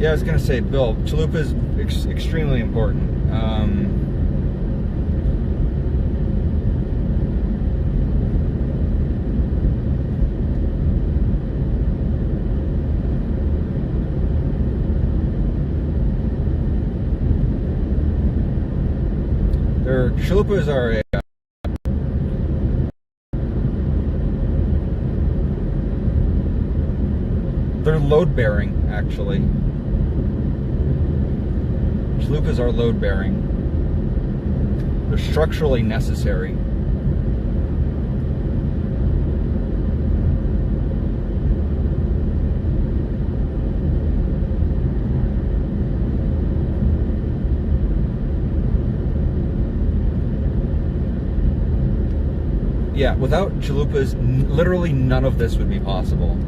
Yeah, I was gonna say, Bill, chalupa is extremely important. Chalupas are they're load-bearing, actually. Chalupas are load-bearing. They're structurally necessary. Yeah, without chalupas, literally none of this would be possible.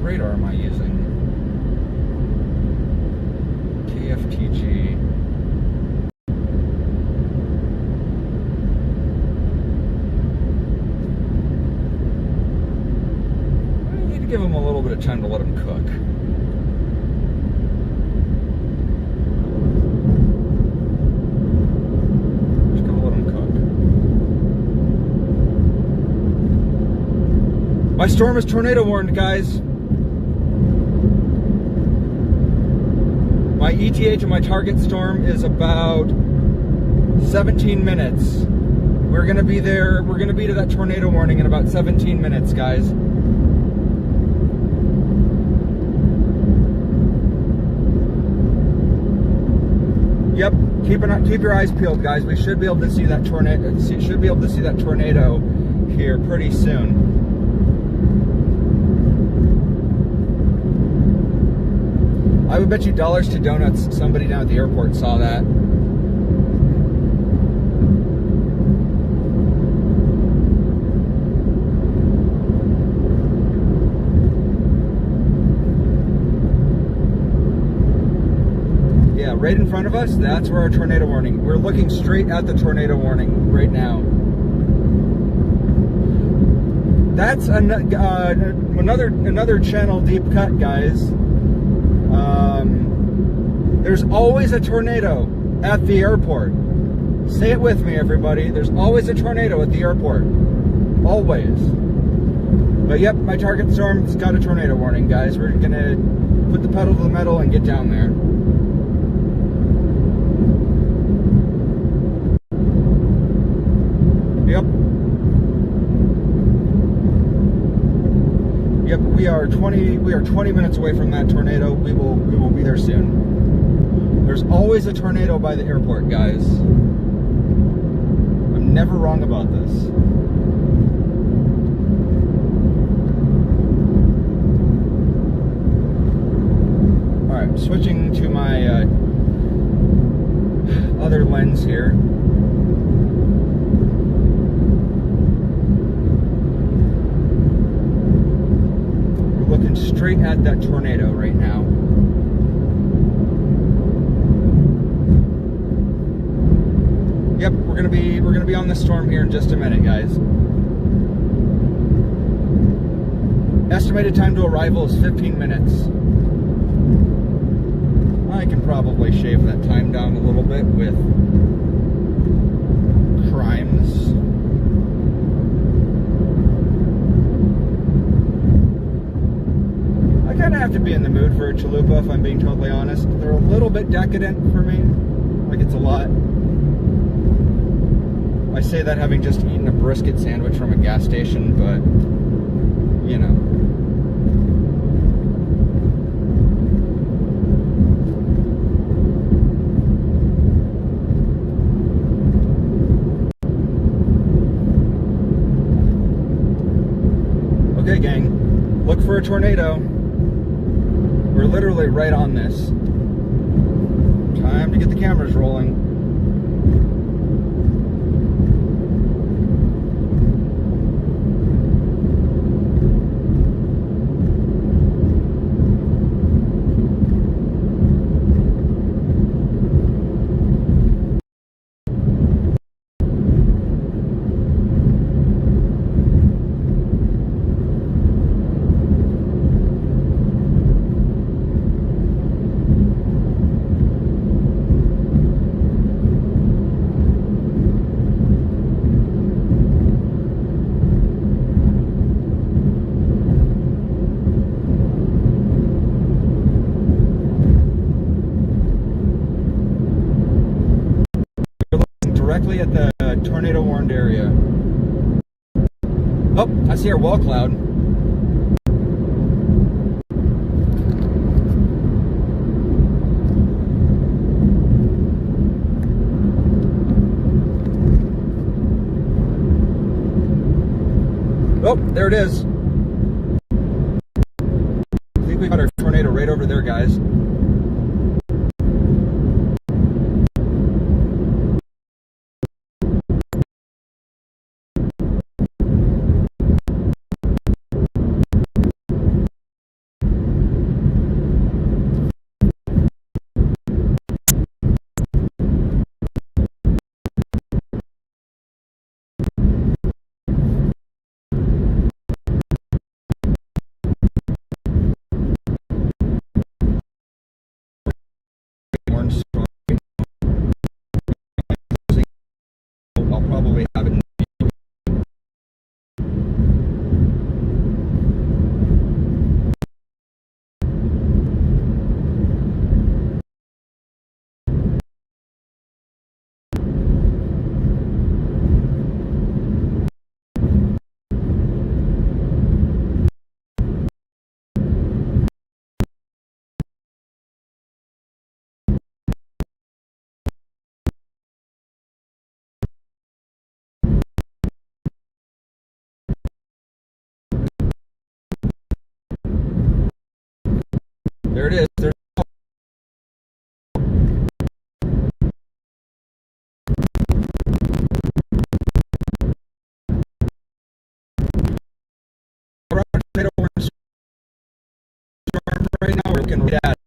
Radar am I using? KFTG. I need to give them a little bit of time to let them cook. Just gonna let them cook. My storm is tornado warned, guys. My ETH and my target storm is about 17 minutes. We're gonna be there, we're gonna be to that tornado warning in about 17 minutes, guys. Yep, keep your eyes peeled, guys. We should be able to see that tornado, here pretty soon. I would bet you dollars to donuts somebody down at the airport saw that. Yeah, right in front of us, that's where our tornado warning. We're looking straight at the tornado warning right now. That's another channel deep cut, guys. There's always a tornado at the airport. Say it with me, everybody. There's always a tornado at the airport. Always. But yep, my target storm's got a tornado warning, guys. We're gonna put the pedal to the metal and get down there. Yep, we are 20 minutes away from that tornado. We will be there soon. There's always a tornado by the airport, guys. I'm never wrong about this. All right, switching to my other lens here. Looking straight at that tornado right now. Yep, we're gonna be on this storm here in just a minute, guys. Estimated time to arrival is 15 minutes. I can probably shave that time down a little bit with crimes. I kind of have to be in the mood for a chalupa, if I'm being totally honest. They're a little bit decadent for me. like it's a lot. I say that having just eaten a brisket sandwich from a gas station, but, you know. Okay, gang, look for a tornado. We're literally right on this. Time to get the cameras rolling. Directly at the tornado warned area. Oh, I see our wall cloud. Oh, there it is. I think we got our tornado right over there, guys. I'll probably have it. There it is. There's right now we're looking right at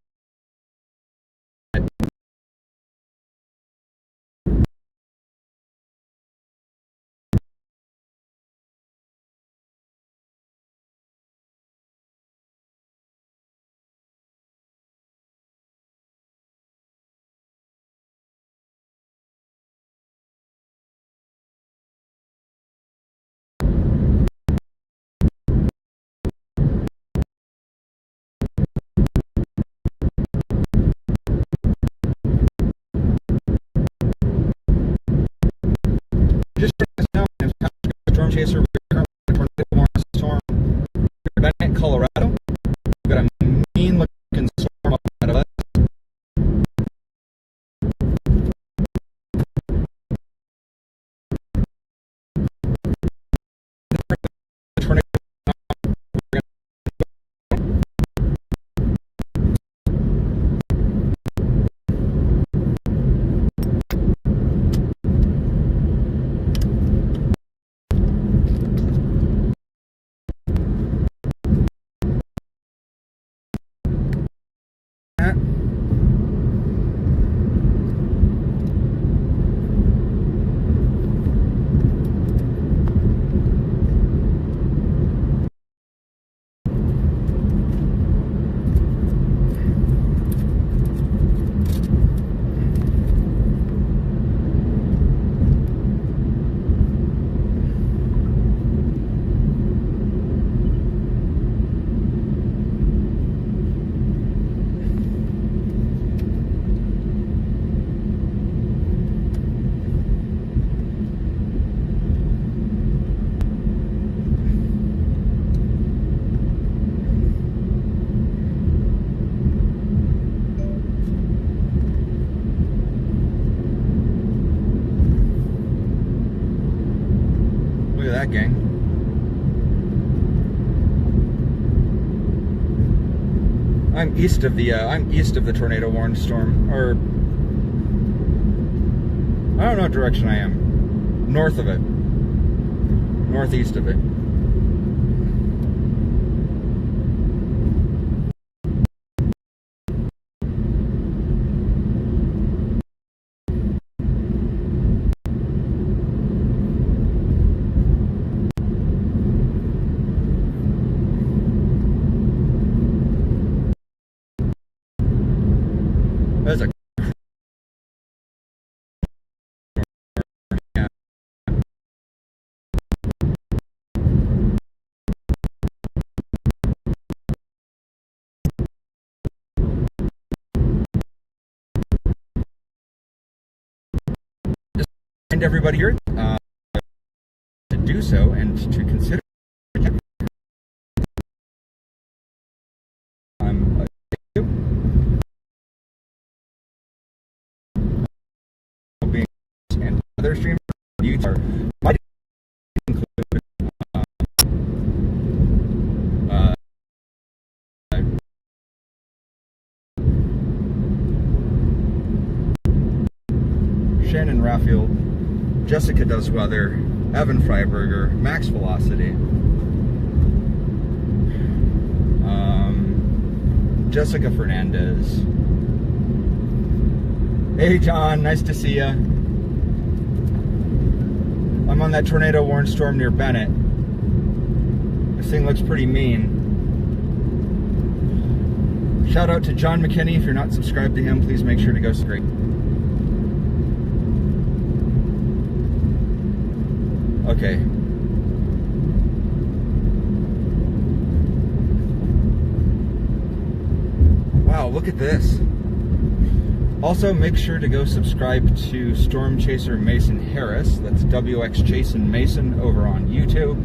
that, gang. I'm east of the tornado warned storm, or I don't know what direction I am. North of it. Northeast of it. There's a and everybody here to do so and to consider. And other streamers, you are might include Shannon Raphael, Jessica Does Weather, Evan Fryberger, Max Velocity, Jessica Fernandez. Hey John, nice to see ya. I'm on that tornado warned storm near Bennett. This thing looks pretty mean. Shout out to John McKinney. If you're not subscribed to him, please make sure to go straight. Okay. Wow, look at this. Also, make sure to go subscribe to Storm Chaser Mason Harris. That's WX Chasen Mason over on YouTube,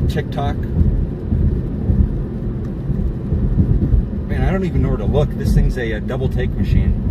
TikTok. Man, I don't even know where to look. This thing's a double take machine.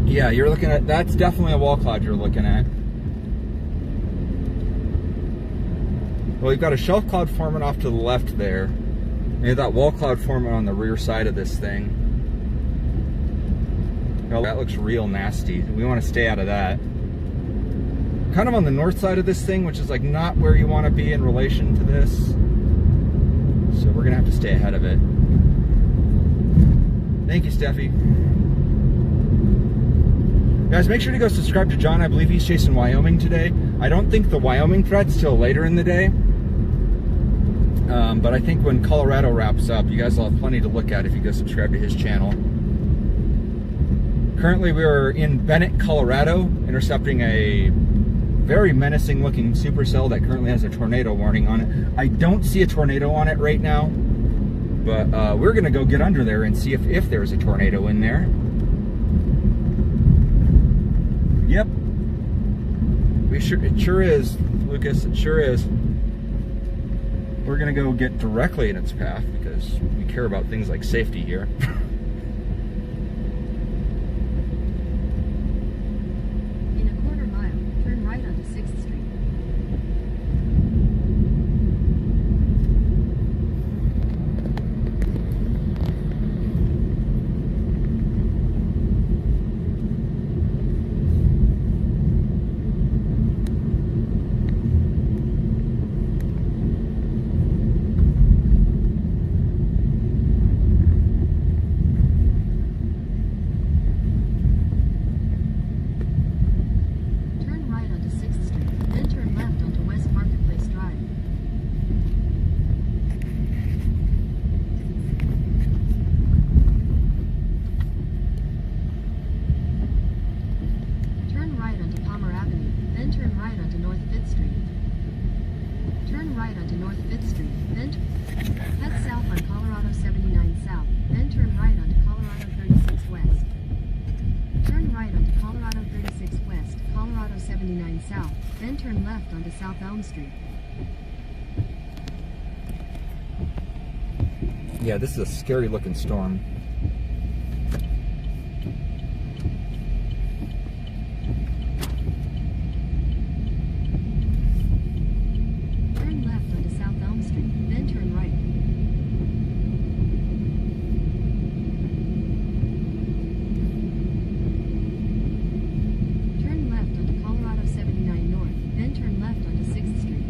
Yeah, you're looking at, that's definitely a wall cloud you're looking at. Well, you've got a shelf cloud forming off to the left there. You have that wall cloud forming on the rear side of this thing. Oh, that looks real nasty. We want to stay out of that. Kind of on the north side of this thing, which is like not where you want to be in relation to this. So we're gonna have to stay ahead of it. Thank you, Steffi. Guys, make sure to go subscribe to John. I believe he's chasing Wyoming today. I don't think the Wyoming thread's till later in the day. But I think when Colorado wraps up, you guys will have plenty to look at if you go subscribe to his channel. Currently, we're in Bennett, Colorado, intercepting a very menacing looking supercell that currently has a tornado warning on it. I don't see a tornado on it right now, but we're gonna go get under there and see if there's a tornado in there. Yep, it sure is, Lucas, it sure is. We're gonna go get directly in its path because we care about things like safety here. In a quarter mile, turn right onto 6th Street. Turn right onto North 5th Street, then head south on Colorado 79 South, then turn right onto Colorado 36 West. Turn right onto Colorado 36 West, Colorado 79 South, then turn left onto South Elm Street. Yeah, this is a scary looking storm. Turn left onto South Elm Street, then turn right. Turn left onto Colorado 79 North, then turn left onto 6th Street.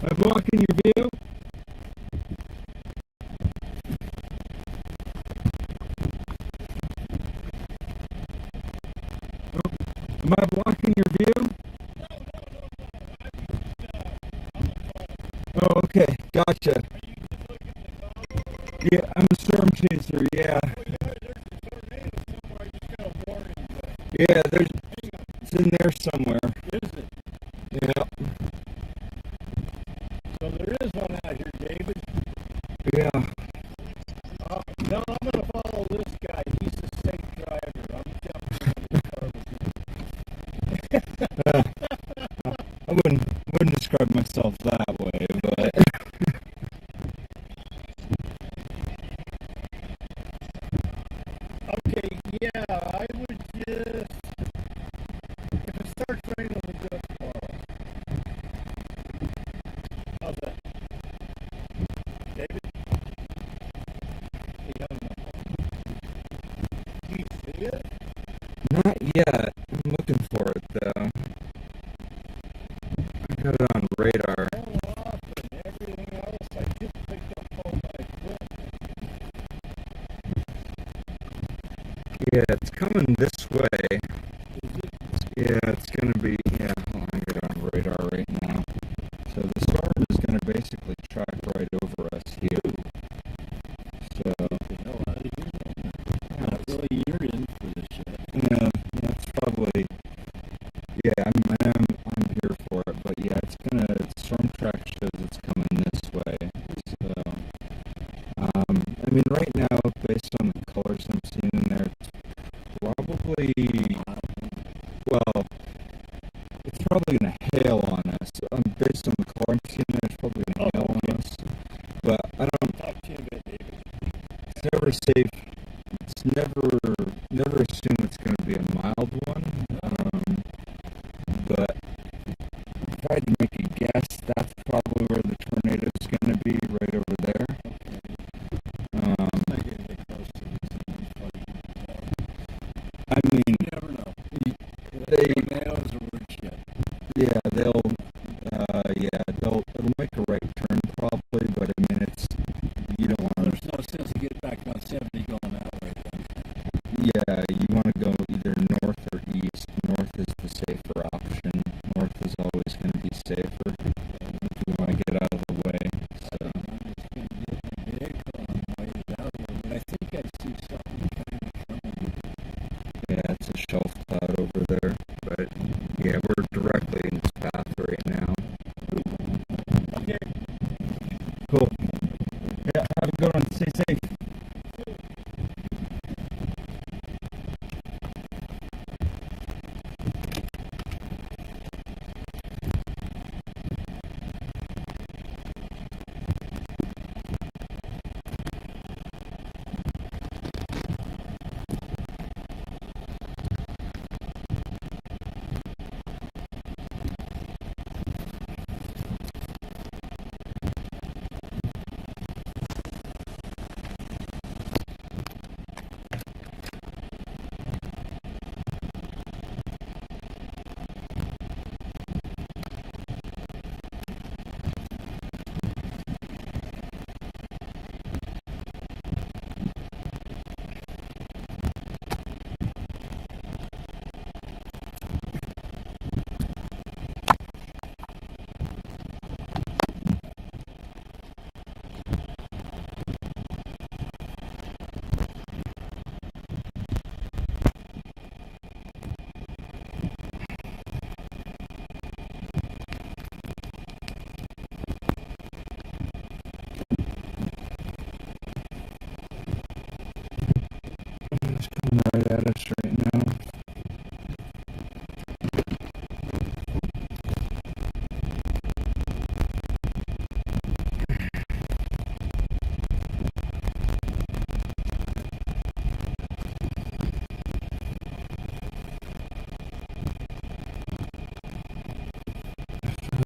I'm blocking your view. Am I blocking your view? Oh, okay. Gotcha. Yeah, I'm a storm chaser. Yeah. Yeah, it's in there somewhere. Is it? Yeah. So there is one out here, David. Yeah. No, I'm going to follow this guy. He's a safe driver. I'm jumping in the car with you. I wouldn't describe myself that way, but Okay, yeah, I would just, if it starts raining, we'll do it tomorrow. How's that? David? The young man. Do you see it? not yet. I'm looking for it though. I got it on radar. All off and everything else, I just picked up all my equipment. Yeah, it's coming this way. Yeah, it's going to be, yeah, hold on, I get on radar right now. So the storm is going to basically track right over us here. So, Not really you're in for this shit. yeah, that's probably, yeah, I'm here for it, but yeah, it's going to, storm track shows it's coming this way. So, I mean, right now, based on the colors I'm seeing in there, it's probably, well, it's probably going to hail on us. Based on the color I'm seeing there, it's probably going to hail on us. But I don't, Talk to you a bit, David. it's never safe. It's never assume it's going to be a mild one. But if I had to make a guess, that's probably where the tornado is going to be, right over there. I mean, You never know. Tornadoes are weird shit. yeah, it'll make a right turn probably, but I mean, you don't want There's no sense to get back on 70 going that way. yeah, you want to go either north or east. North is the safer option. North is always going to be safer if you want to get out of the way. So, I'm just going to get my vehicle on my way down here, but I think I see something kind of coming. yeah, it's a shelf cloud over there, but yeah, we're directly in its path right now. Okay. Cool. Yeah, have a good one. Stay safe. It's coming right at us right now.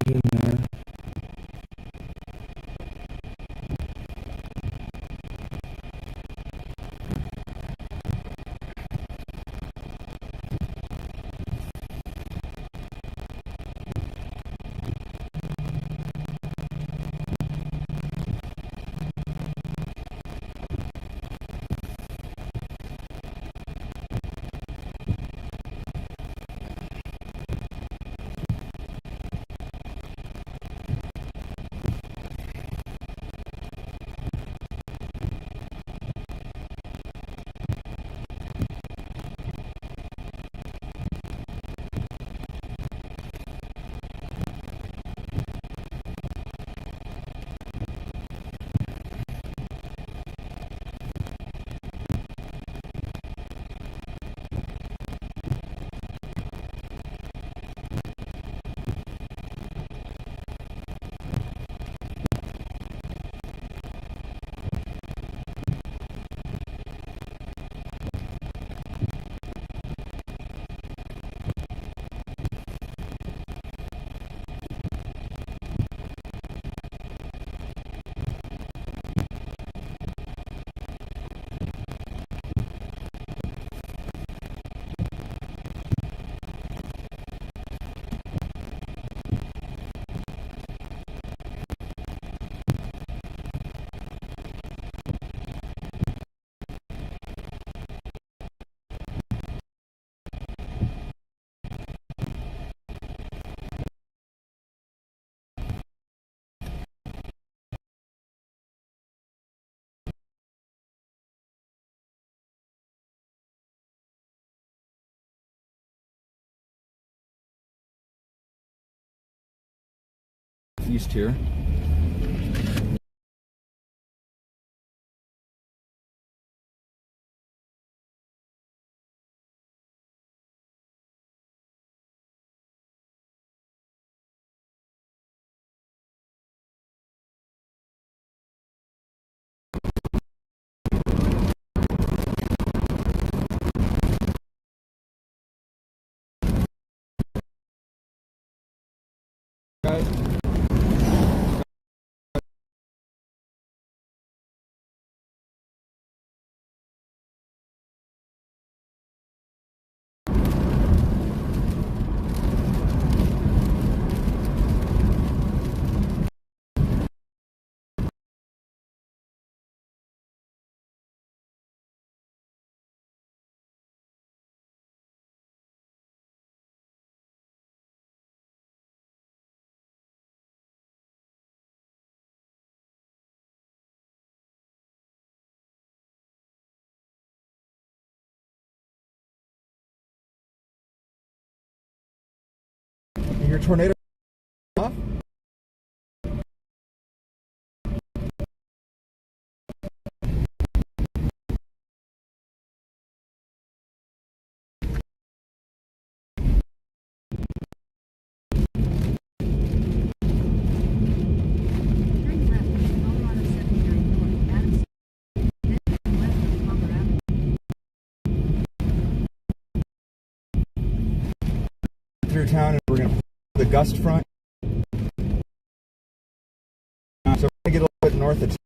Right in there. east here. Guys. Your tornado off? Turn left onto Colorado 79 North, Adams. Then turn west onto Colorado. Through town, and we're going to pull the gust front. So we're going to get a little bit north of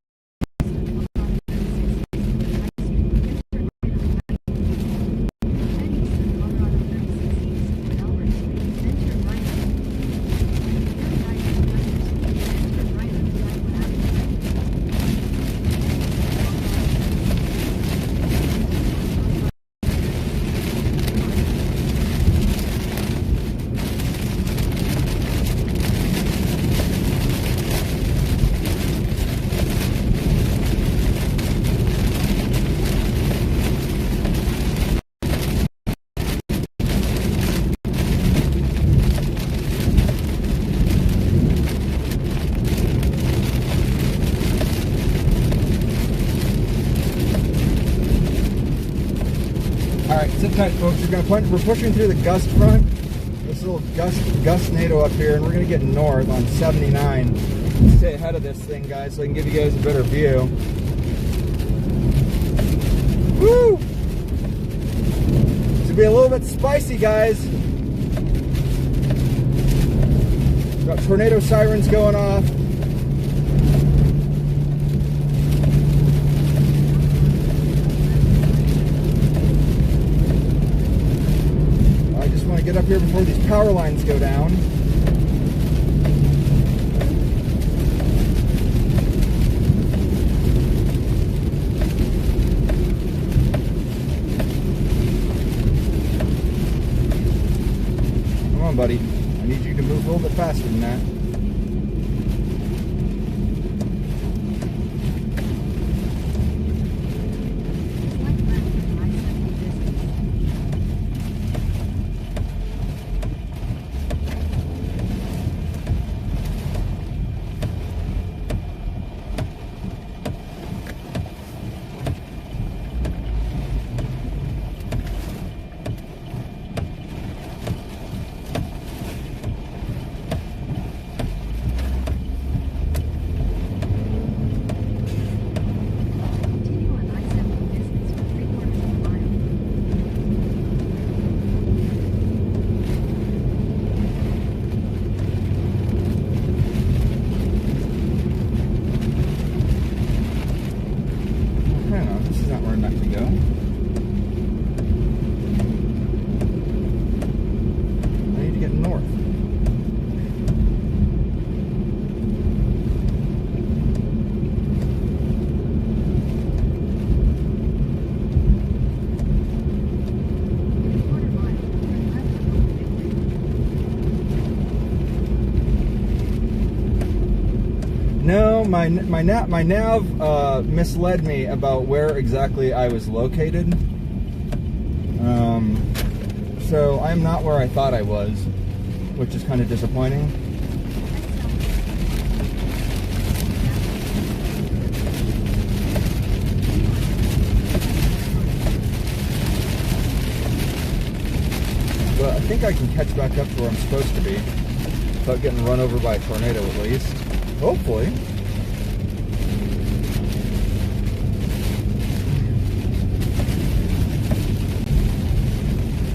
sit tight, folks. We're pushing through the gust front. This little gust NATO up here, and we're gonna get north on 79. Stay ahead of this thing, guys, so I can give you guys a better view. Woo! It's gonna be a little bit spicy, guys. Got tornado sirens going off. Get up here before these power lines go down. Come on, buddy. I need you to move a little bit faster than that. No, my nav misled me about where exactly I was located. So I'm not where I thought I was, which is kind of disappointing. think I can catch back up to where I'm supposed to be without getting run over by a tornado at least. Hopefully.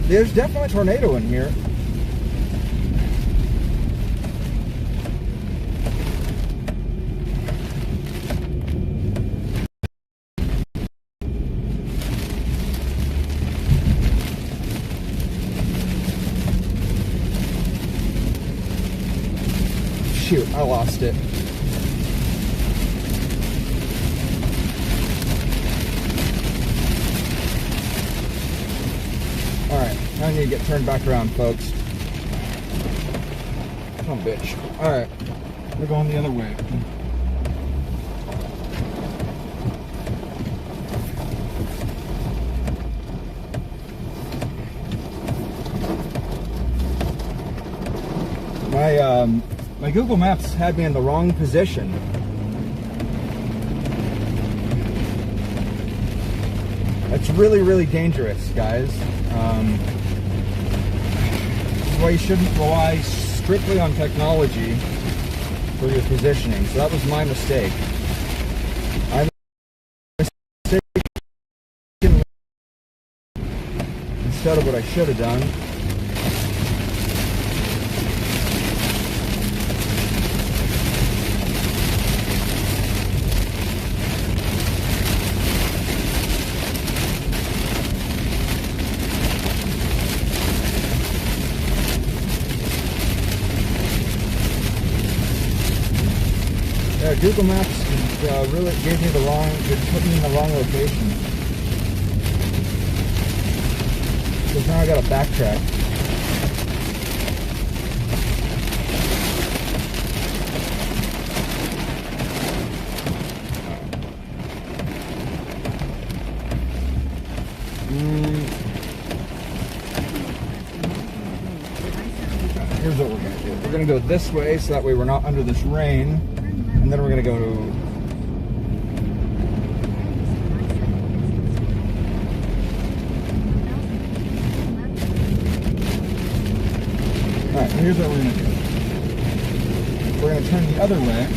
There's definitely a tornado in here. Shoot, I lost it. Alright, I need to get turned back around, folks. Oh, bitch. Alright, we're going the other way. My Google Maps had me in the wrong position. That's really, really dangerous, guys. This is why you shouldn't rely strictly on technology for your positioning. So that was my mistake. I mistaken instead of what I should have done. Google Maps really gave me the wrong, put me in the wrong location. So now I gotta backtrack. Here's what we're gonna do. We're gonna go this way so that way we're not under this rain. And then we're going to go to... Alright, here's what we're going to do. We're going to turn the other way.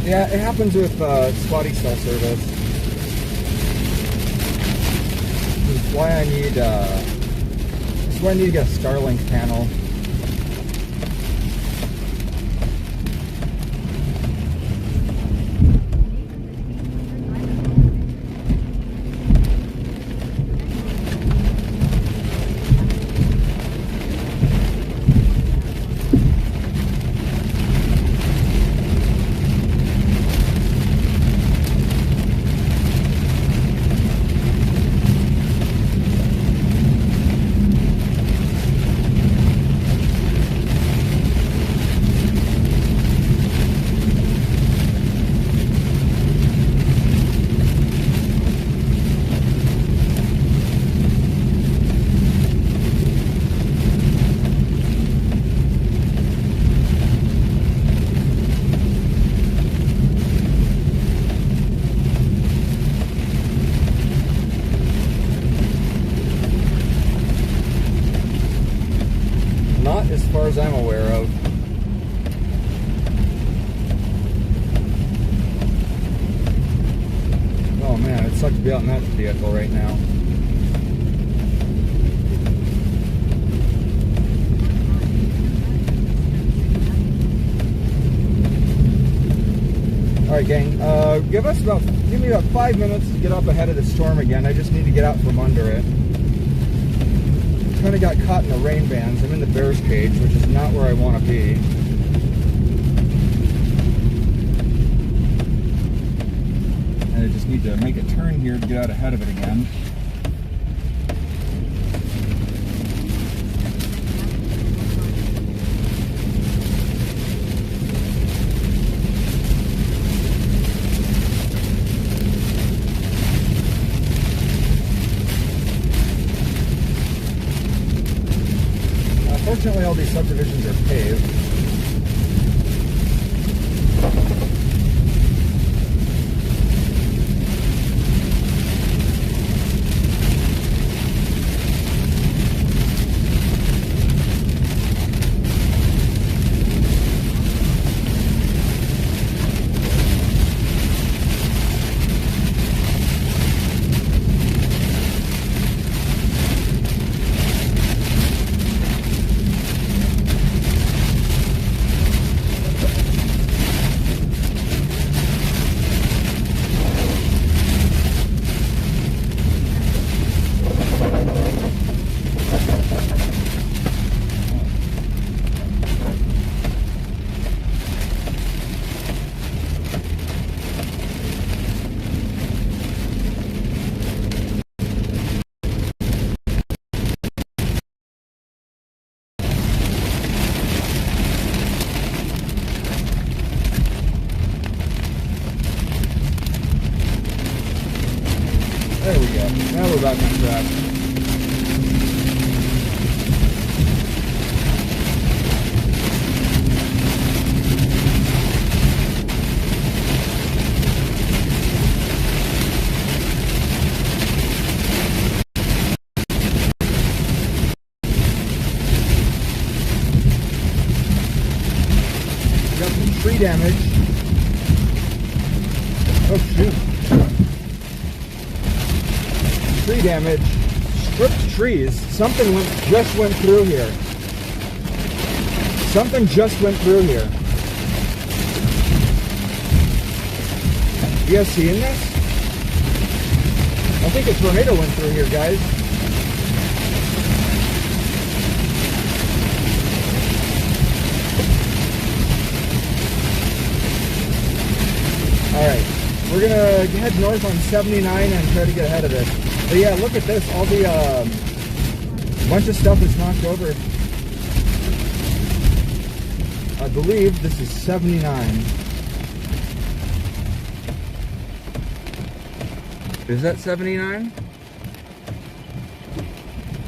Yeah, it happens with spotty cell service. This is why I need to get a Starlink panel. As far as I'm aware of. Oh man, it sucks to be out in that vehicle right now. All right, gang. Give me about 5 minutes to get up ahead of the storm again. I just need to get out from under it. Kind of got caught in the rain bands. I'm in the bear's cage, which is not where I want to be. And I just need to make a turn here to get out ahead of it again. Fortunately, all these subdivisions are paved. There we go. Now we're back on track. We got some tree damage. Oh shoot. Tree damage, stripped trees. Something just went through here. Something just went through here. You guys seeing this? I think a tornado went through here, guys. All right, we're gonna head north on 79 and try to get ahead of this. But yeah, look at this. All the bunch of stuff is knocked over. I believe this is 79. Is that 79?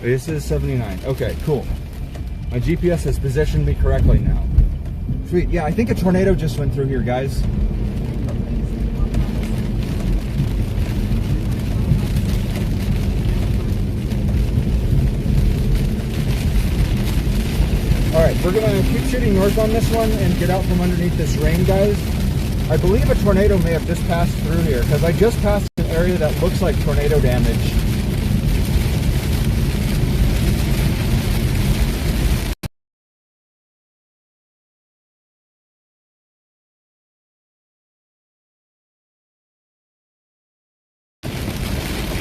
This is 79. Okay, cool. My GPS has positioned me correctly now. Sweet. Yeah, I think a tornado just went through here, guys. Alright, we're going to keep shooting north on this one and get out from underneath this rain, guys. I believe a tornado may have just passed through here, because I just passed an area that looks like tornado damage.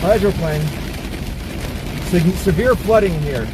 Hydroplane. Severe flooding here.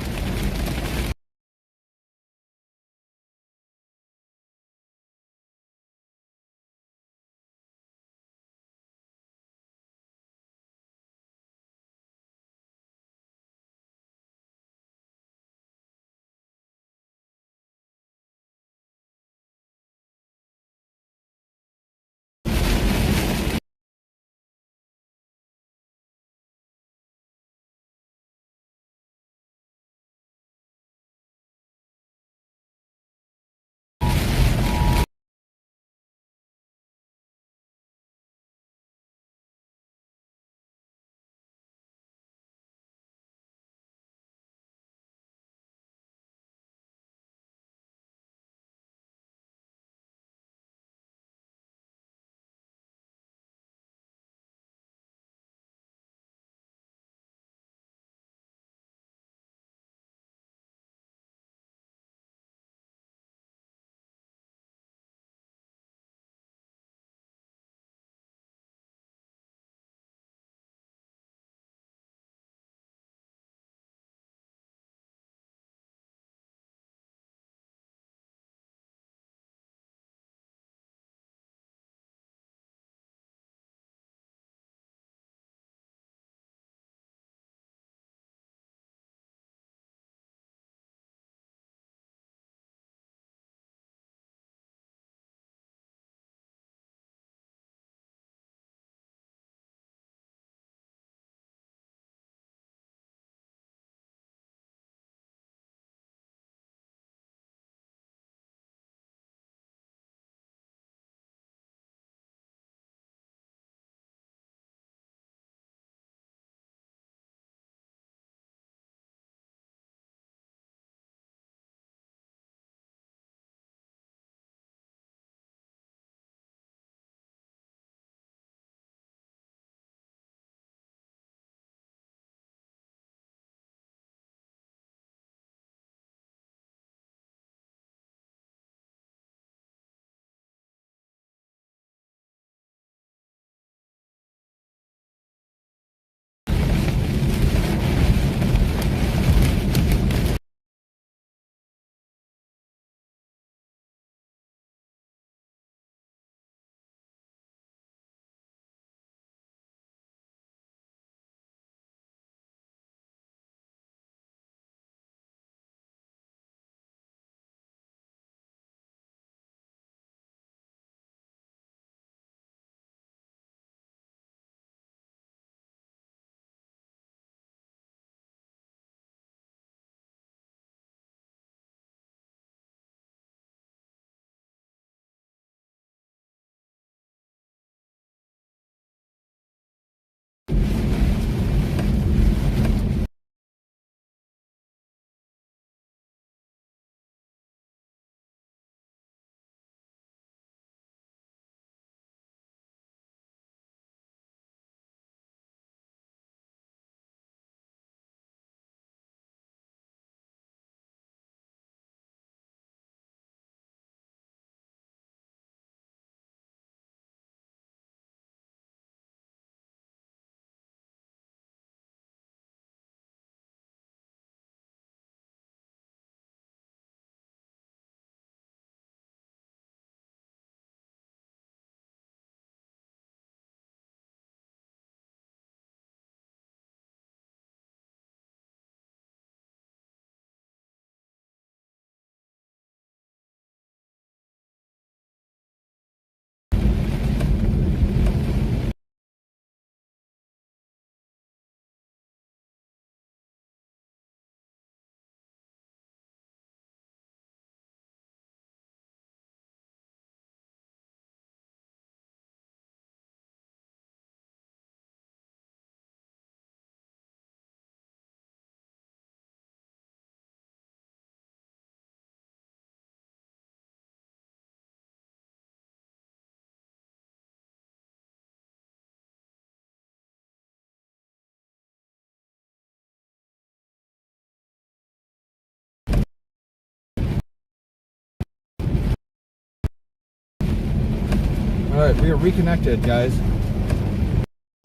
Alright, we are reconnected, guys.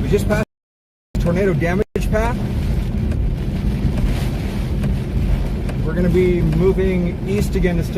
We just passed the tornado damage path. We're going to be moving east again to stay.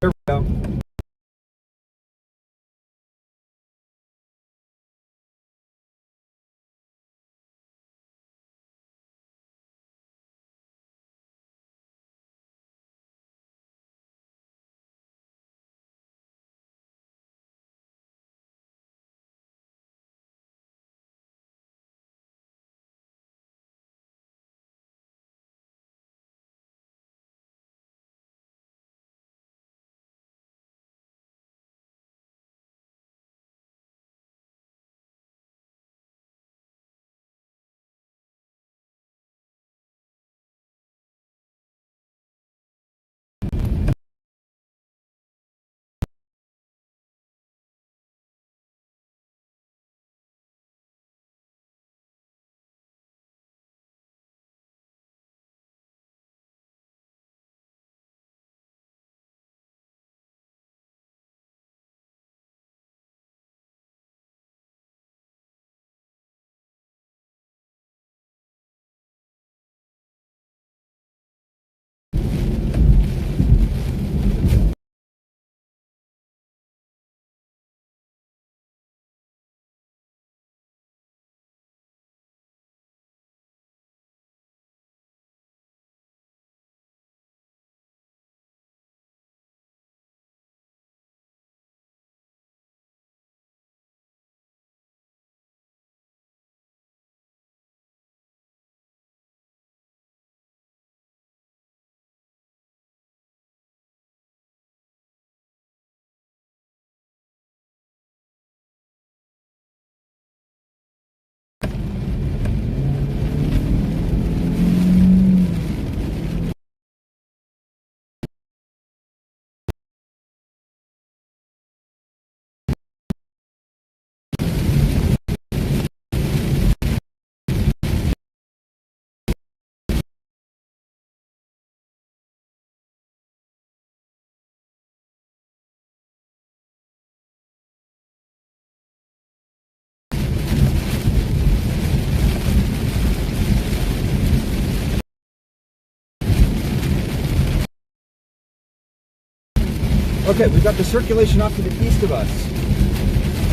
There we go. Okay, we've got the circulation off to the east of us.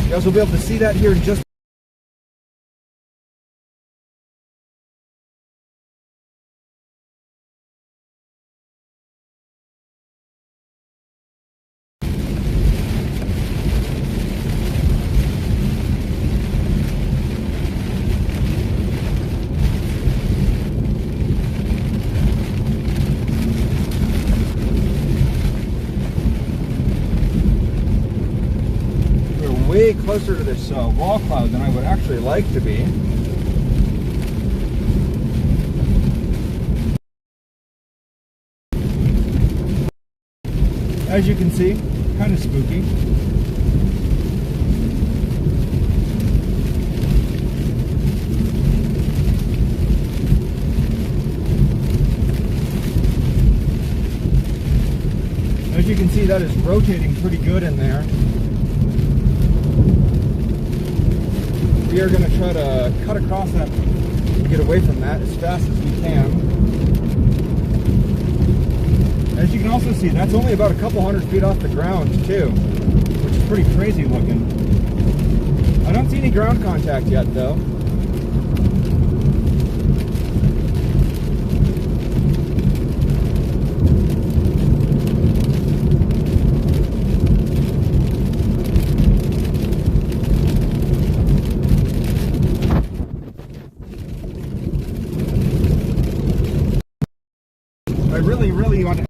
You guys will be able to see that here in just way closer to this wall cloud than I would actually like to be. As you can see, kind of spooky. As you can see, that is rotating pretty good in there. We are going to try to cut across that and get away from that as fast as we can. see, that's only about a couple hundred feet off the ground too, which is pretty crazy looking. I don't see any ground contact yet though. I really want to.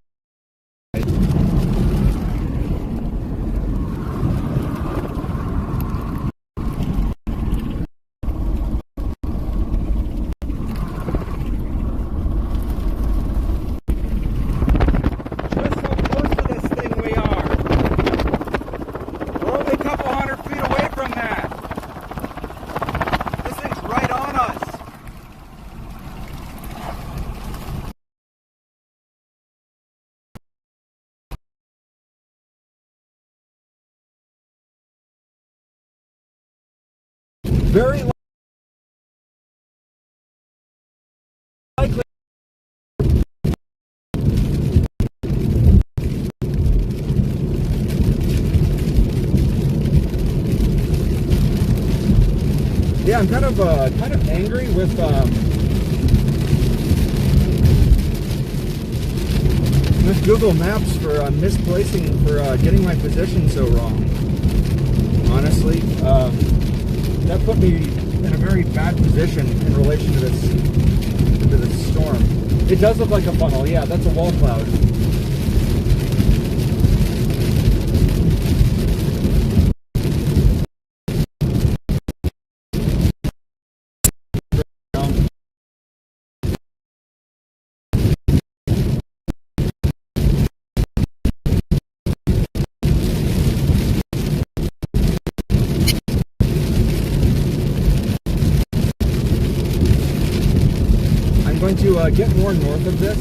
Very likely. Yeah, I'm kind of angry with Google Maps for misplacing, for getting my position so wrong. Honestly, that put me in a very bad position in relation to this storm. It does look like a funnel. Yeah, that's a wall cloud. I'm going to get more north of this.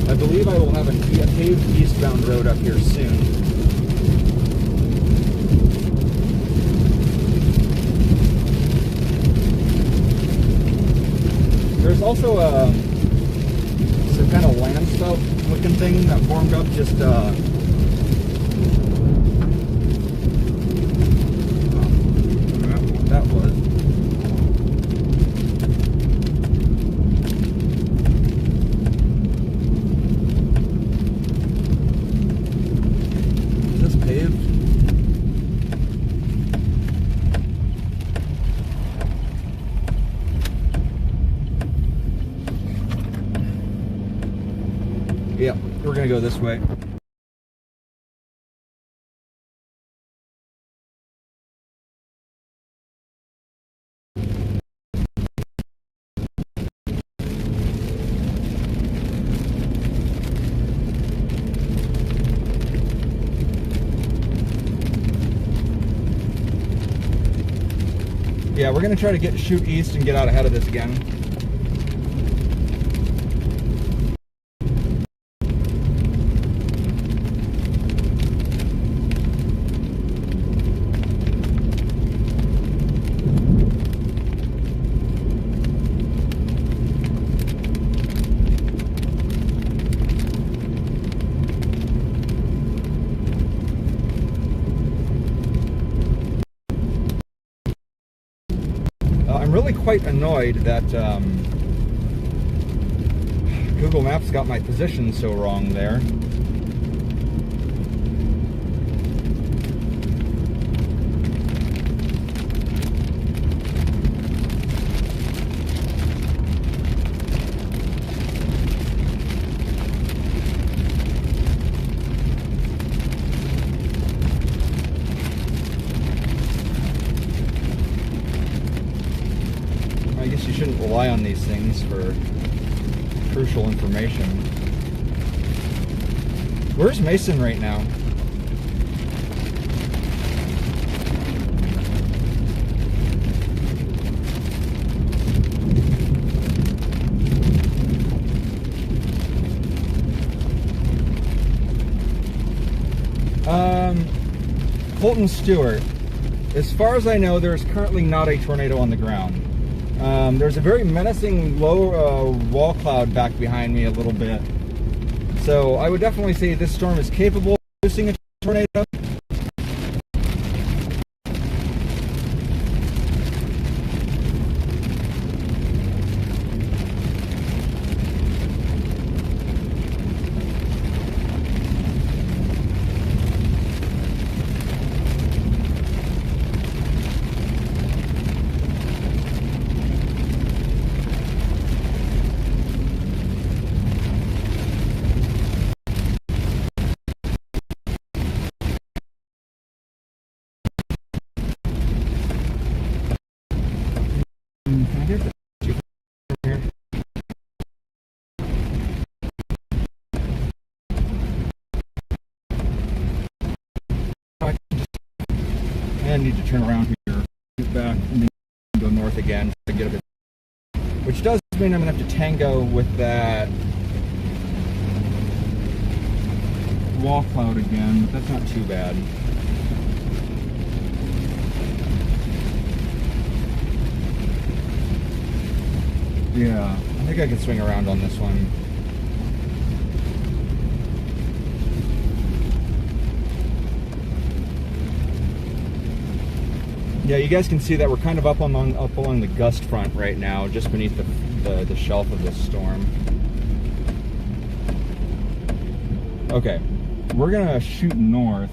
I believe I will have a paved eastbound road up here soon. There's also some kind of Landspout looking thing that formed up just I don't know what that was. Is this paved? Yeah, we're gonna go this way. Yeah, we're gonna try to shoot east and get out ahead of this again. I'm really quite annoyed that Google Maps got my position so wrong there. I guess you shouldn't rely on these things for crucial information. Where's Mason right now? Colton Stewart. As far as I know, there's currently not a tornado on the ground. There's a very menacing low wall cloud back behind me a little bit. So I would definitely say this storm is capable of producing a tornado. Can I get the here? I need to turn around here, get back, and then go north again to get a bit. Which does mean I'm gonna have to tango with that wall cloud again, but that's not too bad. Yeah, I think I can swing around on this one. Yeah, you guys can see that we're kind of up along the gust front right now, just beneath the shelf of this storm. Okay, we're gonna shoot north.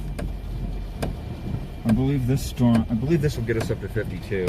I believe this will get us up to 52.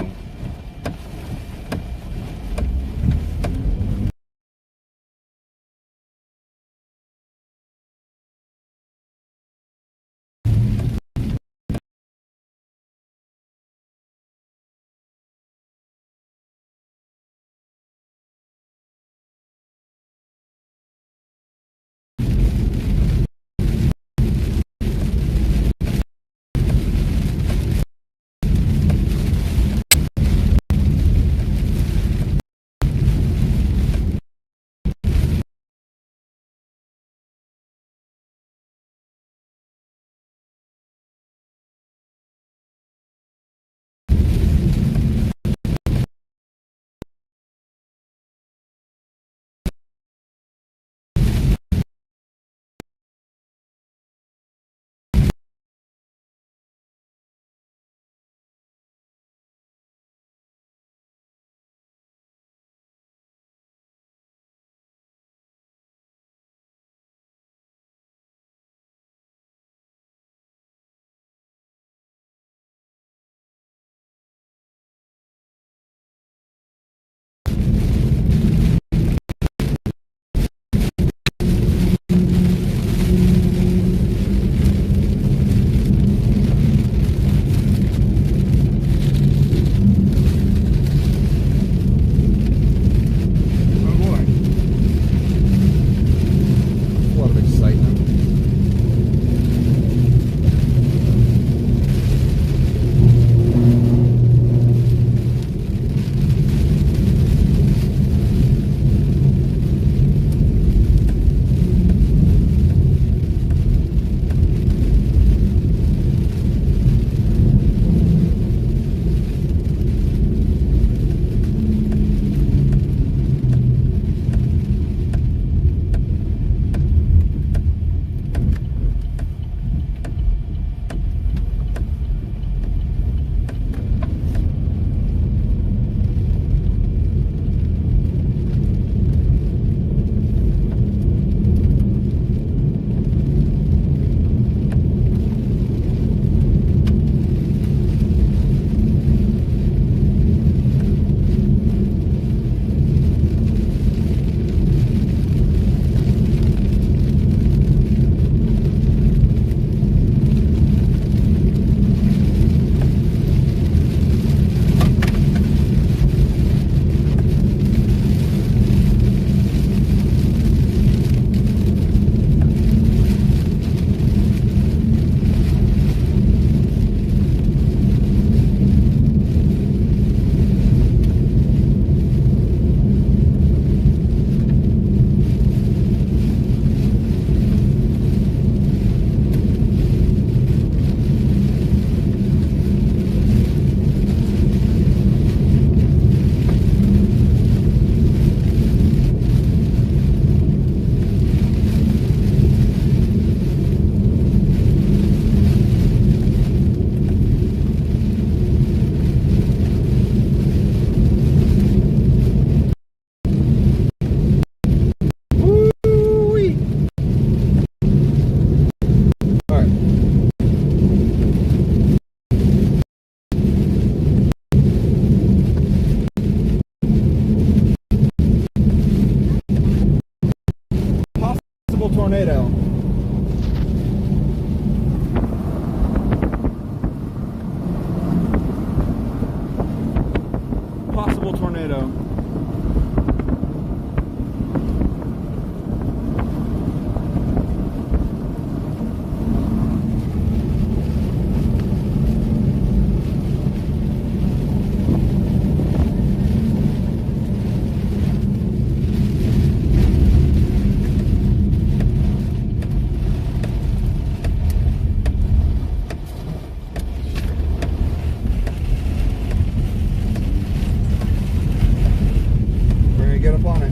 up on it.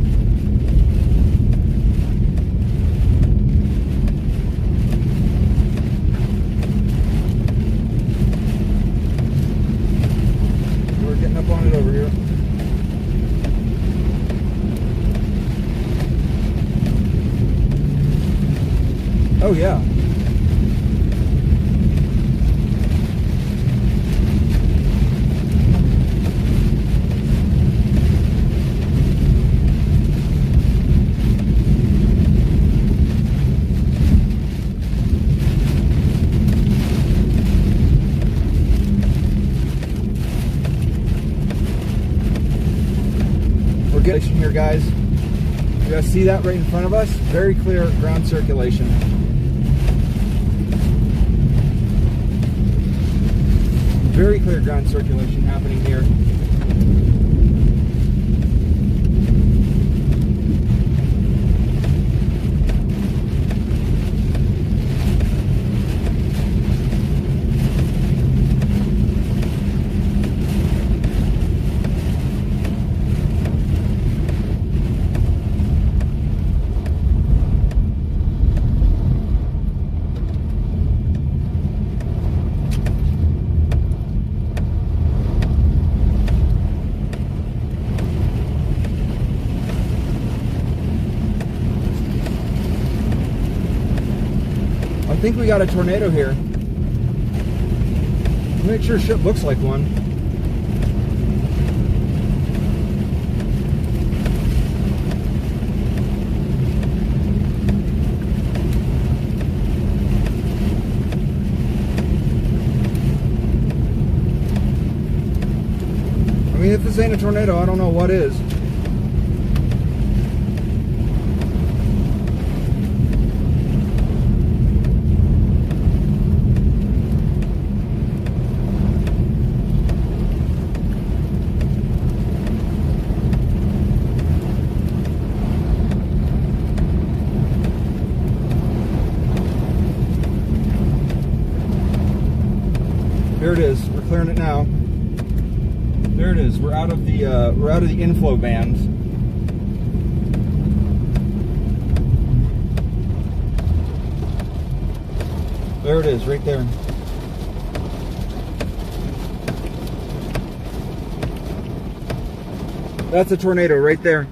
We're getting up on it over here. Oh yeah. We're getting here, guys. You guys see that right in front of us? Very clear ground circulation. Very clear ground circulation happening here. I think we got a tornado here. Make sure shit looks like one. I mean, if this ain't a tornado, I don't know what is. There it is. We're clearing it now. There it is. We're out of the inflow bands. There it is, right there. That's a tornado right there.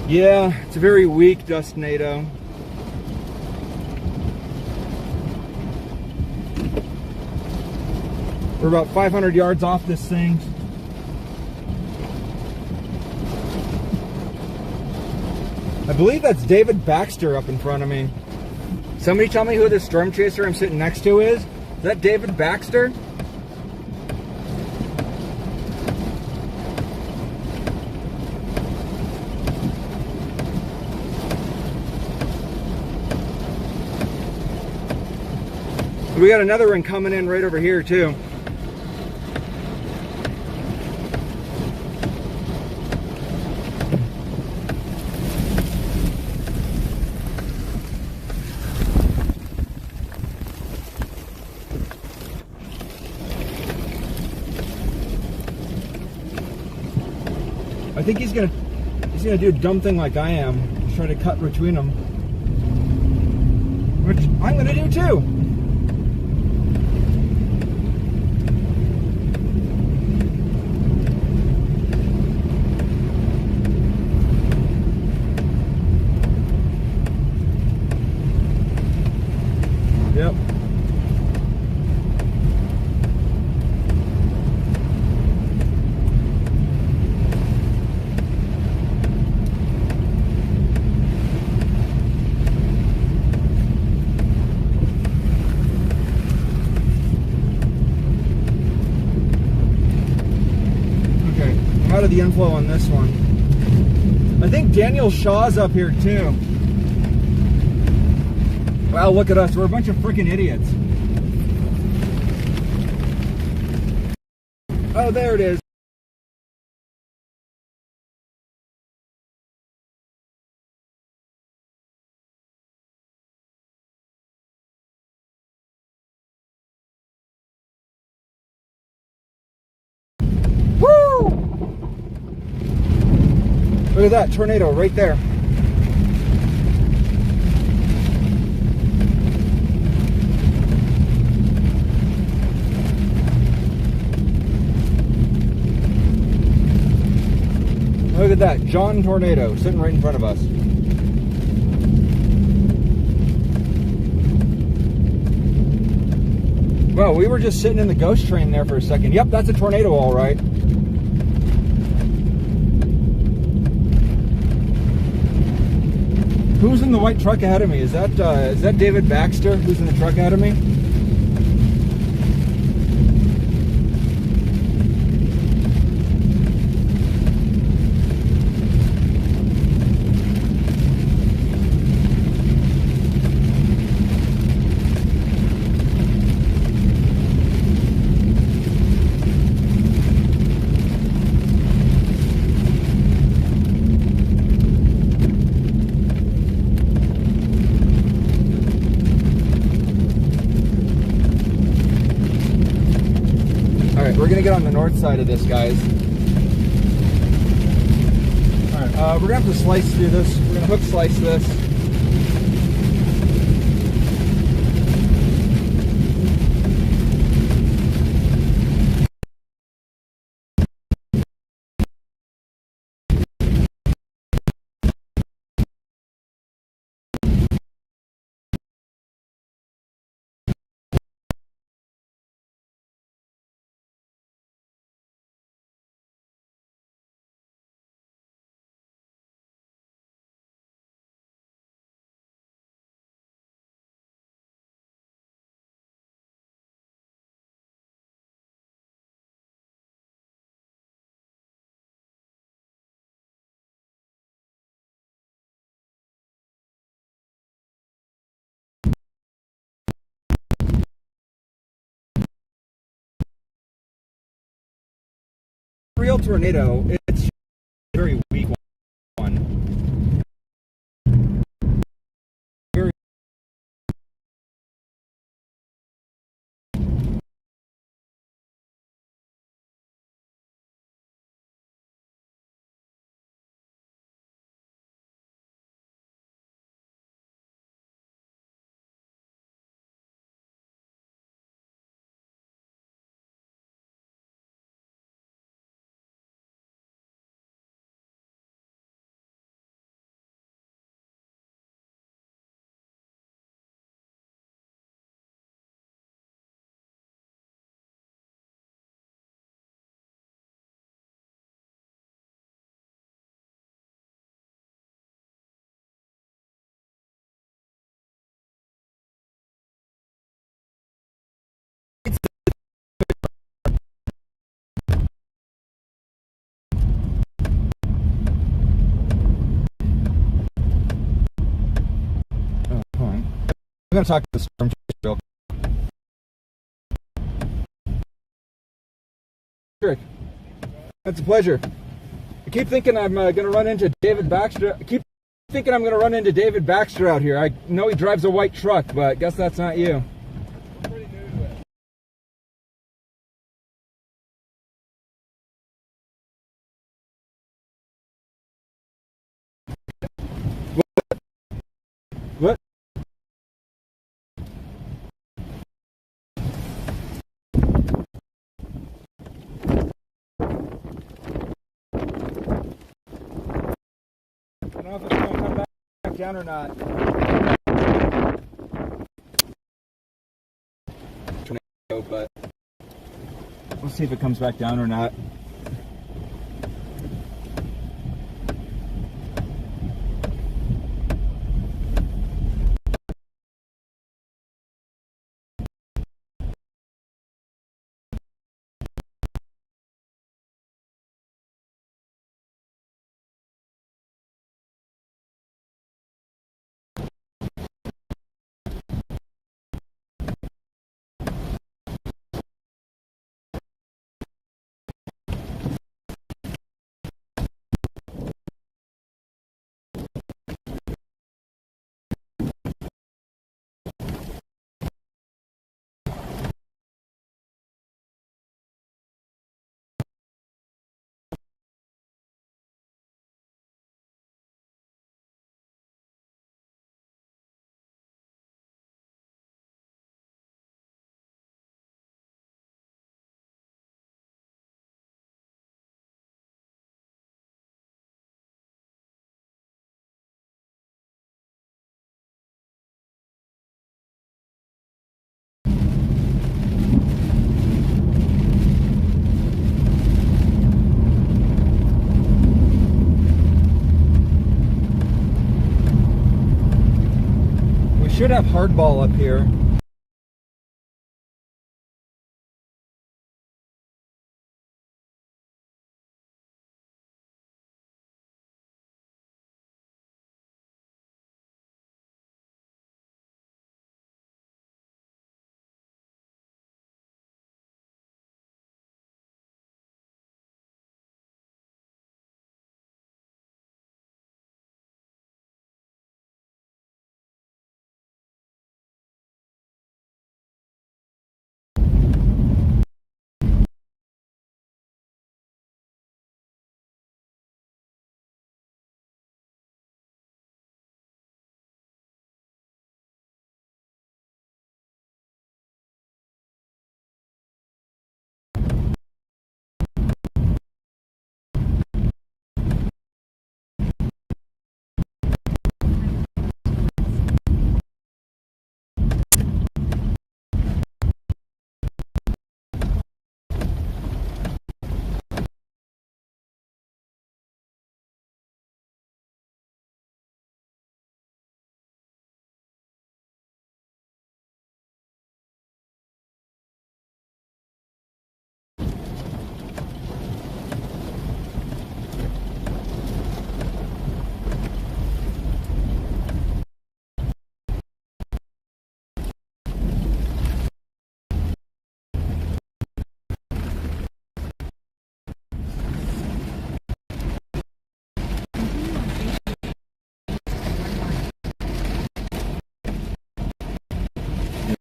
Yeah, it's a very weak dust tornado. We're about 500 yards off this thing. I believe that's David Baxter up in front of me. Somebody tell me who this storm chaser I'm sitting next to is. Is that David Baxter? We got another one coming in right over here too. I think he's gonna do a dumb thing like I am. He's trying to cut between them, which I'm gonna do too. Yep. Okay, I'm out of the inflow on this one. I think Daniel Shaw's up here too. Wow, look at us. We're a bunch of freaking idiots. Oh, there it is. Look at that tornado right there. Look at that John tornado sitting right in front of us. Well, we were just sitting in the ghost train there for a second. Yep, that's a tornado, all right. Who's in the white truck ahead of me? Is that David Baxter who's in the truck ahead of me? We're gonna get on the north side of this, guys. Alright, we're gonna have to slice through this. We're gonna hook slice this. Real tornado, it's a very weak one. Very I'm going to talk to the storm chief real quick. That's a pleasure. I keep thinking I'm going to run into David Baxter. I keep thinking I'm going to run into David Baxter out here. I know he drives a white truck, but I guess that's not you. Pretty new to it. What? I don't know if it's going to come back down or not. Tornado, but we'll see if it comes back down or not. should have hardball up here.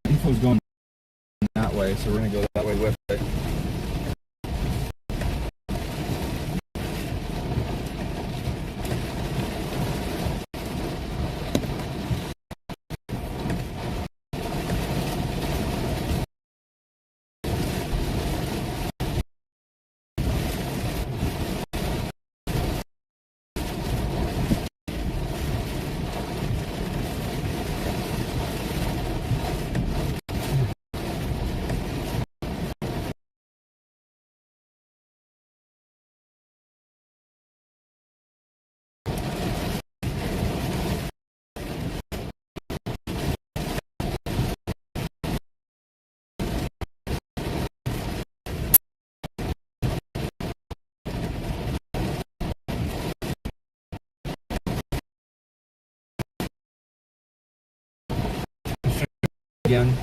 Info's going that way, so we're gonna go that way with it. Again.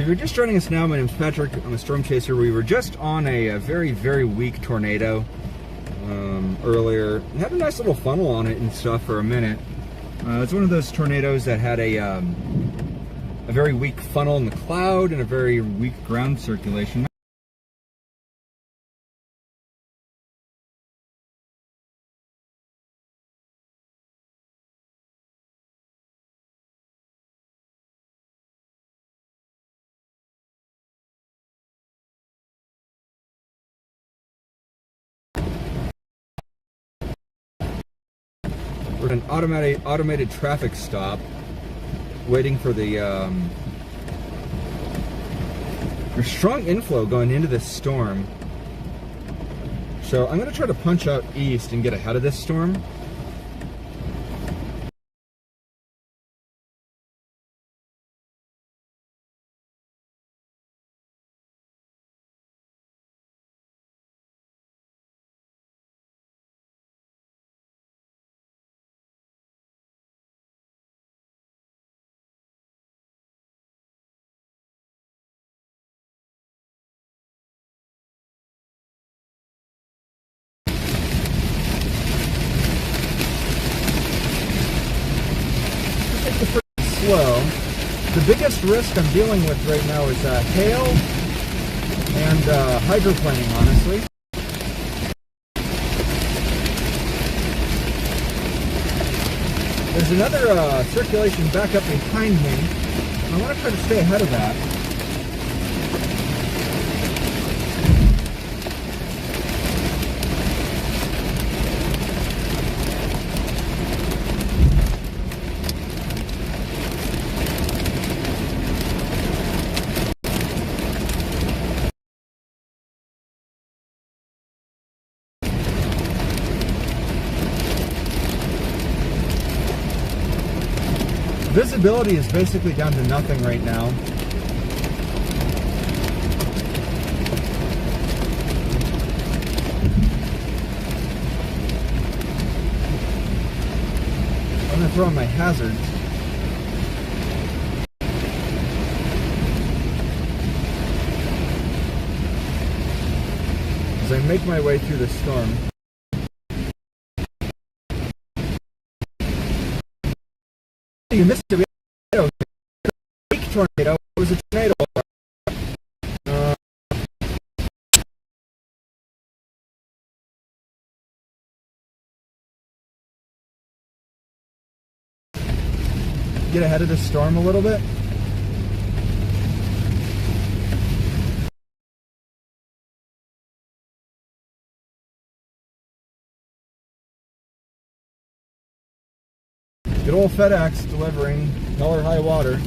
you're just joining us now, my name's Patrick. I'm a storm chaser. We were just on a very, very weak tornado earlier. It had a nice little funnel on it and stuff for a minute. It's one of those tornadoes that had a very weak funnel in the cloud and a very weak ground circulation. We're at an automated traffic stop, waiting for the there's strong inflow going into this storm. So I'm going to try to punch out east and get ahead of this storm. Slow. The biggest risk I'm dealing with right now is hail and hydroplaning, honestly. There's another circulation back up behind me. I want to try to stay ahead of that. Visibility is basically down to nothing right now. I'm going to throw in my hazards. As I make my way through the storm. You missed it. We had a weak tornado. It was a tornado. Get ahead of the storm a little bit. Good old FedEx delivering hell or high water.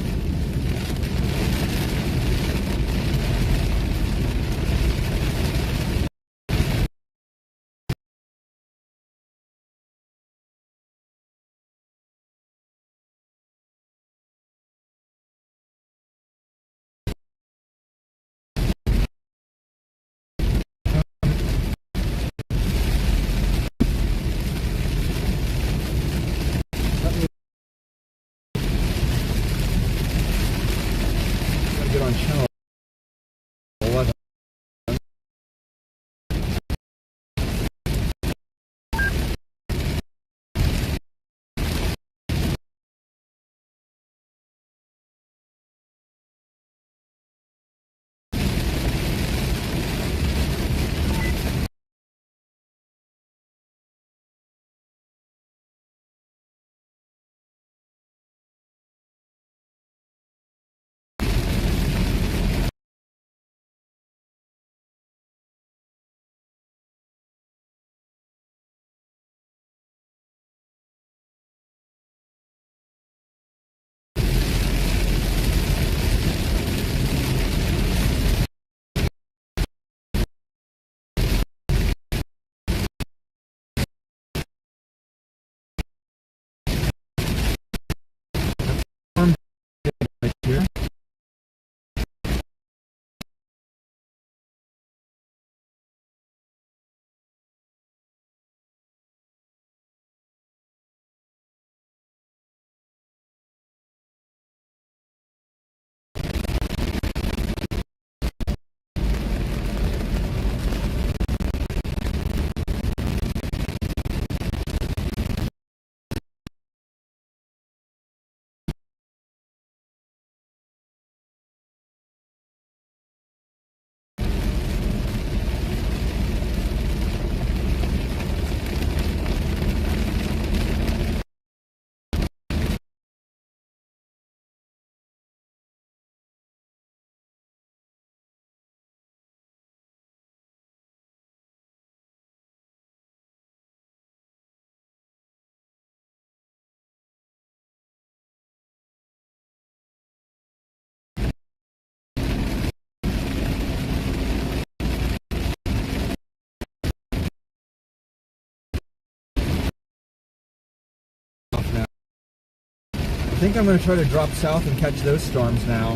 think I'm going to try to drop south and catch those storms now.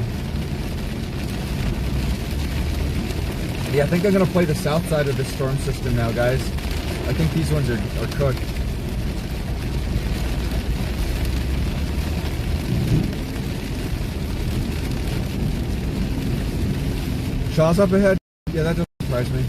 Yeah, I think I'm going to play the south side of this storm system now, guys. I think these ones are cooked. Shaw's up ahead? Yeah, that doesn't surprise me.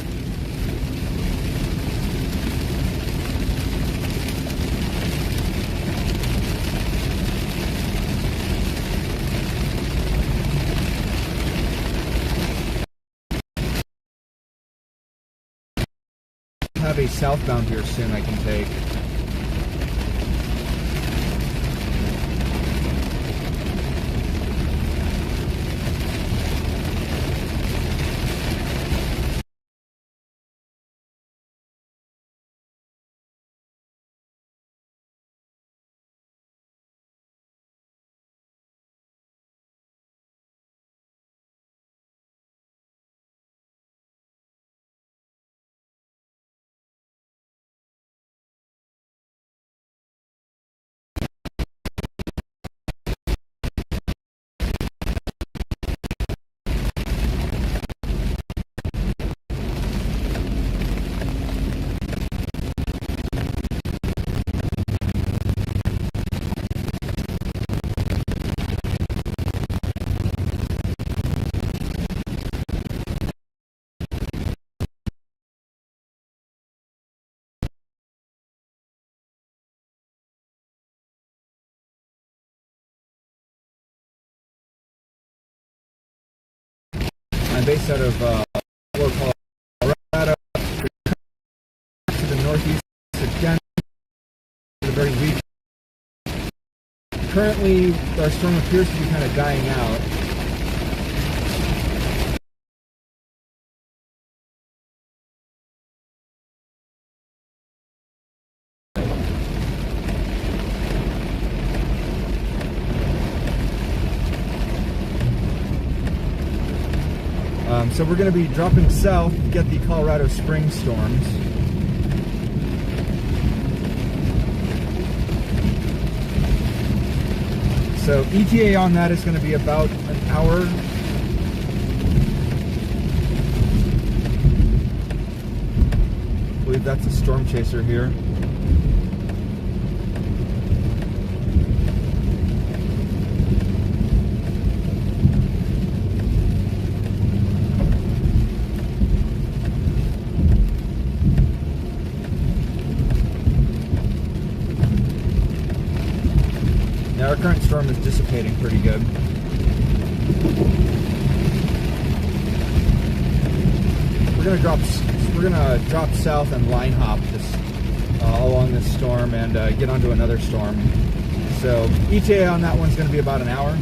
Have a southbound here soon I can take. I'm based out of Colorado, to the northeast again, to the very weak. Currently, our storm appears to be kind of dying out. So we're going to be dropping south to get the Colorado Spring storms. So ETA on that is going to be about an hour. I believe that's a storm chaser here. Our current storm is dissipating pretty good. We're gonna drop south and line hop this along this storm and get onto another storm. So ETA on that one's going to be about an hour.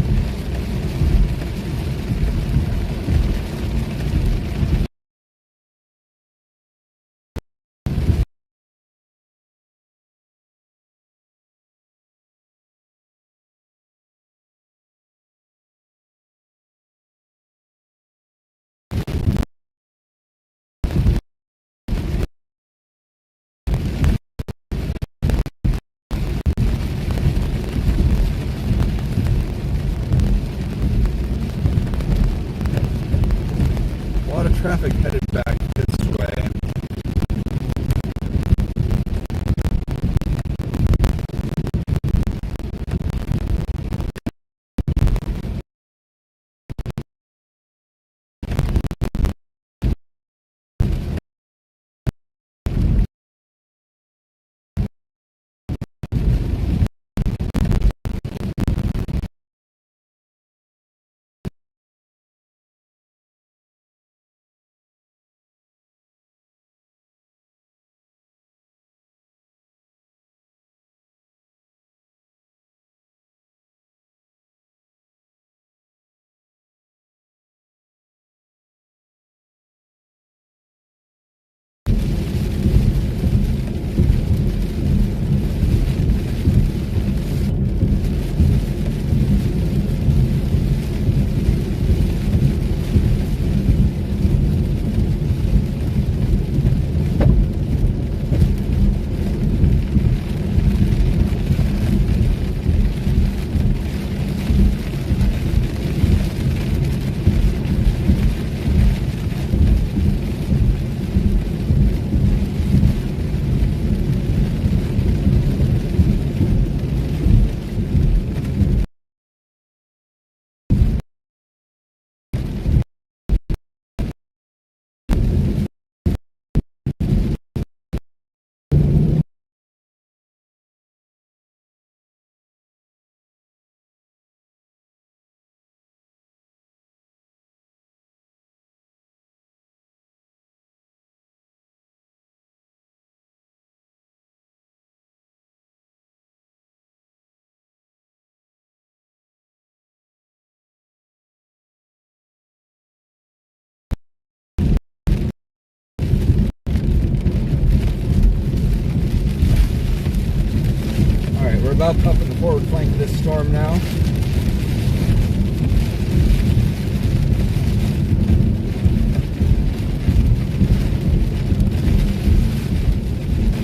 about up in the forward flank of this storm now.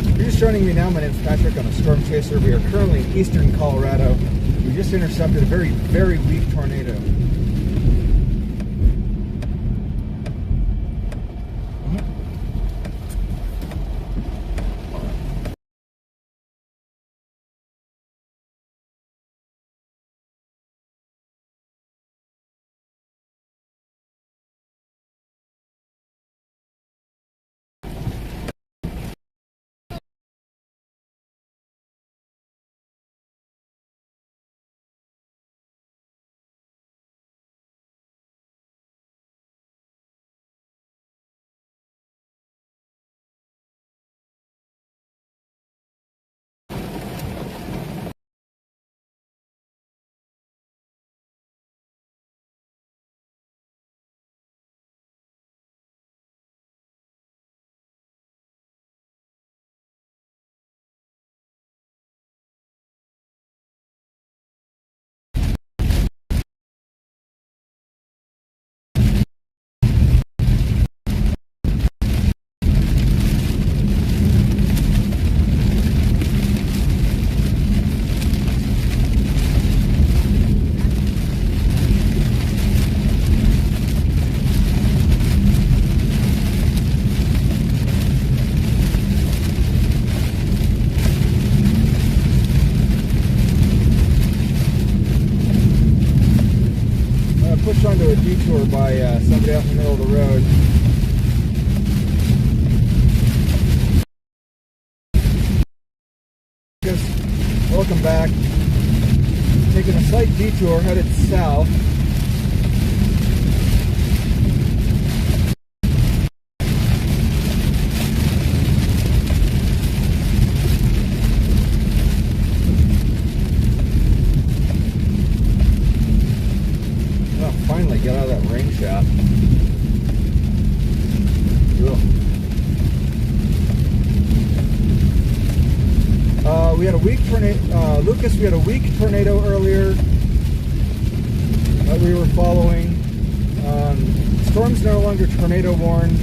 If you're just joining me now, my name is Patrick. I'm a storm chaser. We are currently in eastern Colorado. We just intercepted a very, very weak tornado. Pushed onto a detour by somebody out in the middle of the road. Welcome back. Taking a slight detour, headed south. Finally get out of that rain shaft. We had a weak tornado. Lucas, we had a weak tornado earlier that we were following. Storm's no longer tornado warned.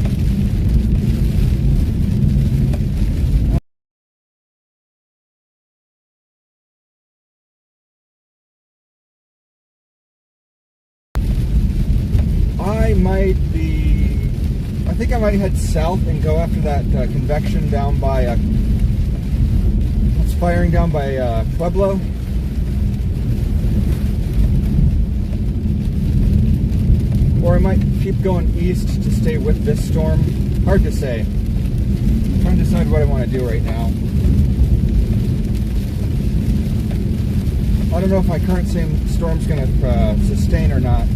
I think I might head south and go after that convection down by, it's firing down by Pueblo. Or I might keep going east to stay with this storm. Hard to say. I'm trying to decide what I want to do right now. I don't know if my current storm's going to sustain or not.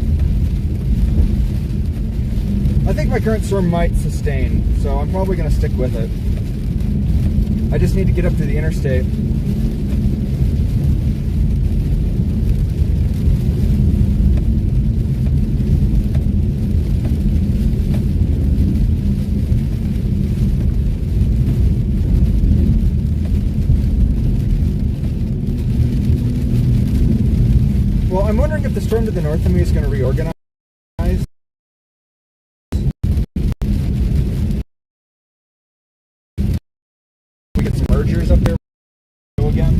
I think my current storm might sustain, so I'm probably going to stick with it. I just need to get up to the interstate. Well, I'm wondering if the storm to the north of me is going to reorganize. Mergers up there again.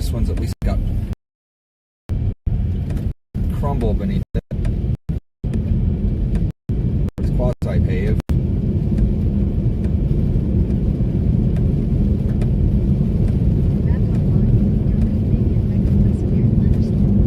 this one's at least got crumble beneath it. It's quasi-pave. Back online. Your lead may be affected by severe thunderstorm.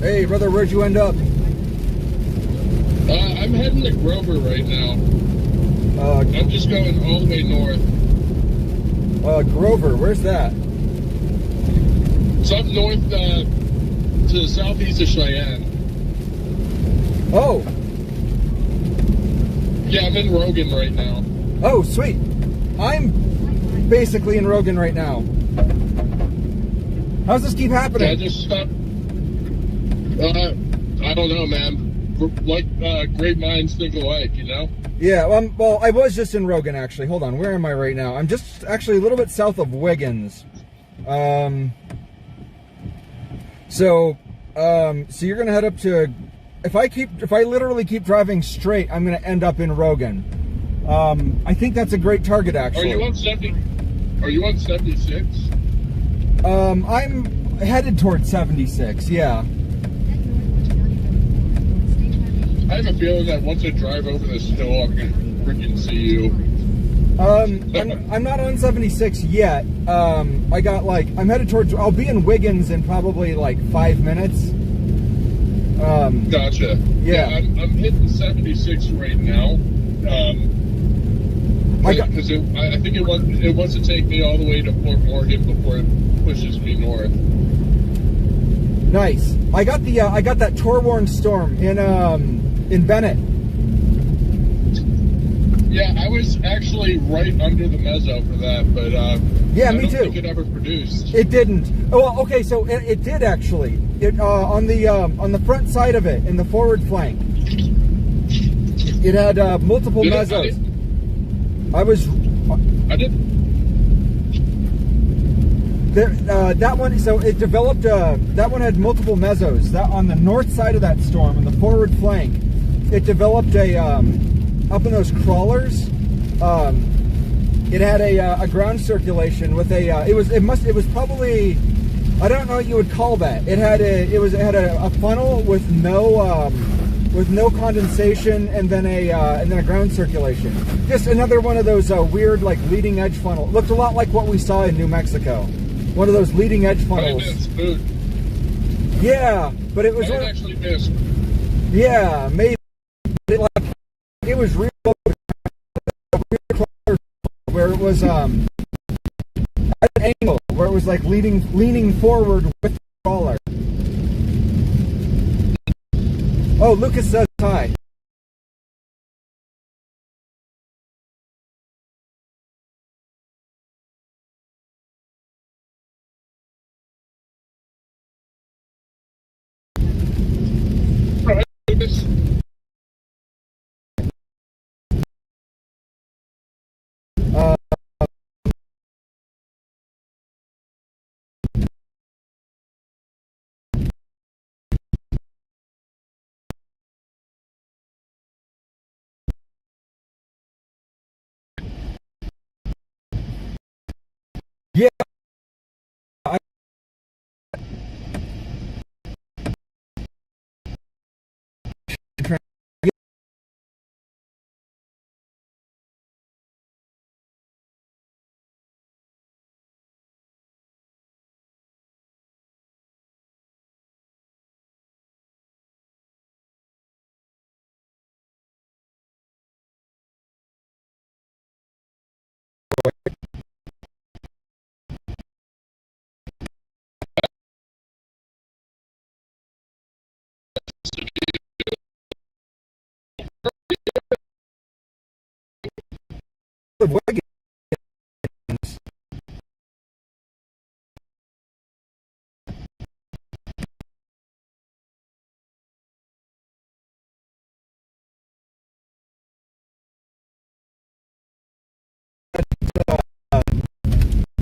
Hey, brother, where'd you end up? I'm heading to Grover right now. I'm just going all the way north. Grover, where's that? It's up north to the southeast of Cheyenne. Oh. Yeah, I'm in Rogan right now. Oh, sweet. I'm basically in Rogan right now. How's this keep happening? Yeah, just I don't know, man. Like great minds think alike, you know? Yeah, well, I was just in Rogan, actually. Hold on, where am I right now? I'm just actually a little bit south of Wiggins. So you're gonna head up to. If I literally keep driving straight, I'm gonna end up in Rogan. I think that's a great target, actually. Are you on 76? I'm headed towards 76. Yeah. I have a feeling that once I drive over this hill, I'm gonna freaking see you. I'm not on 76 yet. I'm headed towards. I'll be in Wiggins in probably like 5 minutes. Gotcha. Yeah. I'm hitting 76 right now. I think it wants to take me all the way to Fort Morgan before it pushes me north. Nice. I got that Torworn storm in Bennett. Yeah, I was actually right under the mezzo for that, but yeah, me I don't too. think it ever produced. It didn't. Oh, well, okay, so it did actually. It on the front side of it, in the forward flank, it had multiple mezzos. I did. That one, so it developed. That one had multiple mezzos. That on the north side of that storm, in the forward flank, it developed a up in those crawlers. It had a ground circulation with a. It was probably. I don't know what you would call that. It had a funnel with no condensation and then a ground circulation. Just another one of those weird like leading edge funnel. Looked a lot like what we saw in New Mexico. one of those leading edge I funnels. missed food. Yeah, but it was I actually missed. yeah, maybe it was real where it was at an angle where it was like leaning forward with the crawler. Oh, Lucas says hi. Lucas. Yeah. I,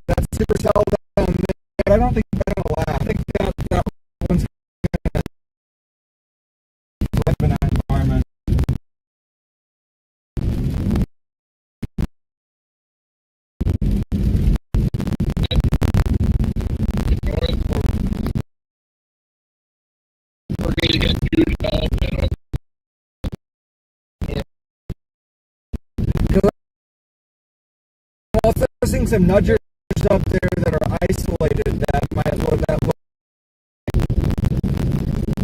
that supercell down there, I don't think that's gonna last. I think that one's gonna live in that environment. We're going to get new development. I'm also seeing some nudgers up there that are isolated that might look that look.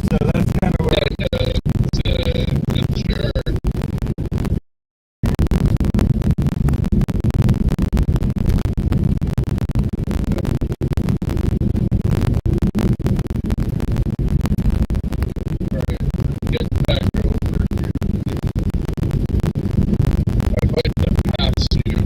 So that's kind of where Sure. Get back over. I'd like to pass you.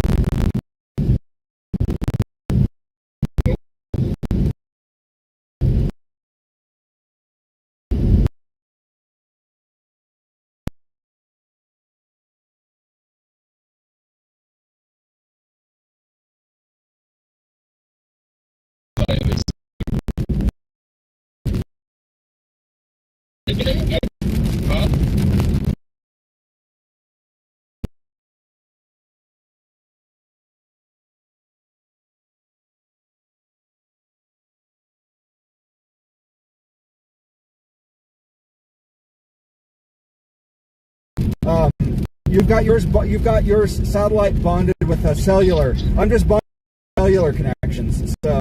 you've got yours satellite bonded with a cellular. I'm just bonded with cellular connections. So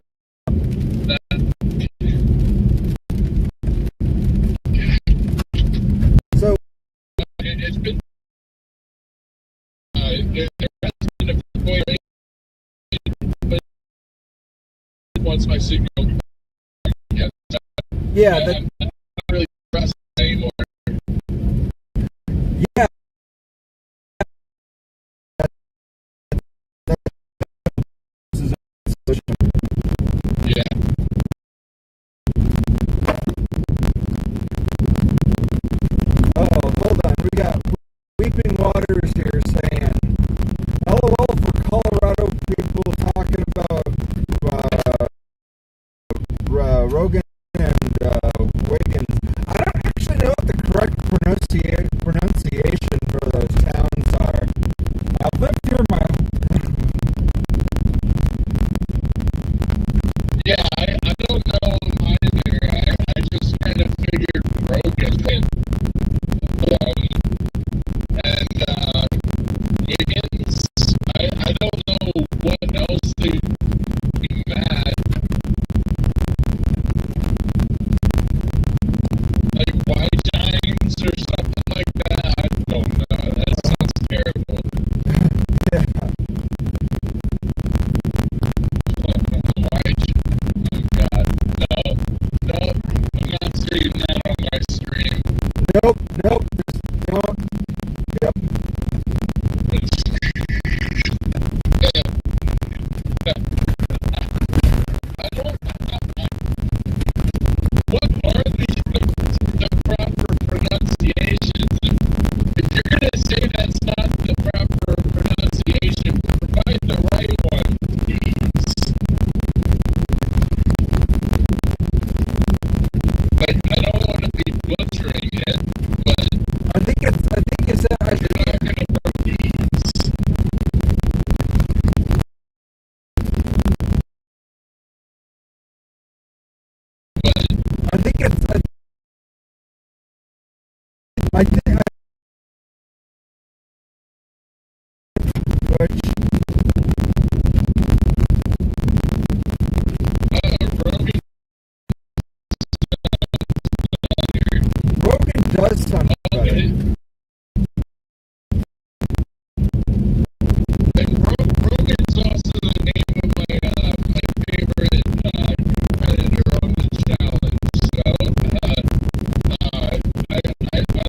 it's been there has been a point once my signal yeah, I'm not really pressed anymore. Yeah. Yeah. Oh, hold on. We got Weeping Waters here saying, LOL for Colorado people talking about Rogan and Wiggins. I don't actually know what the correct pronunciation for those towns are. I've lived here my Yeah, I don't know either. I just kind of figured Rogan and Nope. Nope. Nope. Yep. What are the proper pronunciations? If you're going to say that's not the proper pronunciation, provide the right one, please. Like, I don't want to be butchering it, but I think you said I should. you're not going to these. But I think it's. I think. Which. Rogan does sound better. Rogan's also the name of my favorite competitor on the challenge. So I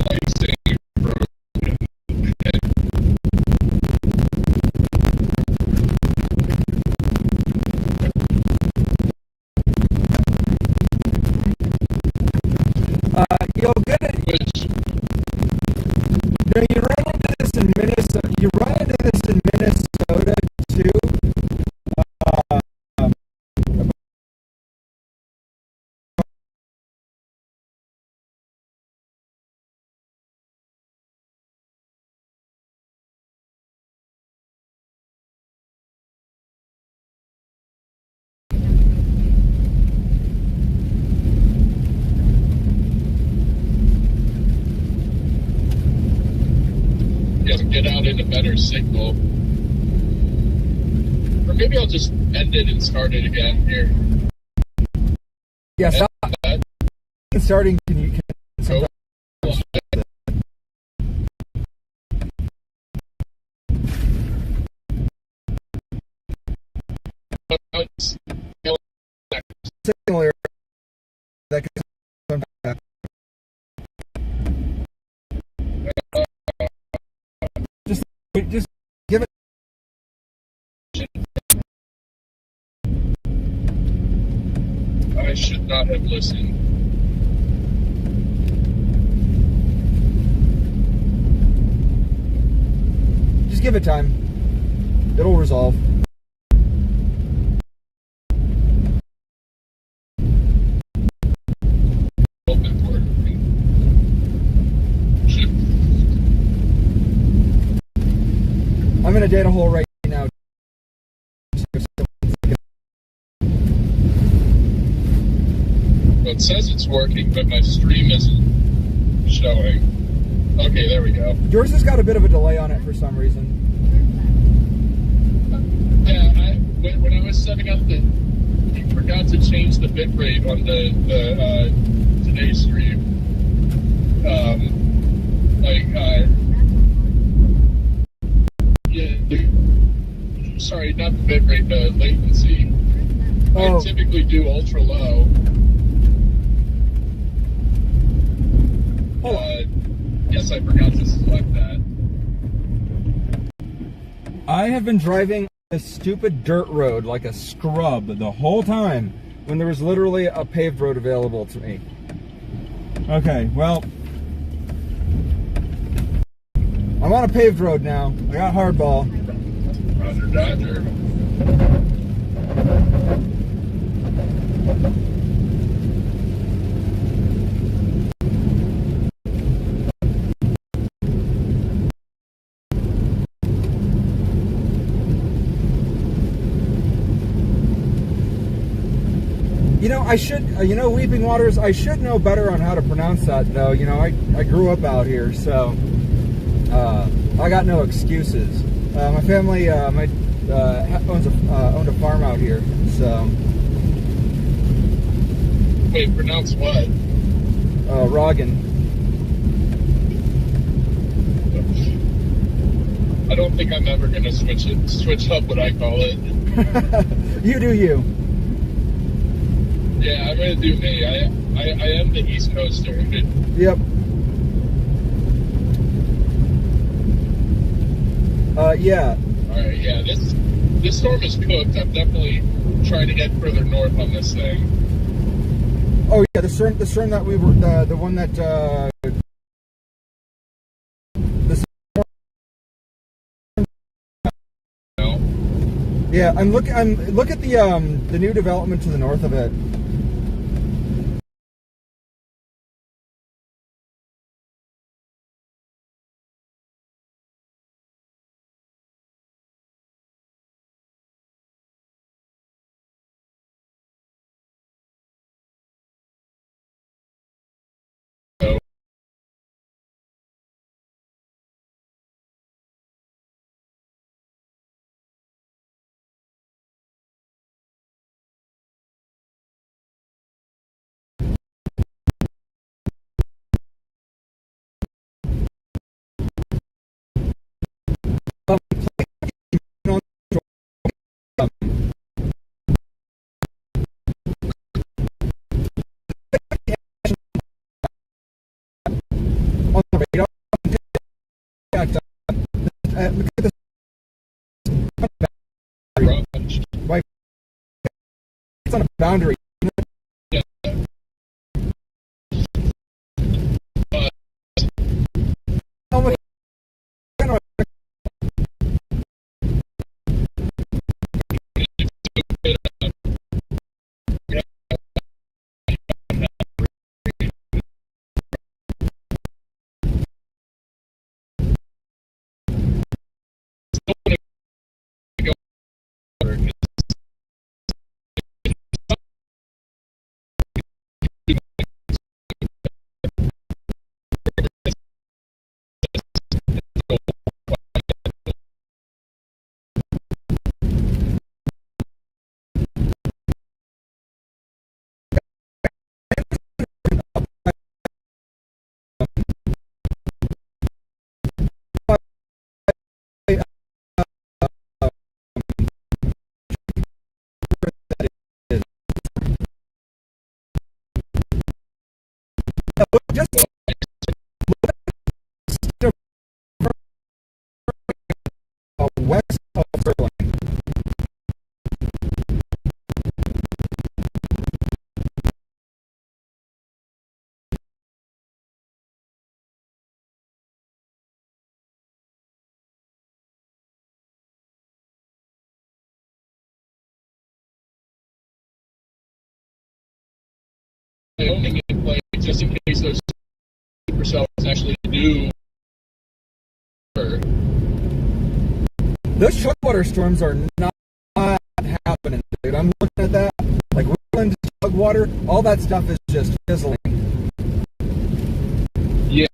like saying Rogan. You'll get it. Which You run into this in Minnesota. You run into this in Minnesota too. get out in a better signal. Or maybe I'll just end it and start it again here. Yeah, starting. Can you? Oh. Signal that can just give it. I should not have listened. Just give it time. It'll resolve. I'm in a data hole right now. Well, it says it's working, but my stream isn't showing. Okay, there we go. Yours has got a bit of a delay on it for some reason. Yeah, when I was setting up I forgot to change the bitrate on the today's stream. Sorry, not the bitrate, the latency. Oh. I typically do ultra low. Yes, I forgot to select that. I have been driving this stupid dirt road like a scrub the whole time when there was literally a paved road available to me. Okay, well, I'm on a paved road now. I got hardball. Roger, Dodger. You know, I should, Weeping Waters, I should know better on how to pronounce that, though. You know, I grew up out here, so I got no excuses. My family owned a farm out here, so. Wait, pronounce what? Rogan. I don't think I'm ever gonna switch up what I call it. You do you. Yeah, I'm gonna do me. I am the East Coaster. Yep. Yeah. Alright, yeah, this storm is cooked. I'm definitely trying to get further north on this thing. Oh yeah, the storm that we were the one that No. yeah, look at the new development to the north of it. So, On the radar, look at this. Why? It's on a boundary. yeah. Oh my. Just west of Refueling. Owning it, like, just in case those supercells actually do. Those chugwater storms are not happening, dude. I'm looking at that. Like, Woodland chugwater, all that stuff is just fizzling. Yeah.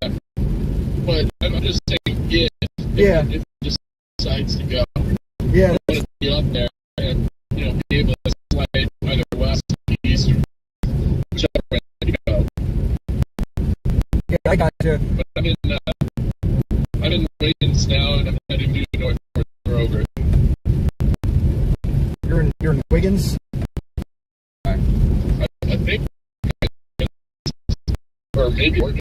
But I'm just saying, if it just decides to go. Yeah. I want to be up there and, be able to slide either west, east, whichever way to go. Yeah, I got you. But I'm in Wiggins now, and I'm heading due north for Fryberger. You're in Wiggins? I think, or maybe Oregon.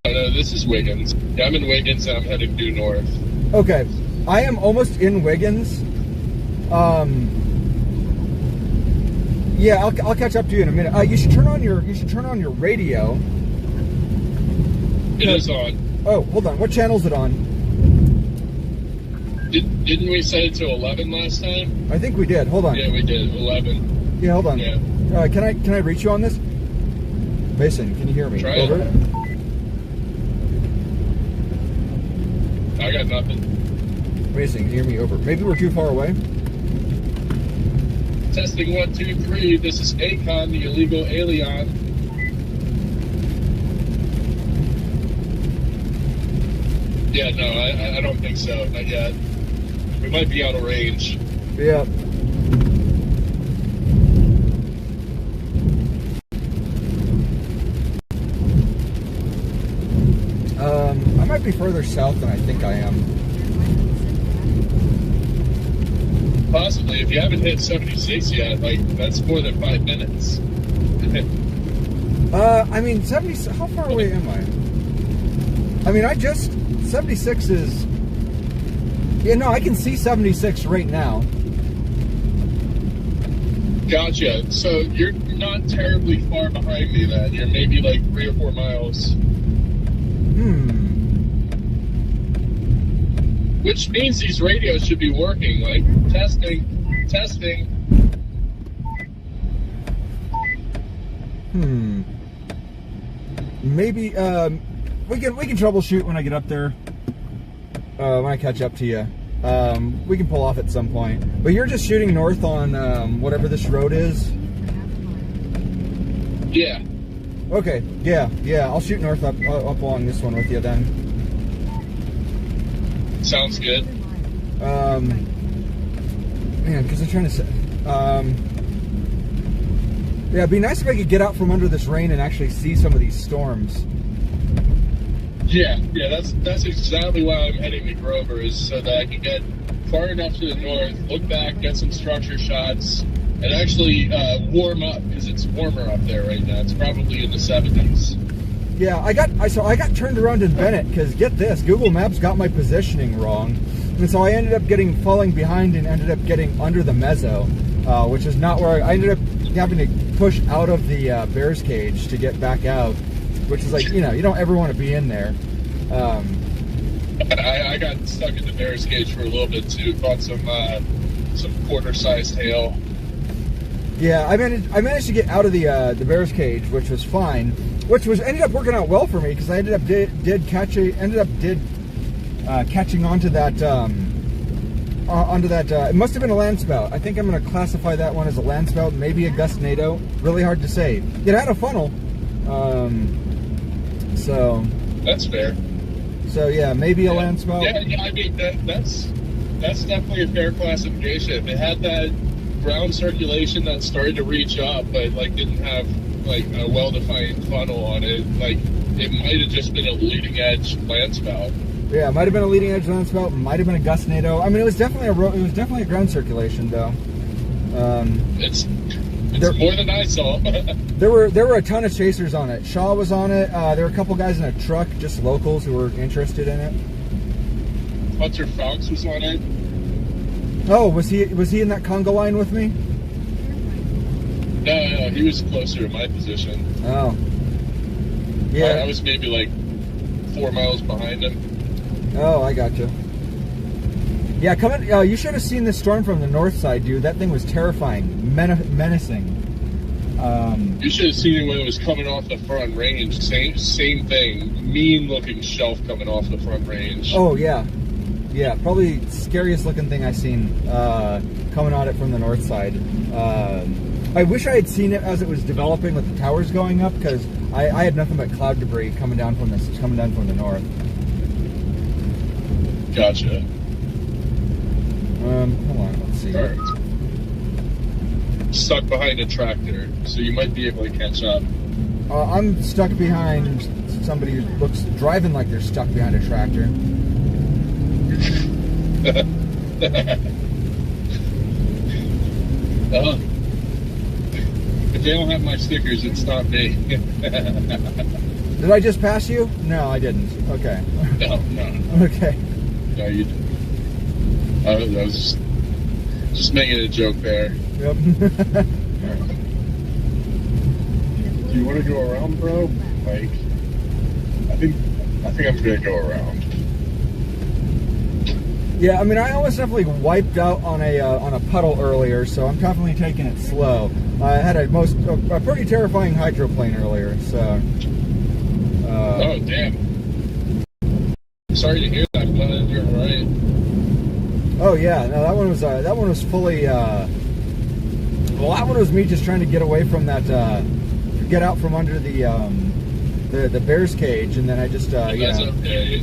No, this is Wiggins. Yeah, I'm in Wiggins, and I'm heading due north. Okay. I am almost in Wiggins. Yeah, I'll catch up to you in a minute. You should turn on your radio. It is on. Oh, hold on. What channel is it on? Didn't we set it to 11 last time? I think we did. Hold on. Yeah, we did. 11. Yeah, hold on. Yeah. Can I reach you on this? Mason, can you hear me? Try Over. it. I got nothing. Mason, can you hear me? Over. Maybe we're too far away. Testing 1, 2, 3. This is Akon, the illegal alien. Yeah, no, I don't think so. Not yet. We might be out of range. Yeah. I might be further south than I think I am. Possibly. If you haven't hit 76 yet, that's more than 5 minutes. I mean, 70. How far away am I? I mean, 76 is, yeah, no, I can see 76 right now. Gotcha. So you're not terribly far behind me then. You're maybe like 3 or 4 miles. Which means these radios should be working. Like, testing. Maybe, we can troubleshoot when I get up there. When I catch up to you. We can pull off at some point. But you're just shooting north on whatever this road is? Yeah. Okay, yeah. I'll shoot north up along this one with you then. Sounds good. Man, because I'm trying to say, yeah, it'd be nice if I could get out from under this rain and actually see some of these storms. Yeah, that's exactly why I'm heading to Grover, is so that I can get far enough to the north, look back, get some structure shots, and actually warm up, because it's warmer up there right now. It's probably in the 70s. Yeah, I got turned around in Bennett, because get this, Google Maps got my positioning wrong, and so I ended up falling behind and ended up getting under the mezzo, which is not where I ended up having to push out of the bear's cage to get back out, which is like, you don't ever want to be in there. I got stuck in the bear's cage for a little bit too. Caught some quarter-sized hail. Yeah, I managed to get out of the bear's cage, which was fine. Which ended up working out well for me, because I ended up catching onto that it must have been a Landspout. I think I'm going to classify that one as a Landspout, maybe a gustnado. Really hard to say. It had a funnel, so that's fair. So yeah, maybe a Landspout. Yeah, I mean that's definitely a fair classification. It had that ground circulation that started to reach up, but like didn't have like a well-defined funnel on it. Like it might have just been a leading edge Landspout. Yeah, it might have been a leading edge Landspout. Might have been a gustnado. I mean, it was definitely a ground circulation though. It's more than I saw. There were a ton of chasers on it. Shaw was on it. There were a couple guys in a truck, just locals who were interested in it. Hunter Fox was on it. Oh, was he in that conga line with me? No, he was closer to my position. Oh. Yeah. I was maybe like 4 miles behind him. Oh, I gotcha. Yeah, you should have seen this storm from the north side, dude. That thing was terrifying. Menacing. You should have seen it when it was coming off the front range. Same thing. Mean looking shelf coming off the front range. Oh, yeah. Yeah, probably scariest looking thing I've seen coming at it from the north side. I wish I had seen it as it was developing with the towers going up, because I had nothing but cloud debris coming down from the north. Gotcha. Hold on, let's see. All right. Stuck behind a tractor, so you might be able to catch up. I'm stuck behind somebody who looks driving like they're stuck behind a tractor. If they don't have my stickers, it's not me. Did I just pass you? No, I didn't. Okay. No. Okay. No, you didn't. I was just making a joke there. Yep. Do you want to go around, bro? Like, I think I'm gonna go around. Yeah, I mean, I almost definitely wiped out on a puddle earlier, so I'm definitely taking it slow. I had a pretty terrifying hydroplane earlier, so. Oh damn! Sorry to hear that. Glad you're all right. Oh yeah, no, that one was fully. Well, that one was me just trying to get away from that, get out from under the bear's cage, and then I just That's okay.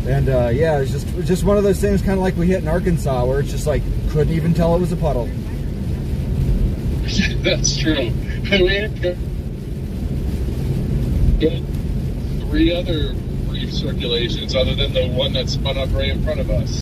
And yeah, it was just one of those things, kind of like we hit in Arkansas, where it's just like couldn't even tell it was a puddle. That's true. We had good 3 other brief circulations, other than the one that spun up right in front of us.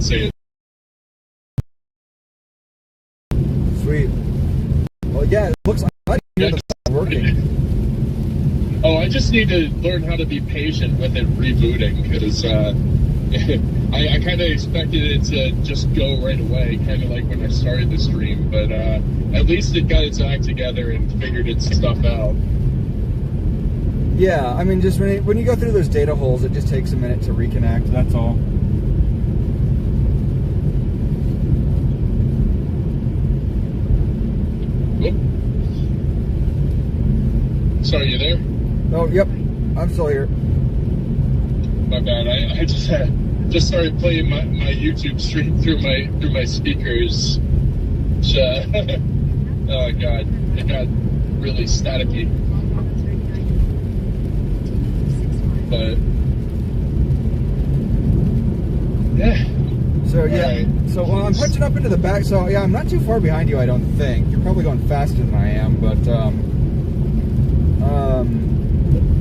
should say it. Sweet. Well, yeah, it looks like it's working. Oh, I just need to learn how to be patient with it rebooting, because I kind of expected it to just go right away, kind of like when I started the stream, but at least it got its act together and figured its stuff out. Yeah, I mean, just when you go through those data holes, it just takes a minute to reconnect, that's all. Oop. Sorry, you there? Oh, yep, I'm still here. My bad. I just started playing my YouTube stream through my speakers. Oh god, it got really staticky. But yeah. So yeah, right. so well, I'm punching up into the back. So yeah, I'm not too far behind you, I don't think. You're probably going faster than I am, but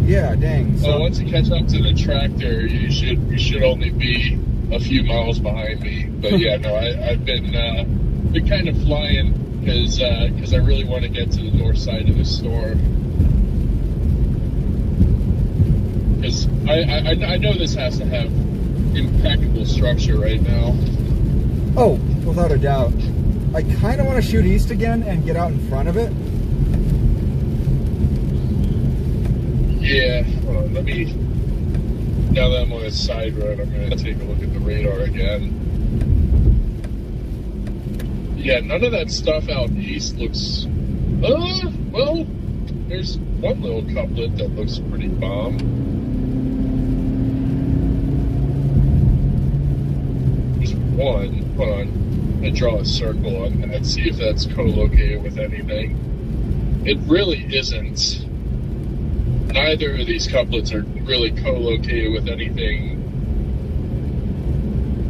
yeah, dang. So once you catch up to the tractor, you should only be a few miles behind me. But yeah, no, I've been kind of flying because I really want to get to the north side of the storm. Because I know this has to have impeccable structure right now. Oh, without a doubt. I kind of want to shoot east again and get out in front of it. Yeah, hold on, let me, now that I'm on a side road, I'm going to take a look at the radar again. Yeah, none of that stuff out east looks, well, there's one little couplet that looks pretty bomb. There's one, hold on, I'm going to draw a circle on that, see if that's co-located with anything. It really isn't. Neither of these couplets are really co-located with anything.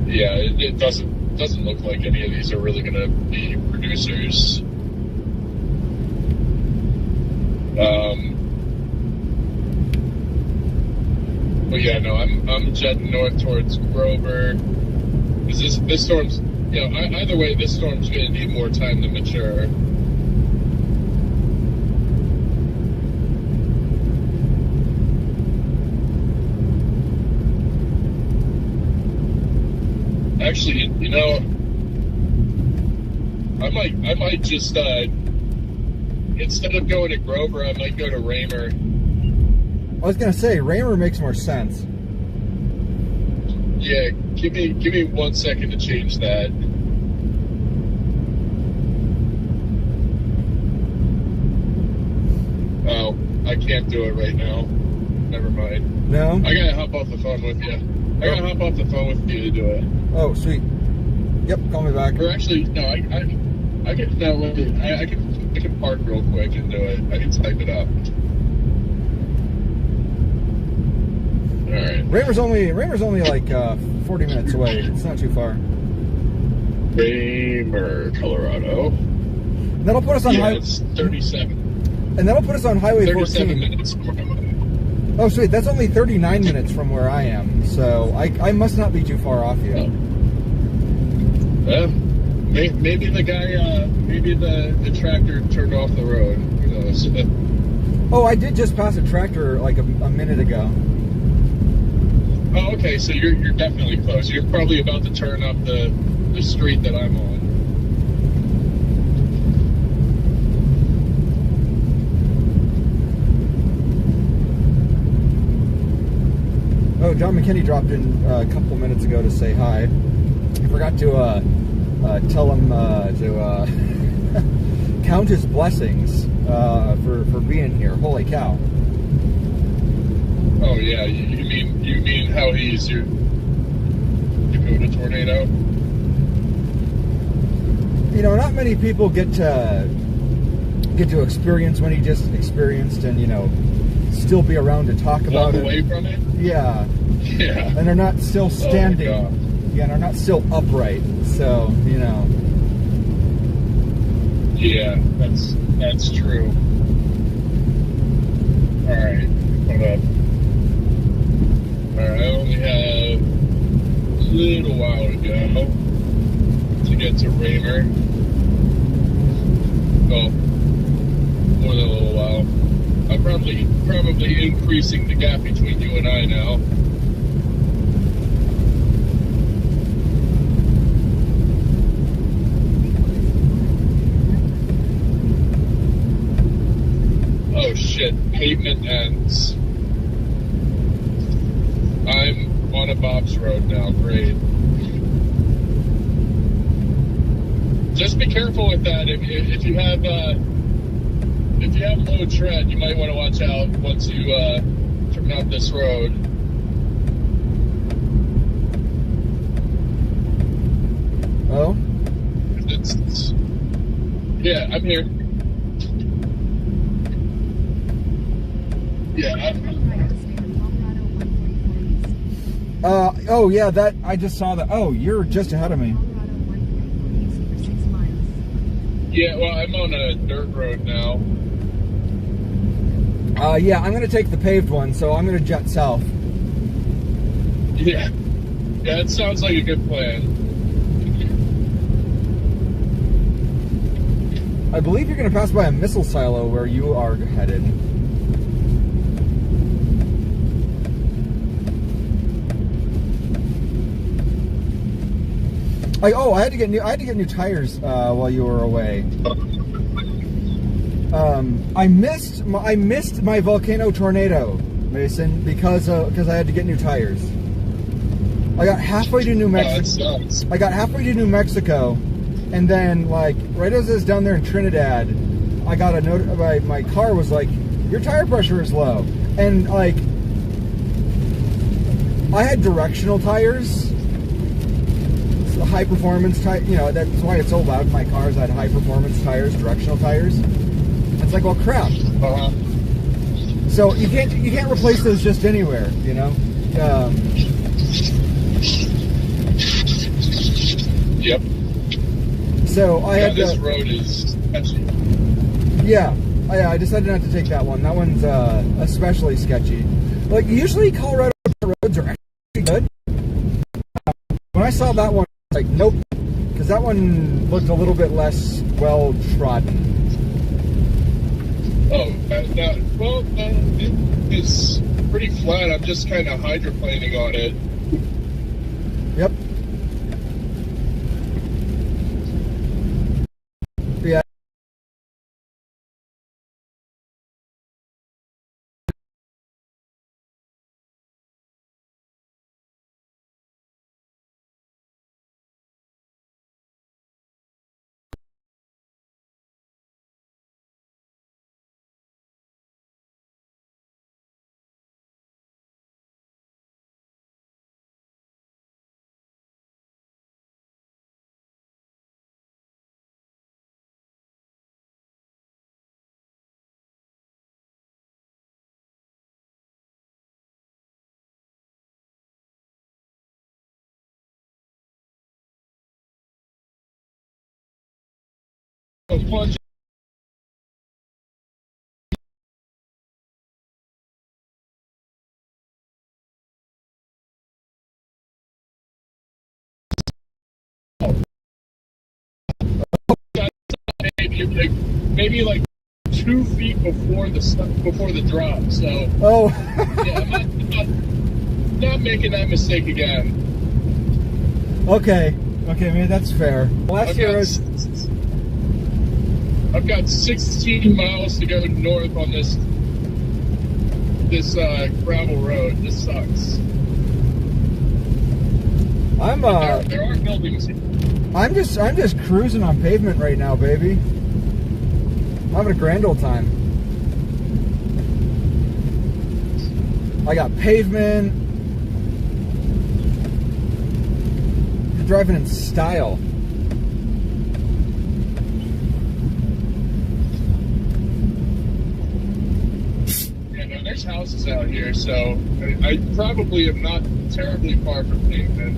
Yeah, it doesn't look like any of these are really going to be producers. But yeah, no, I'm jetting north towards Grover. Because this storm's, you know, either way, this storm's going to need more time to mature. Actually, you know, I might just instead of going to Grover, I might go to Raymer. I was gonna say Raymer makes more sense. Yeah, give me 1 second to change that. Oh, I can't do it right now. Never mind. No? I gotta hop off the phone with you. I gotta hop off the phone with you to do it. Oh, sweet. Yep, call me back. Or actually, no, I can no, I can park real quick and do it. I can type it up. All right. Raymer's only like 40 minutes away. It's not too far. Raymer, Colorado. And that'll put us on it's 37. And that'll put us on Highway 37 14. minutes. Oh, sweet. That's only 39 minutes from where I am, so I must not be too far off you. Well, maybe the guy, maybe the tractor turned off the road. Who knows? Oh, I did just pass a tractor like a minute ago. Oh, okay. So you're definitely close. You're probably about to turn up the street that I'm on. Oh, John McKinney dropped in a couple minutes ago to say hi. I forgot to tell him to count his blessings for being here. Holy cow! Oh yeah, you mean how he's your Dakota tornado? You know, not many people get to experience what he just experienced, and you know, still be around to talk about it. Walk away from it. Yeah. Yeah. And they're not still standing. Oh, yeah, and they're not still upright. So, you know. Yeah, that's true. Alright, hold up. Alright, I only have a little while to go to get to Raymer. Oh, more than a little while. I'm probably increasing the gap between you and I now. Oh shit, pavement ends. I'm on a Bob's Road now, great. Just be careful with that. If you have low tread, you might want to watch out once you turn out this road. Oh? Yeah, I'm here. Yeah. Right to stay on Colorado 144 East. Oh yeah, that I just saw that. Oh, you're just ahead of me. Colorado 144 East for 6 miles. Yeah, well, I'm on a dirt road now. Yeah, I'm gonna take the paved one, so I'm gonna jet south. Yeah. Yeah, it sounds like a good plan. I believe you're gonna pass by a missile silo where you are headed. I had to get new tires while you were away. I missed my volcano tornado, Mason, because I had to get new tires. I got halfway to New Mexico. I got halfway to New Mexico, and then like right as I was down there in Trinidad, I got a note. My car was like, "Your tire pressure is low," and like I had directional tires. High performance tire, you know, that's why it's so loud in my cars. I had high performance tires, directional tires. It's like, well, crap. So you can't replace those just anywhere, you know. Yep. So I had this road is sketchy. Yeah, I decided not to take that one. That one's especially sketchy. Like usually Colorado roads are actually good. When I saw that one, I was like, nope, because that one looked a little bit less well trodden. Oh, it is pretty flat. I'm just kind of hydroplaning on it. Yep. Yeah. Plunge. Maybe like 2 feet before the drop. So yeah, I'm not making that mistake again. Okay, maybe that's fair. Last year I've got 16 miles to go north on this gravel road. This sucks. there are buildings here. I'm just cruising on pavement right now, baby. I'm having a grand old time. I got pavement. You're driving in style. Yeah, no, there's houses out here, so I probably am not terribly far from pavement.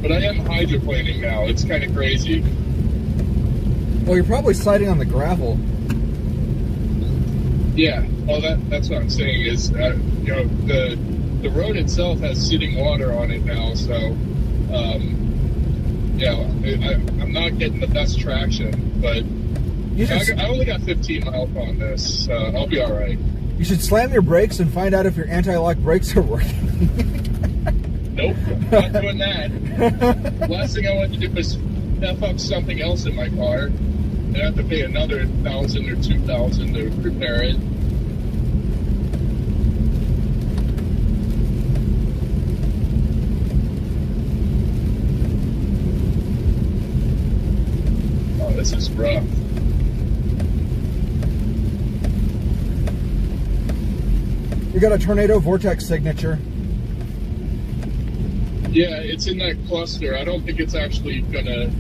But I am hydroplaning now. It's kind of crazy. Well, you're probably sliding on the gravel. Yeah, well, that's what I'm saying is, the road itself has sitting water on it now, so Yeah, I'm not getting the best traction, but I only got 15 miles on this, so I'll be all right. You should slam your brakes and find out if your anti-lock brakes are working. Nope, not doing that. Last thing I want to do is F up something else in my car. I have to pay another $1,000 or $2,000 to repair it. Oh, this is rough. You got a tornado vortex signature. Yeah, it's in that cluster. I don't think it's actually gonna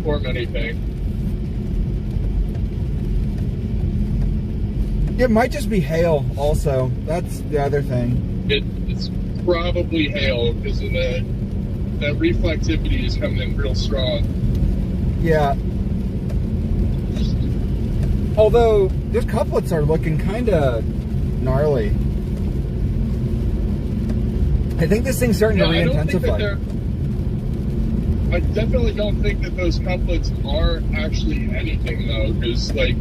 form anything. It might just be hail also. That's the other thing. It's probably hail because of that reflectivity is coming in real strong. Yeah. Although those couplets are looking kind of gnarly. I think this thing's starting to re-intensify. I definitely don't think that those couplets are actually anything though, because like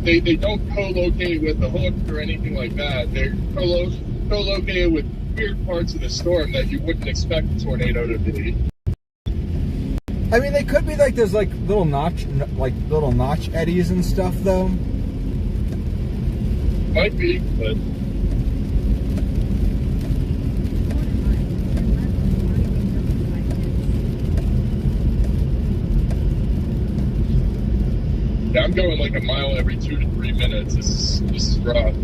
they don't co-locate with the hook or anything like that. They're co-located with weird parts of the storm that you wouldn't expect a tornado to be. I mean, they could be like those like little notch eddies and stuff though. Might be, but. Yeah, I'm going like a mile every 2 to 3 minutes. This is rough.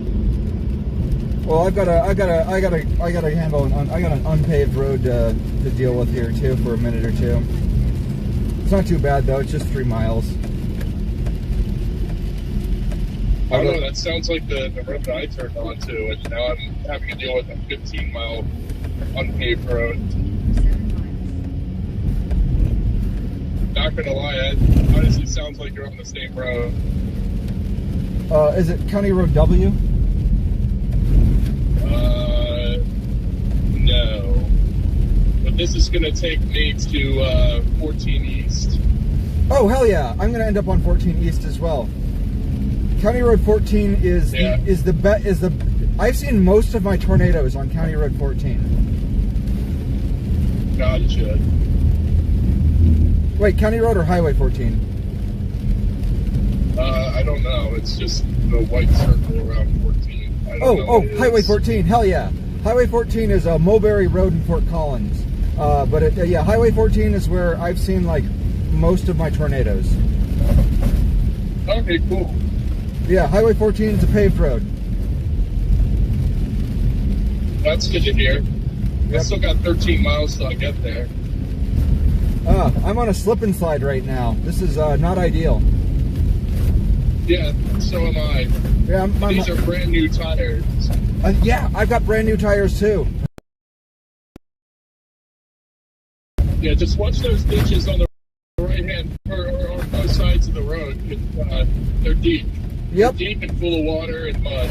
Well, I got an unpaved road to deal with here too for a minute or two. It's not too bad though. It's just 3 miles. I don't know. That sounds like the road that I turned onto, and now I'm having to deal with a 15-mile unpaved road. Not gonna lie, it honestly sounds like you're on the same road. Is it County Road W? No. But this is gonna take me to 14 East. Oh hell yeah! I'm gonna end up on 14 East as well. County Road 14 is the I've seen most of my tornadoes on County Road 14. Gotcha. Wait, County Road or Highway 14? I don't know. It's just the white circle around 14. Highway 14. Hell yeah. Highway 14 is Mulberry Road in Fort Collins. Yeah, Highway 14 is where I've seen like most of my tornadoes. Okay, cool. Yeah, Highway 14 is a paved road. That's good to hear. Yep. I still got 13 miles till I get there. I'm on a slip and slide right now. This is not ideal. Yeah, so am I. Yeah, These are brand new tires. Yeah, I've got brand new tires too. Yeah, just watch those ditches on the right hand or on both sides of the road. They're deep. Yep. They're deep and full of water and mud.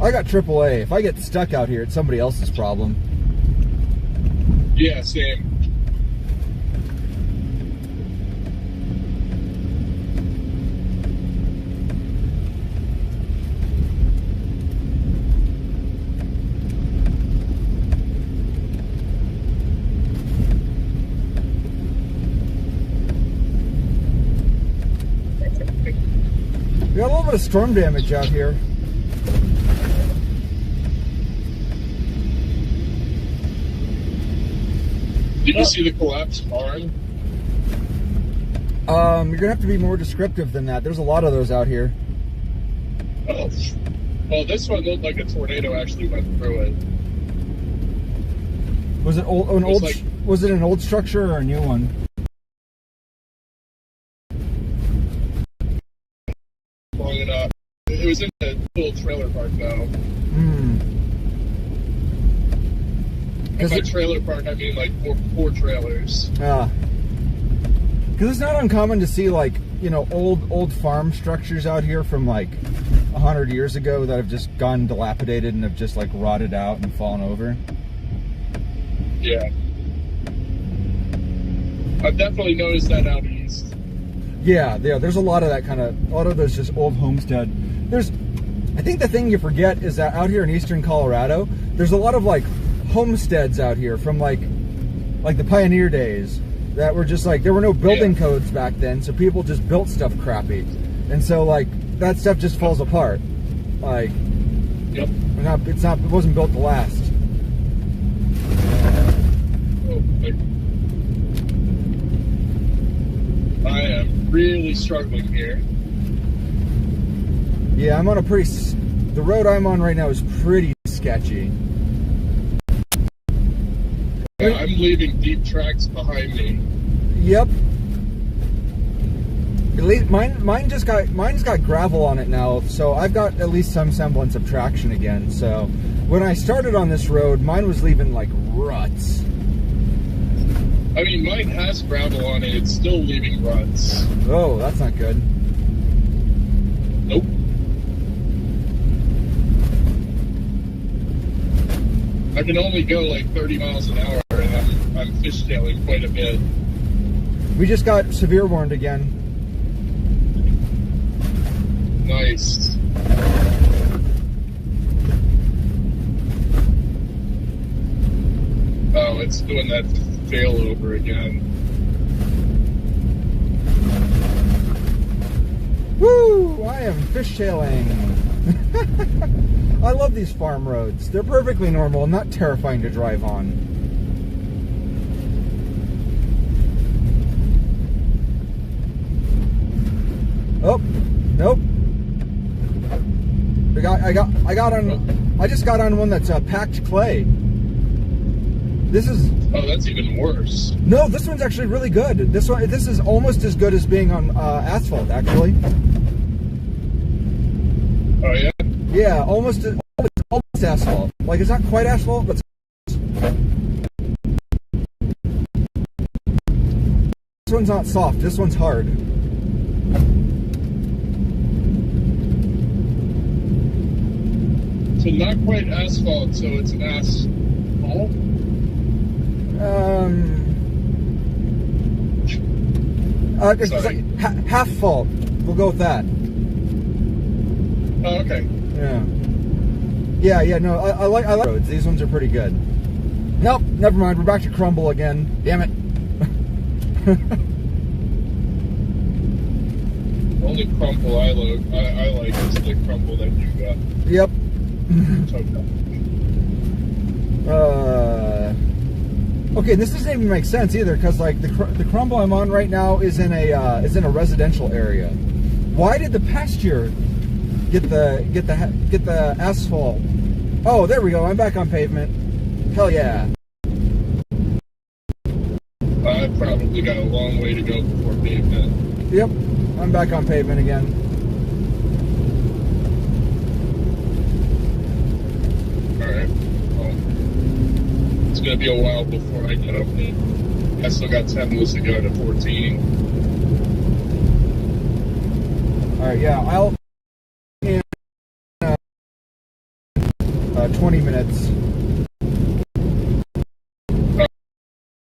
I got AAA. If I get stuck out here, it's somebody else's problem. Yeah, same. We got a little bit of storm damage out here. Did you see the collapsed barn? You're gonna have to be more descriptive than that. There's a lot of those out here. Oh, well, this one looked like a tornado actually went through it. Was it was it an old structure or a new one? Long enough. It was in the little trailer park though. Hmm. By trailer park, I mean like four trailers. Because it's not uncommon to see, like, you know, old farm structures out here from like 100 years ago that have just gone dilapidated and have just like rotted out and fallen over. Yeah. I've definitely noticed that out east. Yeah, there's a lot of that kind of, a lot of those just old homestead. I think the thing you forget is that out here in eastern Colorado, there's a lot of like homesteads out here from like the pioneer days that were just like, there were no building codes back then, so people just built stuff crappy. And so like that stuff just falls apart. Like, yep. It wasn't built to last. I am really struggling here. Yeah, I'm on the road I'm on right now is pretty sketchy. Yeah, I'm leaving deep tracks behind me. Yep. At least mine's got gravel on it now, so I've got at least some semblance of traction again. So when I started on this road, mine was leaving like ruts. I mean, mine has gravel on it. It's still leaving ruts. Oh, that's not good. Nope. I can only go like 30 miles an hour, and I'm fishtailing quite a bit. We just got severe warned again. Nice. Oh, it's doing that failover again. Woo! I am fishtailing. I love these farm roads. They're perfectly normal and not terrifying to drive on. Oh, nope. I just got on one that's packed clay. Oh, that's even worse. No, this one's actually really good. This is almost as good as being on asphalt, actually. Oh yeah? Yeah, almost asphalt. Like, it's not quite asphalt, but this one's not soft. This one's hard. So not quite asphalt, so it's an asphalt? It's like half fault. We'll go with that. Oh, okay. Yeah. No, I like roads. These ones are pretty good. Nope, never mind. We're back to crumble again. Damn it. Only crumble I like is the crumble that you got. Yep. Okay, this doesn't even make sense either, because like the crumble I'm on right now is in a residential area. Why did the pasture get the asphalt? Oh, there we go. I'm back on pavement. Hell yeah. I've probably got a long way to go before pavement. Yep, I'm back on pavement again. Alright, well, it's going to be a while before I get up there. I still got 10 minutes to go to 14. Alright, yeah, I'll in 20 minutes.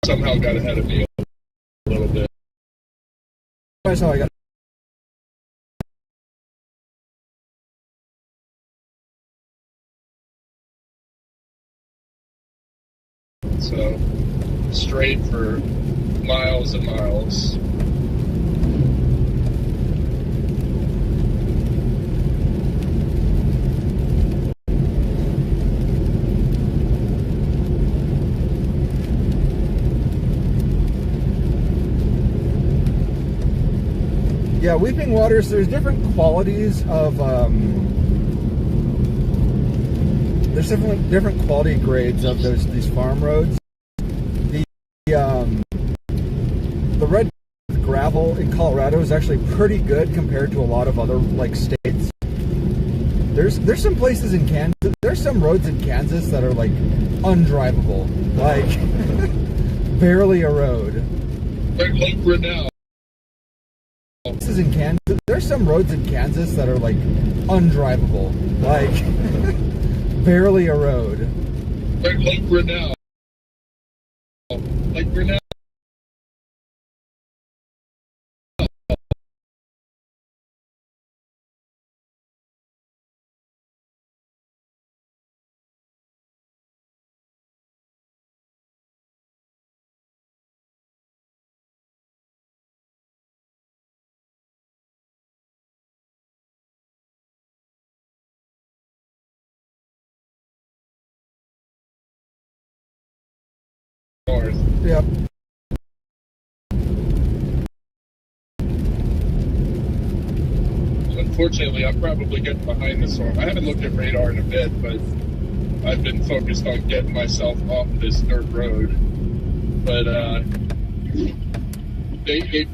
Somehow got ahead of me a little bit. That's how I got. So, straight for miles and miles. Yeah, weeping waters, there's different qualities of there's definitely different quality grades of these farm roads. The red gravel in Colorado is actually pretty good compared to a lot of other like states. There's some places in Kansas. There's some roads in Kansas that are like undrivable, like barely a road. Like Grinnell. This is in Kansas. There's some roads in Kansas that are like undrivable, like barely a road. Like Grinnell. Like Grinnell. North. Yep. Unfortunately, I'm probably getting behind the storm. I haven't looked at radar in a bit, but I've been focused on getting myself off this dirt road. But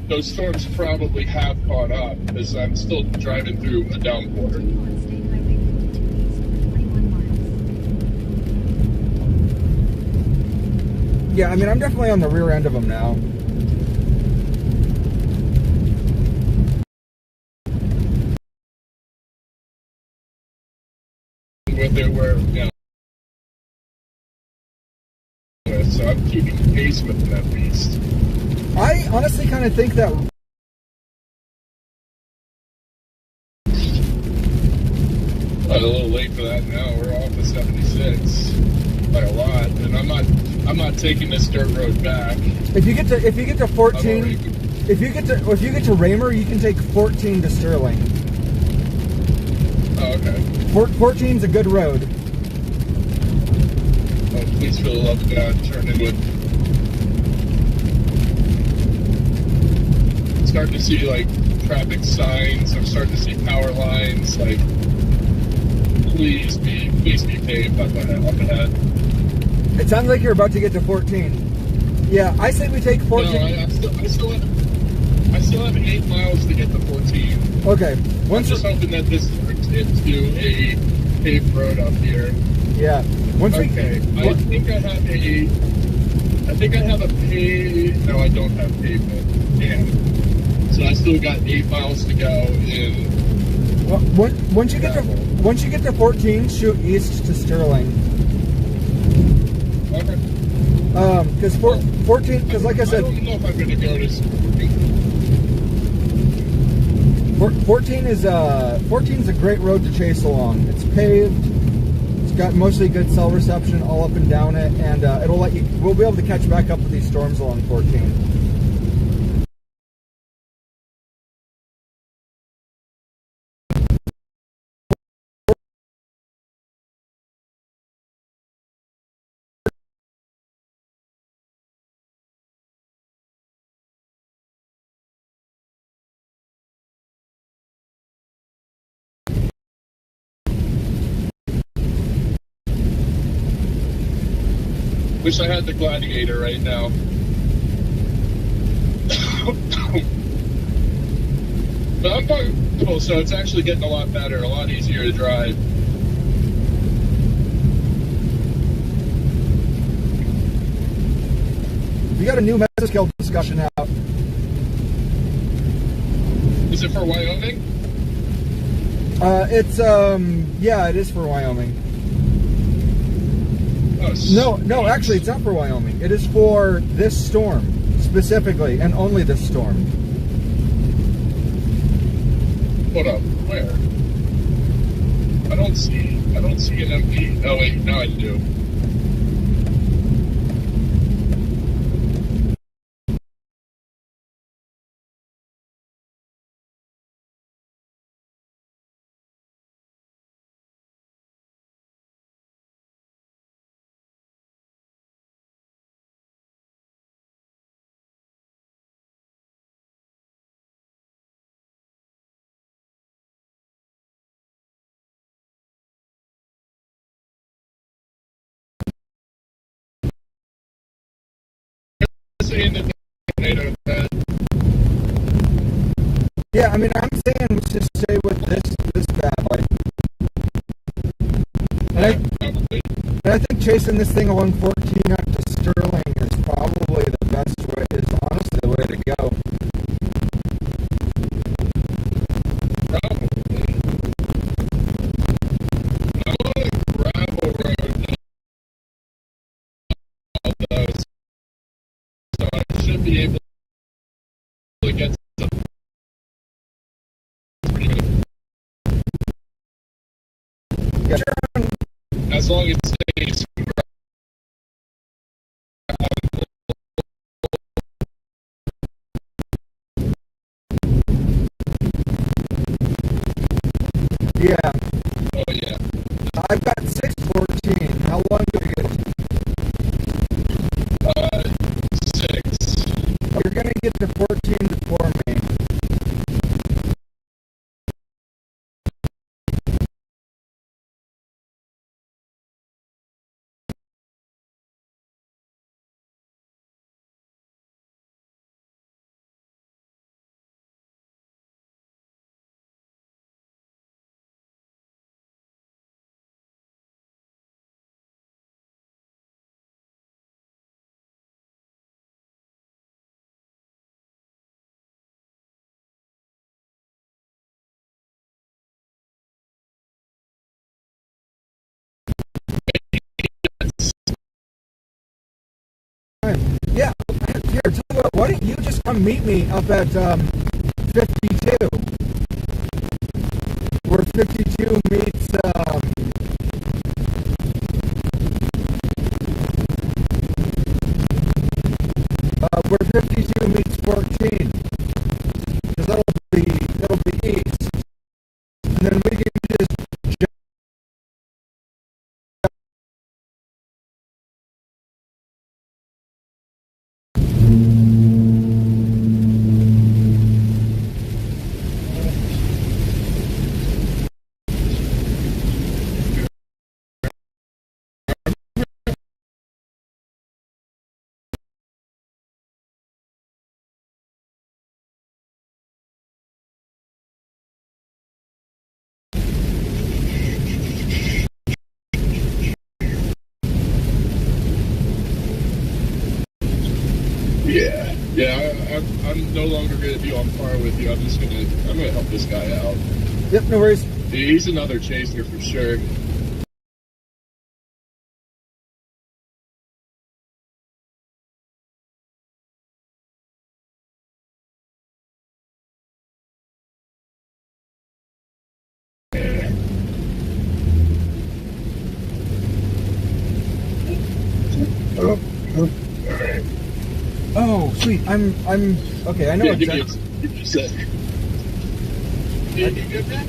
those storms probably have caught up because I'm still driving through a downpour. Continue on State Highway 52 east for 21 miles. Yeah, I mean, I'm definitely on the rear end of them now. With it where, you know, so I'm keeping pace with them at least. I honestly kind of think that A little late for that now. We're off the 76 by a lot, and I'm not taking this dirt road back. if you get to 14, already- if you get to Raymer, you can take 14 to Sterling. Oh, okay. 14's a good road. Oh, please for the love of God, turn into it. I'm starting to see like traffic signs. I'm starting to see power lines. Like, please be paved up ahead. It sounds like you're about to get to 14. Yeah, I say we take 14. No, I still have 8 miles to get to 14. Okay. I'm just hoping that this turns into a paved road up here. Yeah. Once Okay. I think I have a paved. No, I don't have pavement. Damn. So I still got 8 miles to go in. once you get to 14, shoot east to Sterling. Okay. Because 14, because like I I said, don't know if I'm going to go to 14's a great road to chase along. It's paved. It's got mostly good cell reception all up and down it, and we'll be able to catch back up with these storms along 14. Wish I had the Gladiator right now. But I'm comfortable, so it's actually getting a lot better, a lot easier to drive. We got a new Mesoskill discussion out. Is it for Wyoming? Yeah, it is for Wyoming. Oh, No, actually, it's not for Wyoming. It is for this storm, specifically, and only this storm. Hold up, where? I don't see an MP. Oh wait, now I do. Saying that the tornado bad. Yeah, I mean, I'm saying let's just stay with this bad. Like, chasing this thing along 14 up to Sterling is probably the best way, is honestly the way to go. Probably. I'm on a gravel road now, though, so I should be able to get some pretty good. Yeah, sure. As long as it stays Yeah, oh yeah. I've got 614. How long do I get? 6. You're gonna get to 14 before me. Yeah, here, tell you what, why don't you just come meet me up at 52? Where 52 meets, where 52 meets 14. Because that'll be east. And then we can just Yeah, I'm no longer going to be on par with you. I'm gonna help this guy out. Yep, no worries. He's another chaser for sure. Oh, sweet. I'm okay. I know Yeah, exactly. give me a sec. You good, man?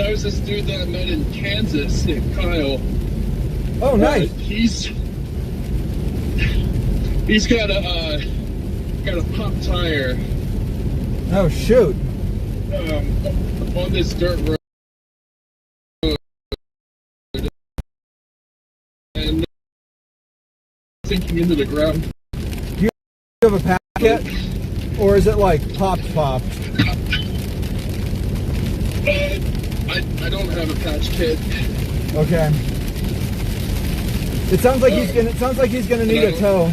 there's this dude that I met in Kansas, named Kyle. Oh, nice. He's got a pop tire. Oh, shoot. On this dirt road. And sinking into the ground. Do you have a packet? Or is it like popped? I don't have a patch kit. Okay. It sounds like he's gonna need a tow.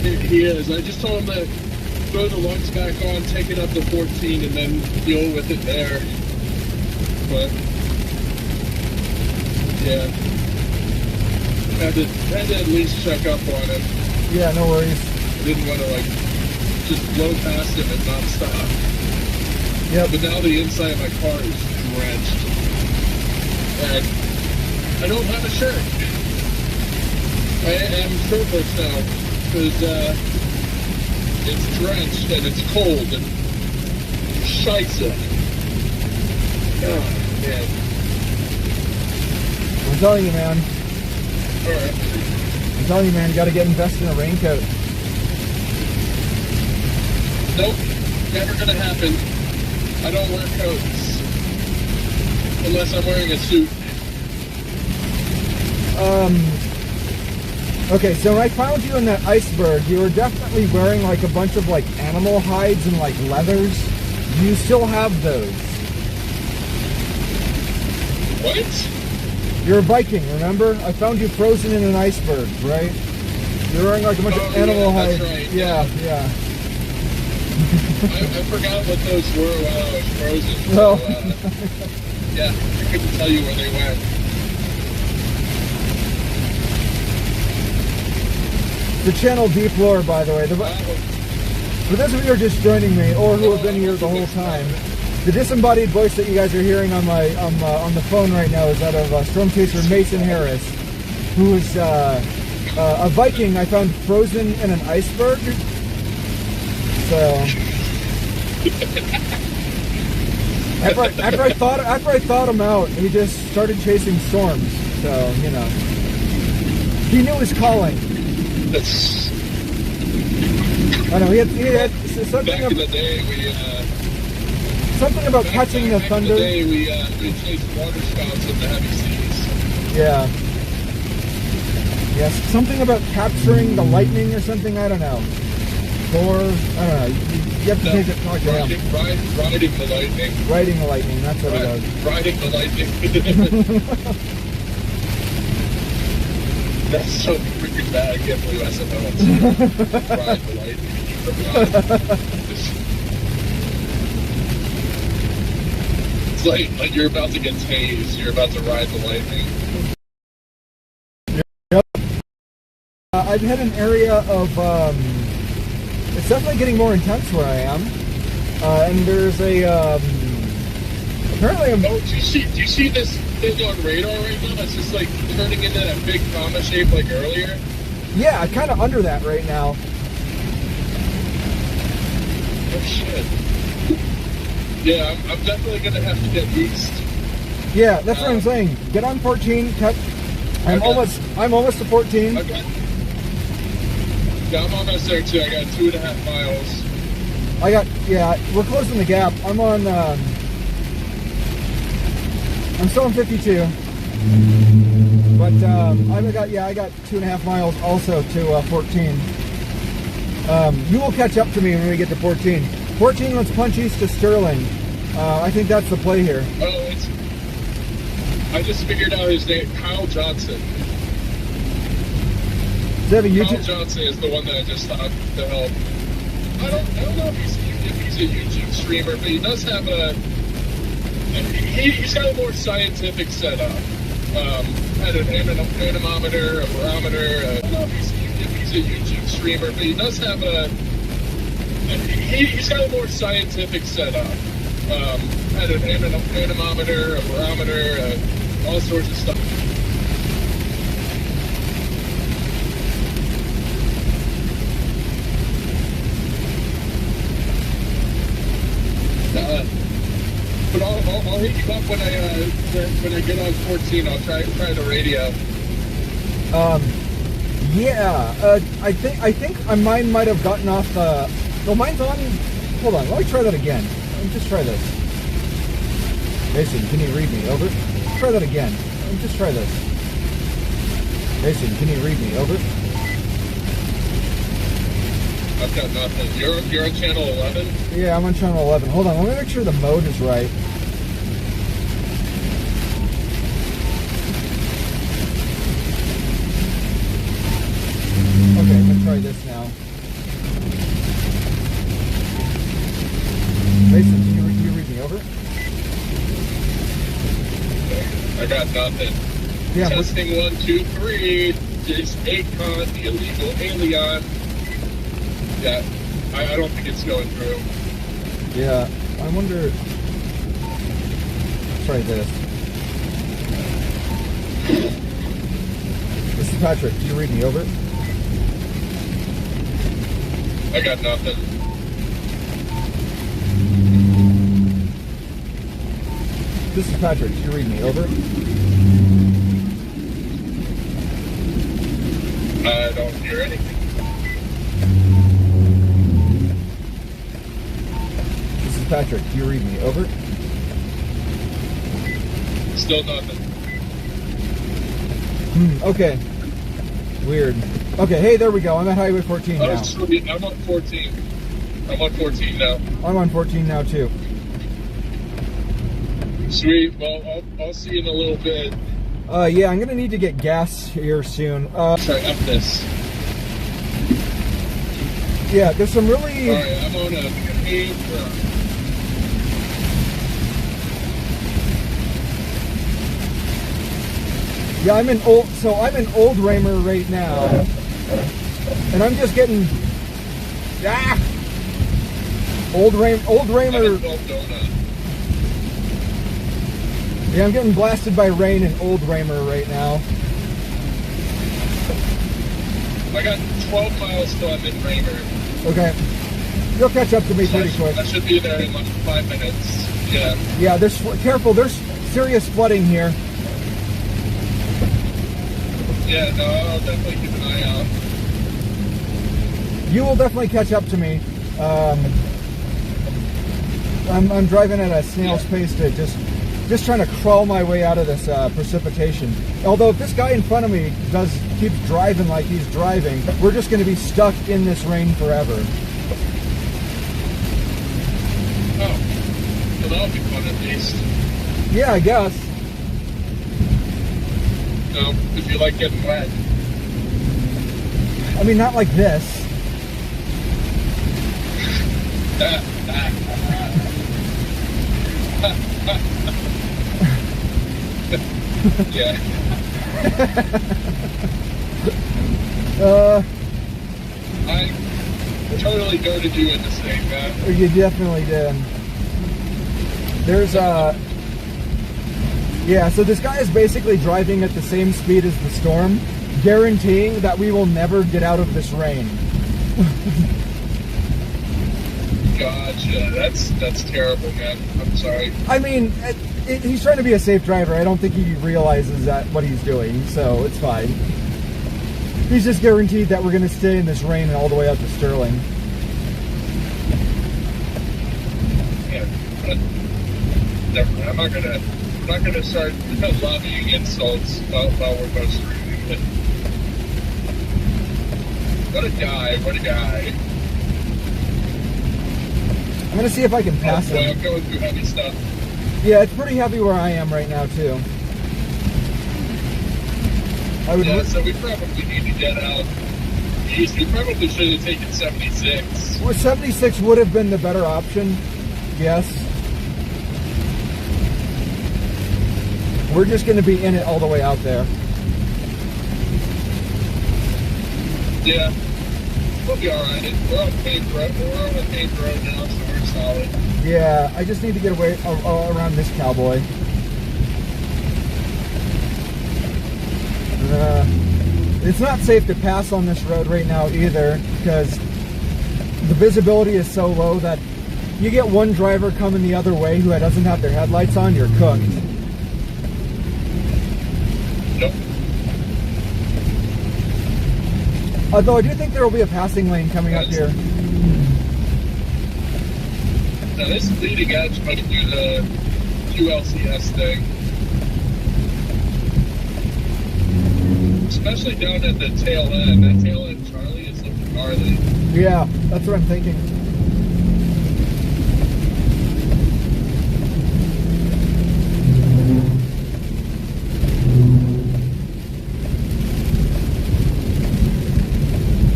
He is. I just told him to throw the lugs back on, take it up to 14, and then deal with it there. But yeah, had to at least check up on him. Yeah, no worries. I didn't want to just blow past him and not stop. Yep. But now the inside of my car is drenched. And I don't have a shirt. I am shirtless now because it's drenched and it's cold and scheisse. Oh, man. I'm telling you, man. Alright. I'm telling you, man, you gotta get invested in a raincoat. Nope. Never gonna happen. I don't wear coats. Unless I'm wearing a suit. Okay, so when I found you in that iceberg, you were definitely wearing like a bunch of like animal hides and like leathers. Do you still have those? What? You're a Viking, remember? I found you frozen in an iceberg, right? You're wearing like a bunch of animal hides. Right. Yeah. I forgot what those were while I was frozen. So, Oh. yeah, I couldn't tell you where they went. The channel Deep Lore, by the way. For those of you who are just joining me, or who have been here the whole time, the disembodied voice that you guys are hearing on my on the phone right now is that of Storm Chaser Mason Harris, who is a Viking I found frozen in an iceberg. So after I thought him out, he just started chasing storms. So you know, he knew his calling. I know he had something. Back in the day, something about catching the thunder. Back in the day, we chased water spouts in the heavy seas. Yeah. Yes, something about capturing the lightning or something. I don't know. Or I don't know. You have to take it. Talk to him. Riding the lightning. Riding the lightning. That's what it was. Riding the lightning. That's so freaking bad. I can't believe I said that. Ride the lightning. It's like you're about to get tased. You're about to ride the lightning. Yep. I've had an area of. It's definitely getting more intense where I am, and there's a. Apparently, do you see this thing on radar right now? That's just like turning into that big comma shape like earlier. Yeah, kind of under that right now. Oh shit. Yeah, I'm definitely gonna have to get east. Yeah, that's what I'm saying. Get on 14. I'm almost to 14. Okay. Yeah, I'm almost there too. I got 2.5 miles. We're closing the gap. I'm on. I'm still on 52. But I got 2.5 miles also to 14. You will catch up to me when we get to 14. 14, let's punch east to Sterling. I think that's the play here. Oh, I just figured out his name, Kyle Johnson. Kyle Johnson is the one that I just thought to help. I don't know if he's a YouTube streamer, but he does have he's got a more scientific setup. Had an anemometer, a barometer. I don't know if he's a YouTube streamer, but he does have he's got a more scientific setup. Had an anemometer, a barometer, all sorts of stuff. But all hit you up when I get on 14. I'll try the radio. Yeah. I think mine might have gotten off the. No, mine's on. Hold on. Let me try that again. Let me just try this. Mason, can you read me? Over. Try that again. Let me just try this. Mason, can you read me? Over. I've got nothing. You're on channel 11? Yeah, I'm on channel 11. Hold on. Let me make sure the mode is right. Okay, I'm gonna try this now. Mason, can you read me? Over. I got nothing. Yeah. Testing 1, 2, 3. There's ACON, the illegal alien. Yeah, I don't think it's going through. Yeah, I wonder. Let's try this. This is Patrick. Can you read me? Over. I got nothing. This is Patrick. Can you read me? Over. I don't hear anything. This is Patrick. Can you read me? Over. Still nothing. Okay. Weird. Okay, hey, there we go. I'm at Highway 14 now. Oh, sweet. I'm on 14. I'm on 14 now. I'm on 14 now, too. Sweet. Well, I'll see you in a little bit. Yeah, I'm gonna need to get gas here soon. Try up this. Yeah, there's some really... Alright, I'm on a paved road. Yeah, I'm in Old Raymer right now. And I'm just getting... Ah! Old Raymer... Yeah, I'm getting blasted by rain in Old Raymer right now. I got 12 miles till I'm in Raymer. Okay. You'll catch up to me pretty quick. I should be there in like 5 minutes. Yeah. Yeah, careful, there's serious flooding here. Yeah, no, I'll definitely keep an eye out. You will definitely catch up to me. I'm driving at a snail's pace to just trying to crawl my way out of this precipitation. Although if this guy in front of me keeps driving like he's driving, we're just going to be stuck in this rain forever. Oh, well, that'll be fun at least. Yeah, I guess. No, if you like getting wet. I mean, not like this. Yeah. I totally goaded you into saying that. You definitely did. There's yeah, so this guy is basically driving at the same speed as the storm, guaranteeing that we will never get out of this rain. Gotcha. That's terrible, man. I'm sorry. I mean, he's trying to be a safe driver. I don't think he realizes what he's doing, so it's fine. He's just guaranteed that we're going to stay in this rain all the way up to Sterling. Yeah. Never mind. I'm not gonna start lobbying insults while we're both screaming. What a guy! What a guy! I'm gonna see if I can pass him. I'm going through heavy stuff. Yeah, it's pretty heavy where I am right now too. Yeah, so we probably need to get out east. We probably should have taken 76. Well, 76 would have been the better option. Yes. We're just going to be in it all the way out there. Yeah. We'll be alright. We're on paved road. We're on a paved road now, so we're solid. Yeah, I just need to get away around this cowboy. It's not safe to pass on this road right now either, because the visibility is so low that you get one driver coming the other way who doesn't have their headlights on, you're cooked. Nope. Although I do think there will be a passing lane coming up here. Now this leading edge might do the QLCS thing. Especially down at the tail end. That tail end Charlie is looking gnarly. Yeah, that's what I'm thinking.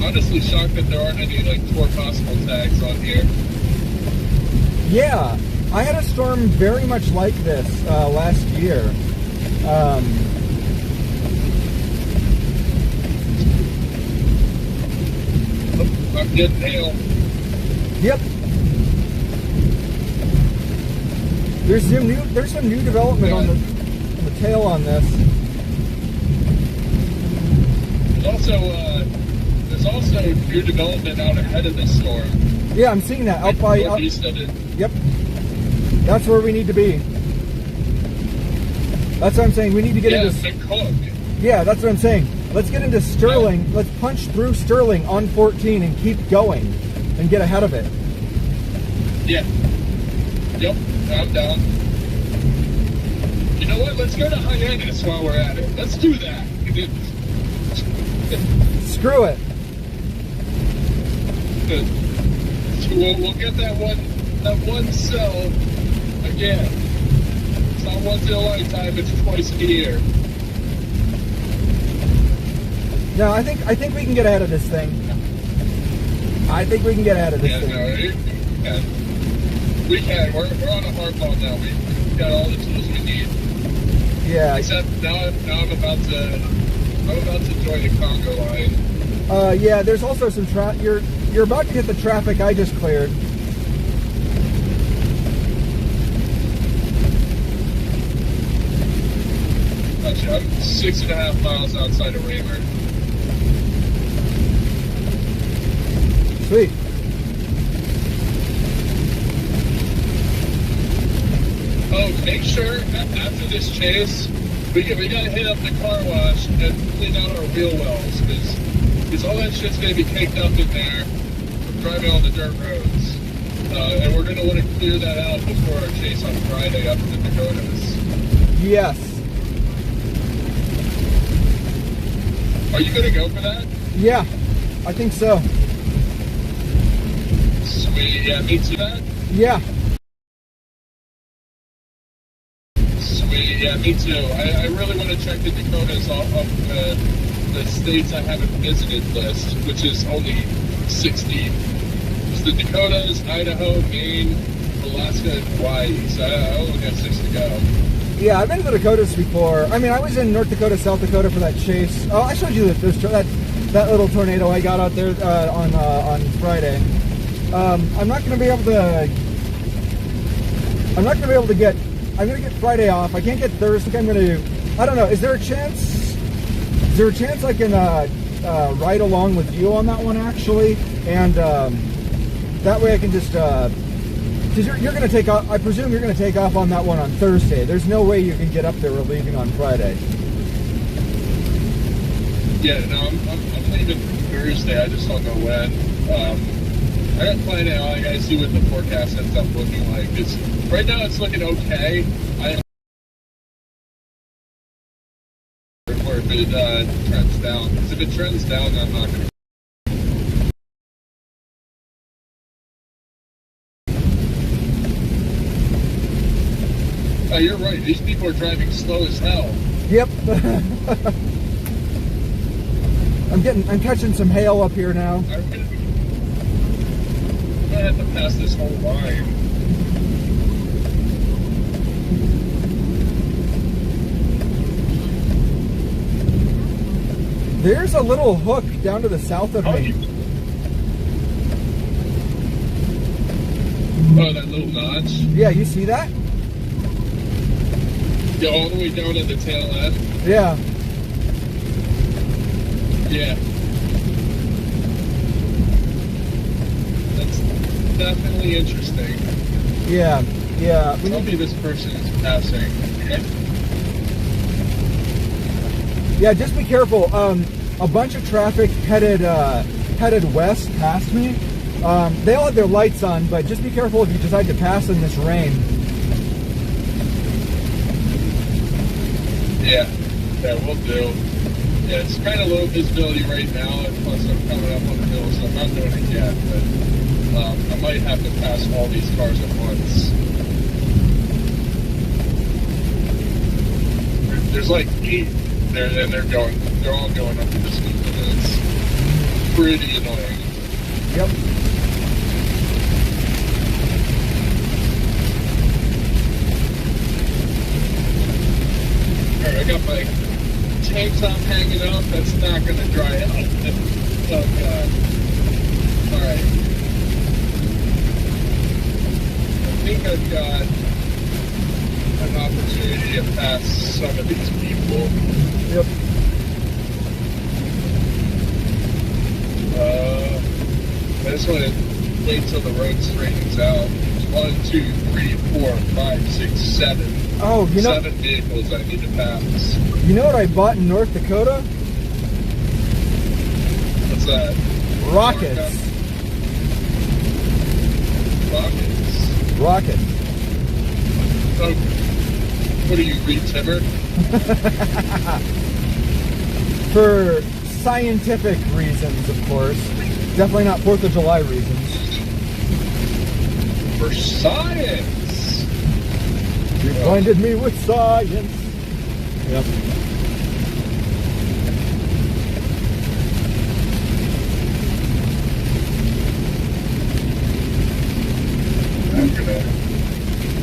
Honestly shocked that there aren't any like tour possible tags on here. Yeah, I had a storm very much like this last year. I'm getting hail. Yep. There's some new development on the tail on this. There's also new development out ahead of this storm. Yeah, I'm seeing that out by northeast of it. Yep. That's where we need to be. That's what I'm saying. We need to get into McCook. Yeah, that's what I'm saying. Let's get into Sterling. Yeah. Let's punch through Sterling on 14 and keep going and get ahead of it. Yeah. Yep, I'm down. You know what? Let's go to Hyannis while we're at it. Let's do that. Screw it. So we'll get that one cell again. It's not once in a lifetime, it's twice a year. No, I think we can get ahead of this thing. I think we can get ahead of this thing. No, we can. We're on a hard ball now. We've got all the tools we need. Yeah. Except now I'm about to join the Congo line. Yeah, there's also some you're about to hit the traffic I just cleared. Actually, I'm 6.5 miles outside of Raymer. Sweet. Oh, make sure after this chase, we gotta hit up the car wash and clean out our wheel wells because all that shit's gonna be caked up in there from driving on the dirt roads, and we're gonna want to clear that out before our chase on Friday up in the Dakotas. Yes. Are you gonna go for that? Yeah, I think so. Sweet. Yeah, me too. That. Yeah. Sweet. Yeah, me too. I really want to check the Dakotas off of the states I haven't visited list, which is only 60. It's the Dakotas, Idaho, Maine, Alaska, and Hawaii. So I only got 6 to go. Yeah, I've been to the Dakotas before. I mean, I was in North Dakota, South Dakota for that chase. Oh, I showed you that little tornado I got out there on Friday. I'm not going to be able to get. I'm going to get Friday off. I can't get Thursday. I don't know. Is there a chance I can ride along with you on that one actually? And that way I can just. Because you're going to take off. I presume you're going to take off on that one on Thursday. There's no way you can get up there. We're leaving on Friday. Yeah, no, I'm leaving Thursday. I just don't know when. I got to plan it out. I got to see what the forecast ends up looking like. Right now it's looking okay. Or if it trends down. Because if it trends down, I'm not going to. Oh, you're right. These people are driving slow as hell. Yep. I'm catching some hail up here now. I'm gonna have to pass this whole line. There's a little hook down to the south of me. Oh, that little notch? Yeah, you see that? Yeah, all the way down at the tail end? Yeah. Yeah. That's definitely interesting. Yeah, yeah. Tell me this person is passing. Yeah, just be careful. A bunch of traffic headed west past me. They all have their lights on, but just be careful if you decide to pass in this rain. Yeah, we'll do. Yeah, it's kind of low visibility right now, and plus I'm coming up on the hill, so I'm not doing it yet, but I might have to pass all these cars at once. There's like 8 there, and they're all going up to the speed limit. It's pretty annoying. Yep. Alright, I got my tank top hanging up. That's not going to dry out. Oh, God. Alright. I think I've got an opportunity to pass some of these people. Yep. I just want to wait till the road straightens out. 1, 2, 3, 4, 5, 6, 7. Oh, you know, 7 vehicles I need to pass. You know what I bought in North Dakota? What's that? Rockets. Rockets. Oh, what do you read, Timber? For scientific reasons, of course. Definitely not 4th of July reasons. For science! You blinded me with science. Yep. I'm gonna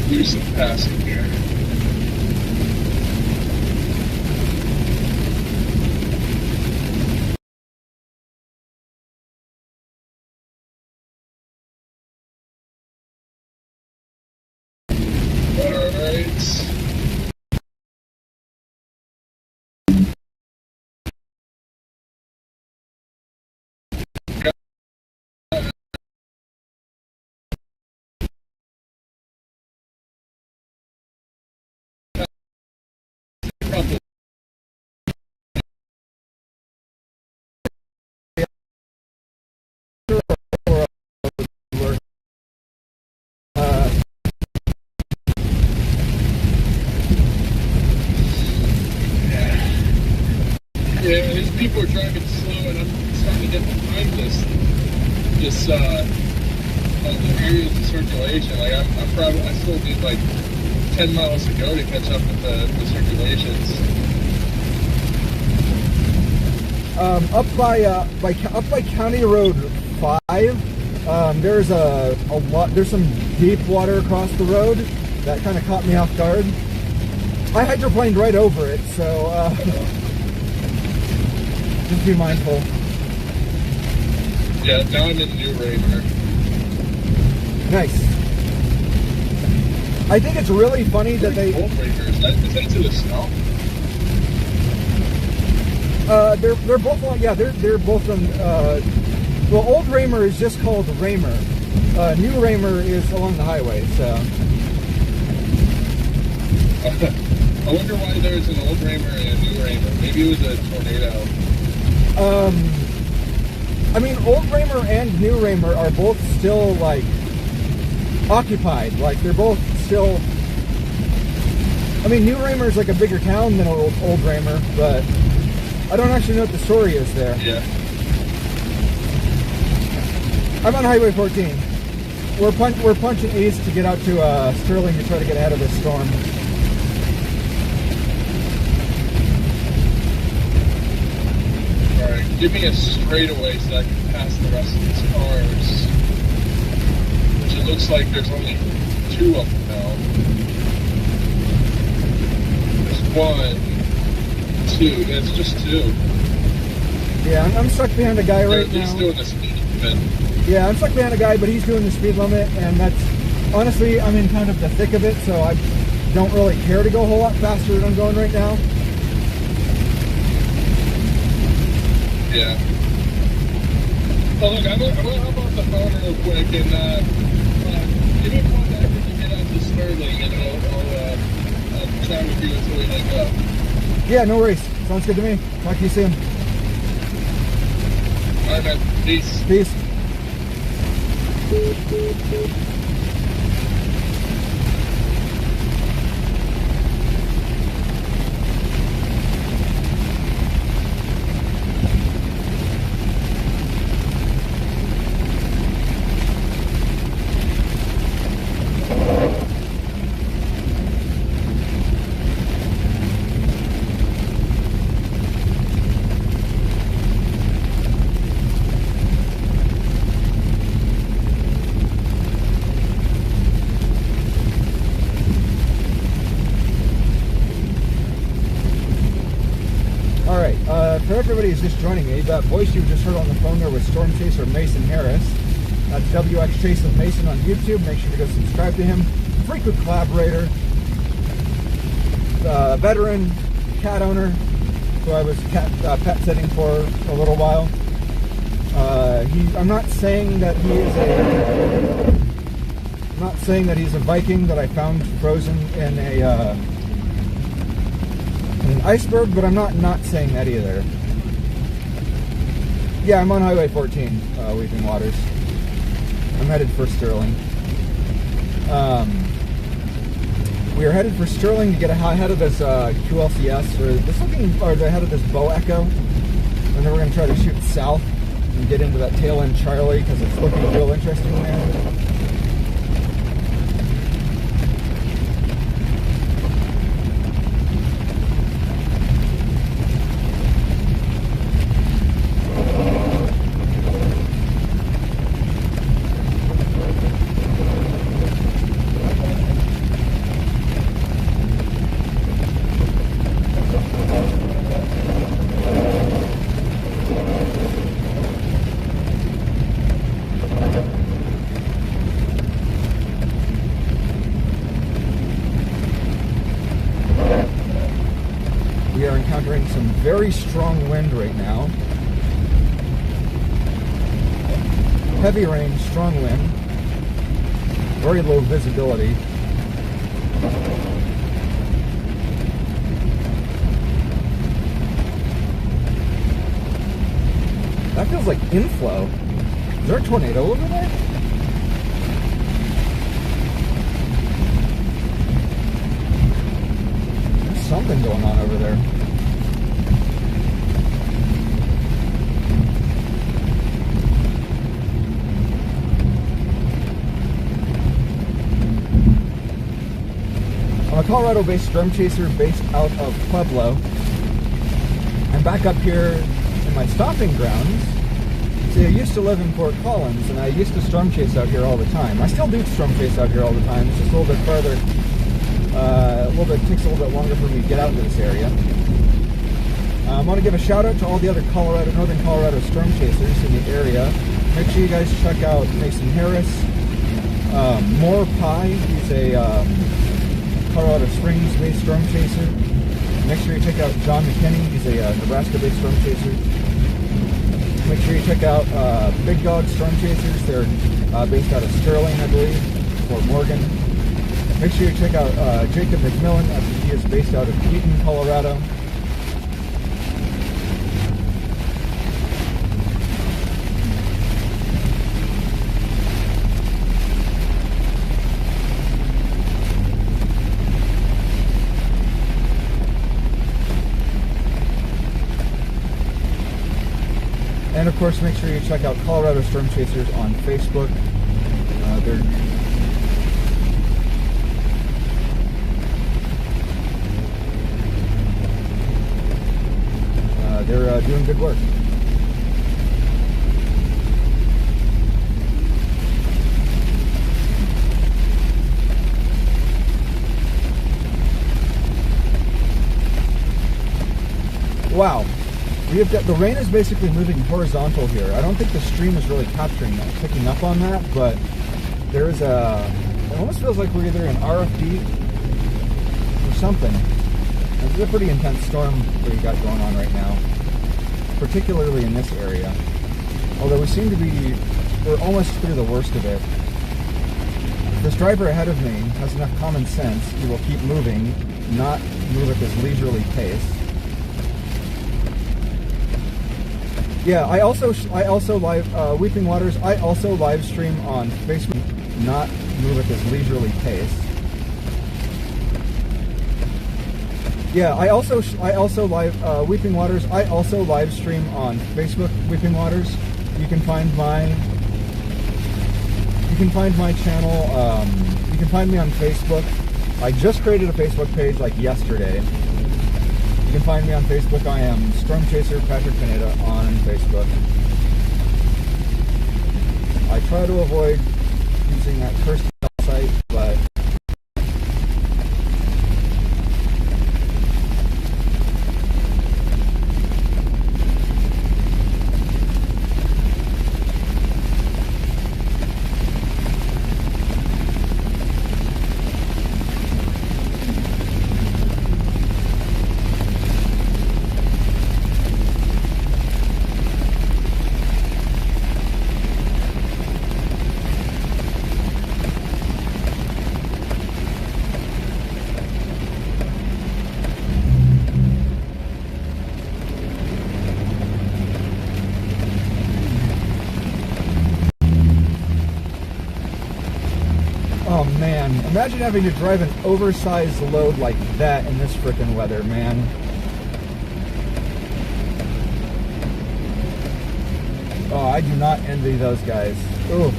do some passing here. Yeah, these people are driving slow, and I'm starting to get behind the areas of circulation. Like I still need like 10 miles to go to catch up with the circulations. Up by County Road 5, there's there's some deep water across the road that kind of caught me off guard. I hydroplaned right over it, so just be mindful. Yeah, now I'm in New Raymer. Nice. I think it's really funny that they... Old Raymer, is that to the snow? They're both on, yeah, they're both on, well, Old Raymer is just called Raymer. New Raymer is along the highway, so. I wonder why there's an Old Raymer and a New Raymer. Maybe it was a tornado. I mean, Old Raymer and New Raymer are both still, like, occupied. Like, they're both still... I mean, New Raymer is like a bigger town than Old Raymer, but I don't actually know what the story is there. Yeah. I'm on Highway 14. We're punching east to get out to Sterling to try to get ahead of this storm. Alright, give me a straightaway so I can pass the rest of these cars. Which it looks like there's only 2 of them now. There's 1, 2, that's just 2. Yeah, I'm stuck behind a guy right now. He's doing the speed limit. Yeah, I'm stuck behind a guy, but he's doing the speed limit, and that's, honestly, I'm in kind of the thick of it, so I don't really care to go a whole lot faster than I'm going right now. Yeah. Oh, look, I'm gonna hop off the phone real quick and give me a contact if you Refueling, and I'll chat with you until we hang up. Yeah, no worries. Sounds good to me. Talk to you soon. All right, man. Peace. Peace. For everybody who's just joining me, that voice you just heard on the phone there was Storm Chaser Mason Harris. That's WX Chase with Mason on YouTube. Make sure to go subscribe to him. Frequent collaborator, veteran cat owner who I was pet sitting for a little while. I'm not saying that he is I'm not saying that he's a Viking that I found frozen in an iceberg, but I'm not saying that either. Yeah, I'm on Highway 14, Weeping Waters. I'm headed for Sterling. We are headed for Sterling to get ahead of this QLCS, or ahead of this Bow Echo, and then we're going to try to shoot south and get into that tail end Charlie because it's looking real interesting there. Some very strong wind right now. Heavy rain, strong wind. Very low visibility. That feels like inflow. Is there a tornado over there? There's something going on over there. I'm a Colorado-based storm chaser based out of Pueblo. I'm back up here in my stomping grounds. See, I used to live in Fort Collins, and I used to storm chase out here all the time. I still do storm chase out here all the time. It's just a little bit further. Takes a little bit longer for me to get out into this area. I want to give a shout out to all the other Northern Colorado storm chasers in the area. Make sure you guys check out Mason Harris, Moore Pye. He's a Colorado Springs-based storm chaser. Make sure you check out John McKinney. He's a Nebraska-based storm chaser. Make sure you check out Big Dog Storm Chasers. They're based out of Sterling, I believe, Fort Morgan. Make sure you check out Jacob McMillan. He is based out of Keaton, Colorado. And of course, make sure you check out Colorado Storm Chasers on Facebook. They're doing good work. Wow. The rain is basically moving horizontal here. I don't think the stream is really capturing that, picking up on that, but there is it almost feels like we're either in RFD or something. This is a pretty intense storm that we got going on right now, particularly in this area. Although we're almost through the worst of it. this driver ahead of me has enough common sense, he will keep moving, not move at this leisurely pace. Yeah, I also live Weeping Waters. I also live stream on Facebook, not move at this leisurely pace. Yeah, I also live Weeping Waters. I also live stream on Facebook, Weeping Waters. You can find my channel. You can find me on Facebook. I just created a Facebook page like yesterday. You can find me on Facebook. I am Storm Chaser Patrick Pineda on Facebook. I try to avoid using that cursed site, but imagine having to drive an oversized load like that in this frickin' weather, man. Oh, I do not envy those guys. Ooh.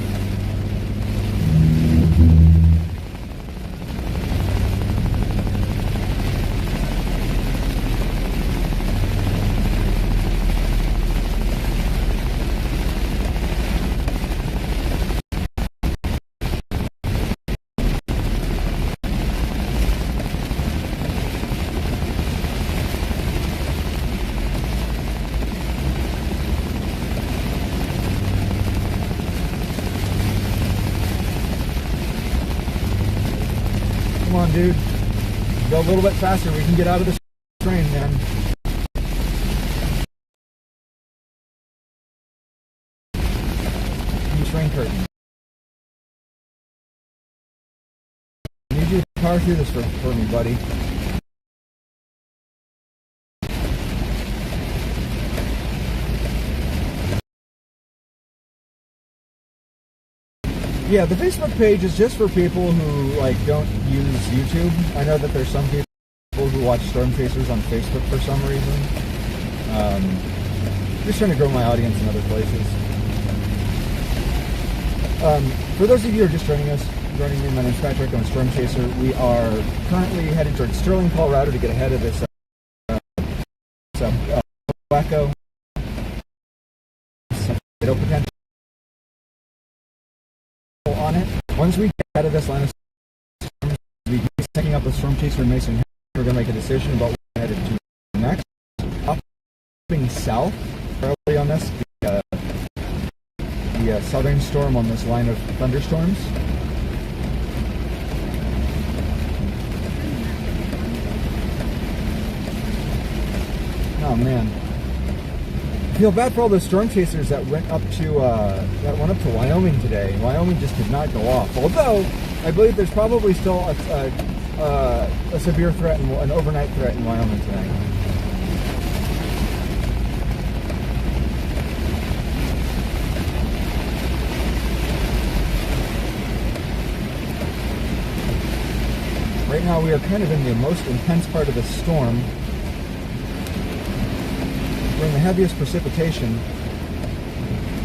Dude, go a little bit faster. We can get out of this train, man. Train curtain. I need you to power through this for me, buddy. Yeah, the Facebook page is just for people who don't use YouTube. I know that there's some people who watch Storm Chasers on Facebook for some reason. Just trying to grow my audience in other places. For those of you who are just joining me, my name's Patrick. I'm a Storm Chaser. We are currently headed towards Sterling, Colorado to get ahead of this wacko potential on it. Once we get out of this line of storms, we'll be taking up with Storm Chaser and Menacing. We're going to make a decision about what we're headed to next. Upping south, early on this, the southern storm on this line of thunderstorms. Oh man. I feel bad for all those storm chasers that went up to Wyoming today. Wyoming just did not go off. Although I believe there's probably still a severe threat, an overnight threat in Wyoming tonight. Right now we are kind of in the most intense part of the storm. We're in the heaviest precipitation.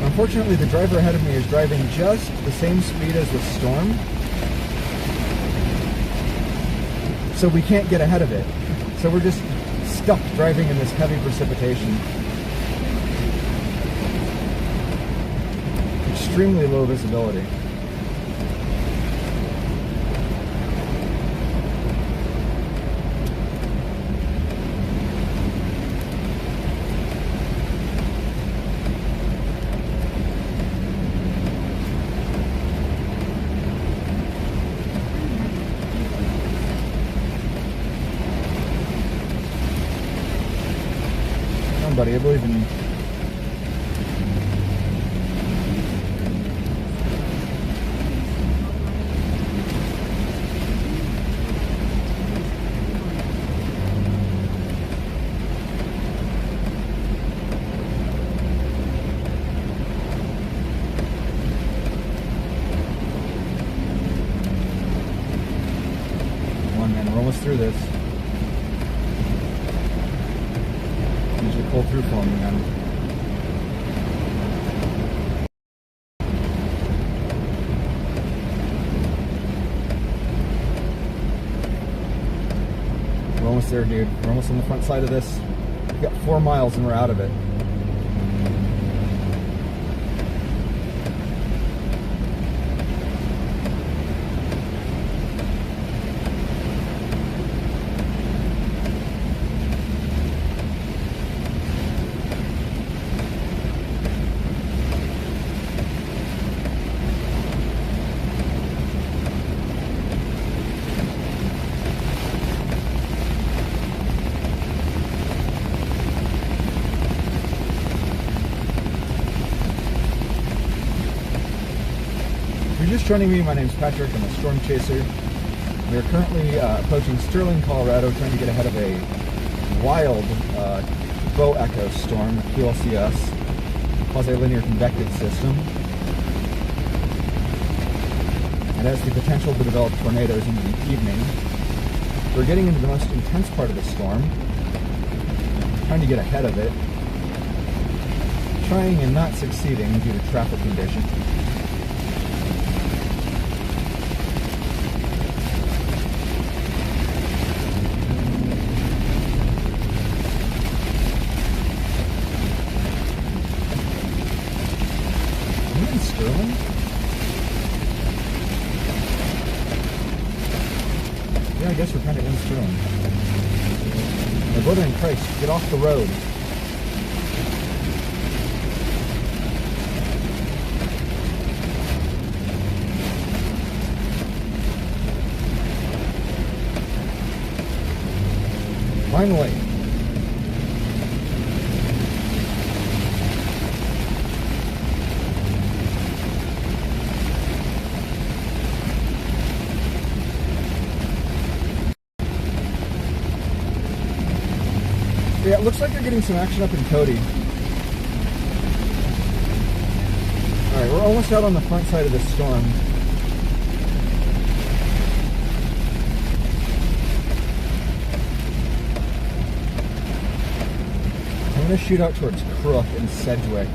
Unfortunately, the driver ahead of me is driving just the same speed as the storm, so we can't get ahead of it. So we're just stuck driving in this heavy precipitation. Extremely low visibility. Buddy, I believe in you. almost through this. Usually pull through for me, man. We're almost there, dude. We're almost on the front side of this. We've got 4 miles and we're out of it. If you're just joining me, my name's Patrick. I'm a storm chaser. We are currently approaching Sterling, Colorado, trying to get ahead of a wild bow echo storm, QLCS, quasi-linear convective system. It has the potential to develop tornadoes into the evening. We're getting into the most intense part of the storm, trying to get ahead of it, trying and not succeeding due to traffic conditions. Sterling? Yeah, I guess we're kind of in Sterling. My brother in Christ, get off the road. Finally. Yeah, it looks like they're getting some action up in Cody. Alright, we're almost out on the front side of this storm. I'm going to shoot out towards Crook and Sedgwick.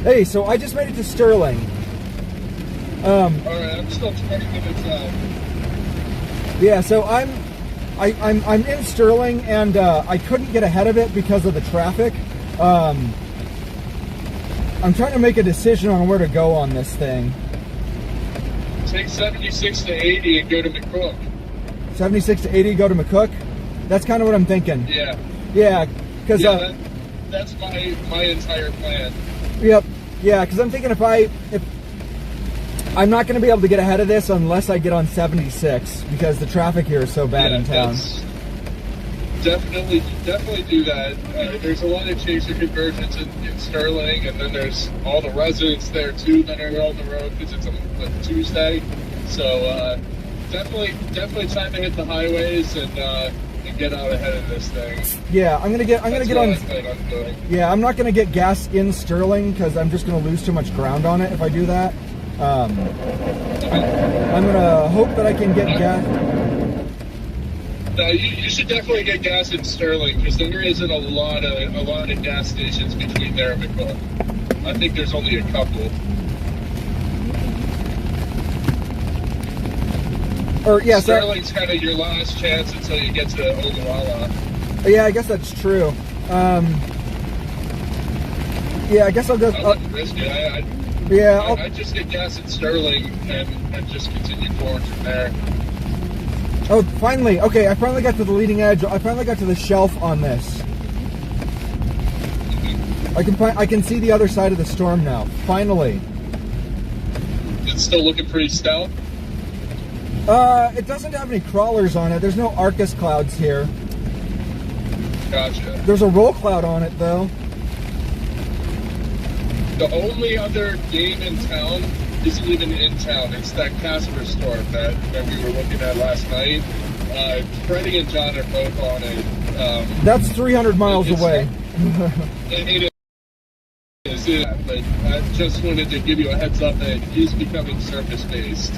Hey, so I just made it to Sterling. Alright, I'm still 20 minutes out. Yeah, so I'm in Sterling, and I couldn't get ahead of it because of the traffic. I'm trying to make a decision on where to go on this thing. Take 76 to 80 and go to McCook. 76 to 80, go to McCook? That's kind of what I'm thinking. Yeah. Yeah, because... Yeah, that's my entire plan. Yep. Yeah, because I'm thinking if I'm not going to be able to get ahead of this unless I get on 76, because the traffic here is so bad in town. Definitely do that. There's a lot of chaser convergence in Sterling, and then there's all the residents there too that are on the road because it's a Tuesday. So definitely time to hit the highways and get out ahead of this thing. Yeah, I'm gonna get on. Yeah, I'm not gonna get gas in Sterling because I'm just gonna lose too much ground on it if I do that. I'm gonna hope that I can get gas. No, you should definitely get gas in Sterling because there isn't a lot of gas stations between there and McCook. I think there's only a couple. Or yeah, Sterling's kind of your last chance until you get to Ogallala. Yeah, I guess that's true. Yeah, I guess I'll go. I wouldn't risk it. I'd just get gas in Sterling and just continue forward from there. Oh, finally. Okay, I finally got to the leading edge. I finally got to the shelf on this. I can see the other side of the storm now. Finally. It's still looking pretty stout. It doesn't have any crawlers on it. There's no Arcus clouds here. Gotcha. There's a roll cloud on it though. The only other game in town isn't even in town. It's that Casper storm that we were looking at last night. Freddie and John are both on it. That's 300 miles away. It is, but I just wanted to give you a heads up that he's becoming surface-based.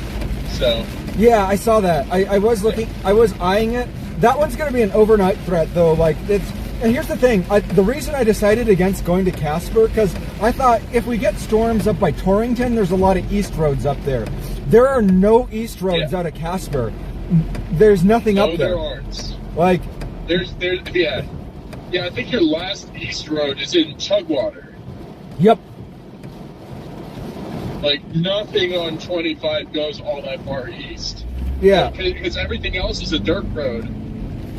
So. Yeah, I saw that. I was looking. I was eyeing it. That one's going to be an overnight threat, though. Like it's. And here's the thing. The reason I decided against going to Casper, because I thought if we get storms up by Torrington, there's a lot of east roads up there. There are no east roads out of Casper. There's nothing up there. No, there aren't. Like. There's. Yeah. Yeah, I think your last east road is in Chugwater. Yep. Like, nothing on 25 goes all that far east. Yeah. Because everything else is a dirt road.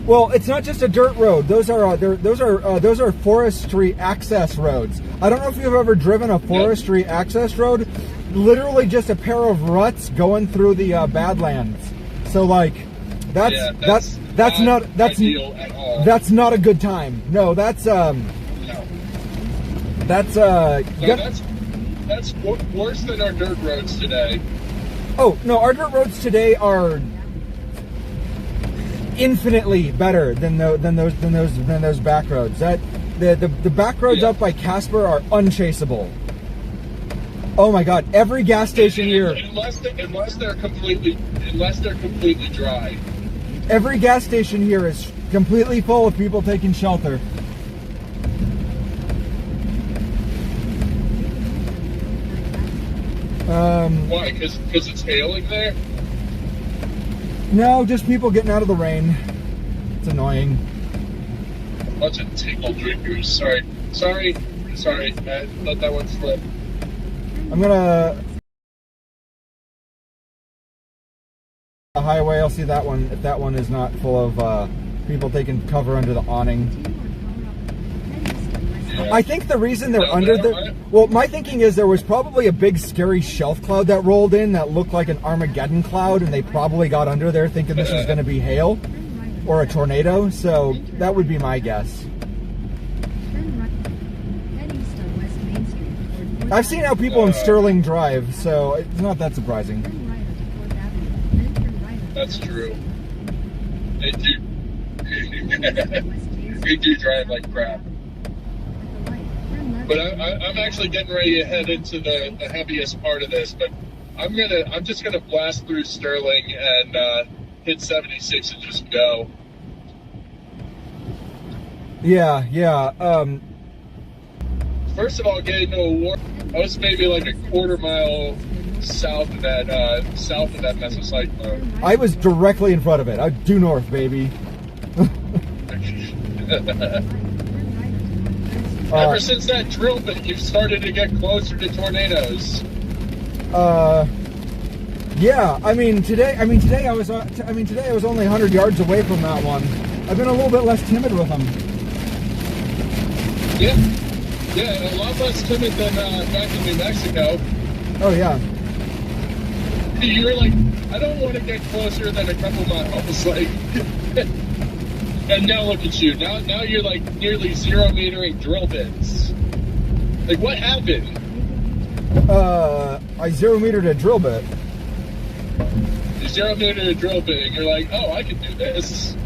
Well, it's not just a dirt road. Those are forestry access roads. I don't know if you've ever driven a forestry access road. Literally just a pair of ruts going through the Badlands. So like, that's not ideal at all. That's not a good time. No, that's That's worse than our dirt roads today. Oh no, our dirt roads today are infinitely better than those back roads. The back roads up by Casper are unchaseable. Oh my God! Every gas station here, unless they're completely dry. Every gas station here is completely full of people taking shelter. Why? Because it's hailing there? No, just people getting out of the rain. It's annoying. Bunch of tinkle drinkers. Sorry. Let that one slip. I'm gonna the highway. I'll see that one if that one is not full of people taking cover under the awning. Yeah. I think the reason they're under the... Well, my thinking is there was probably a big scary shelf cloud that rolled in that looked like an Armageddon cloud, and they probably got under there thinking this was going to be hail or a tornado, so that would be my guess. I've seen how people in Sterling drive, so it's not that surprising. That's true. They do. They do drive like crap. But I'm actually getting ready to head into the heaviest part of this. But I'm just gonna blast through Sterling and hit 76 and just go. Yeah. First of all, getting to a war. I was maybe like a quarter mile south of that mesocyclone. I was directly in front of it. Due north, baby. Ever since that drill bit, you've started to get closer to tornadoes. Yeah. I mean today I was only 100 yards away from that one. I've been a little bit less timid with them. Yeah, a lot less timid than back in New Mexico. Oh yeah. You were like, I don't want to get closer than a couple miles, like. And now look at you. Now you're like nearly 0 metering drill bits. Like, what happened? I 0 metered a drill bit. You 0 metered a drill bit, and you're like, oh, I can do this.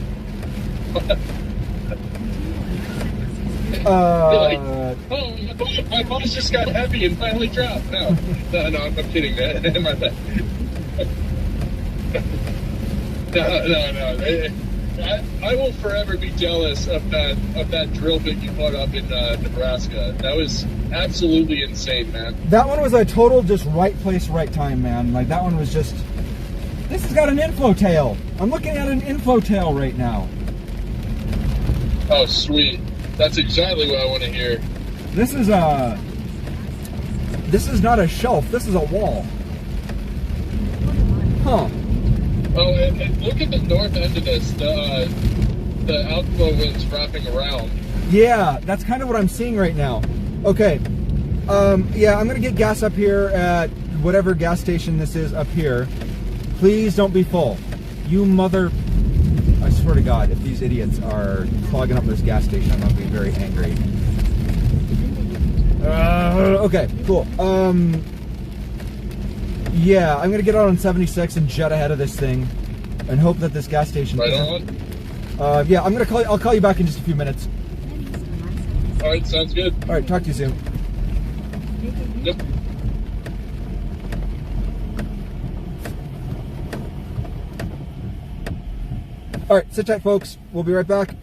You're like, oh, my boss just got heavy and finally dropped. No, I'm kidding, man. My bad. No. I will forever be jealous of that drill bit you put up in Nebraska. That was absolutely insane, man. That one was a total just right place, right time, man. Like that one was just. This has got an inflow tail. I'm looking at an inflow tail right now. Oh, sweet. That's exactly what I want to hear. This is not a shelf. This is a wall. Huh. Oh, and look at the north end of this. The outflow wind's wrapping around. Yeah, that's kind of what I'm seeing right now. Okay. Yeah, I'm gonna get gas up here at whatever gas station this is up here. Please don't be full. You mother... I swear to God, if these idiots are clogging up this gas station, I'm gonna be very angry. Okay, cool. Yeah, I'm gonna get out on 76 and jet ahead of this thing, and hope that this gas station. Right on. Yeah, I'm gonna call. I'll call you back in just a few minutes. All right, sounds good. All right, talk to you soon. Yep. All right, sit tight, folks. We'll be right back.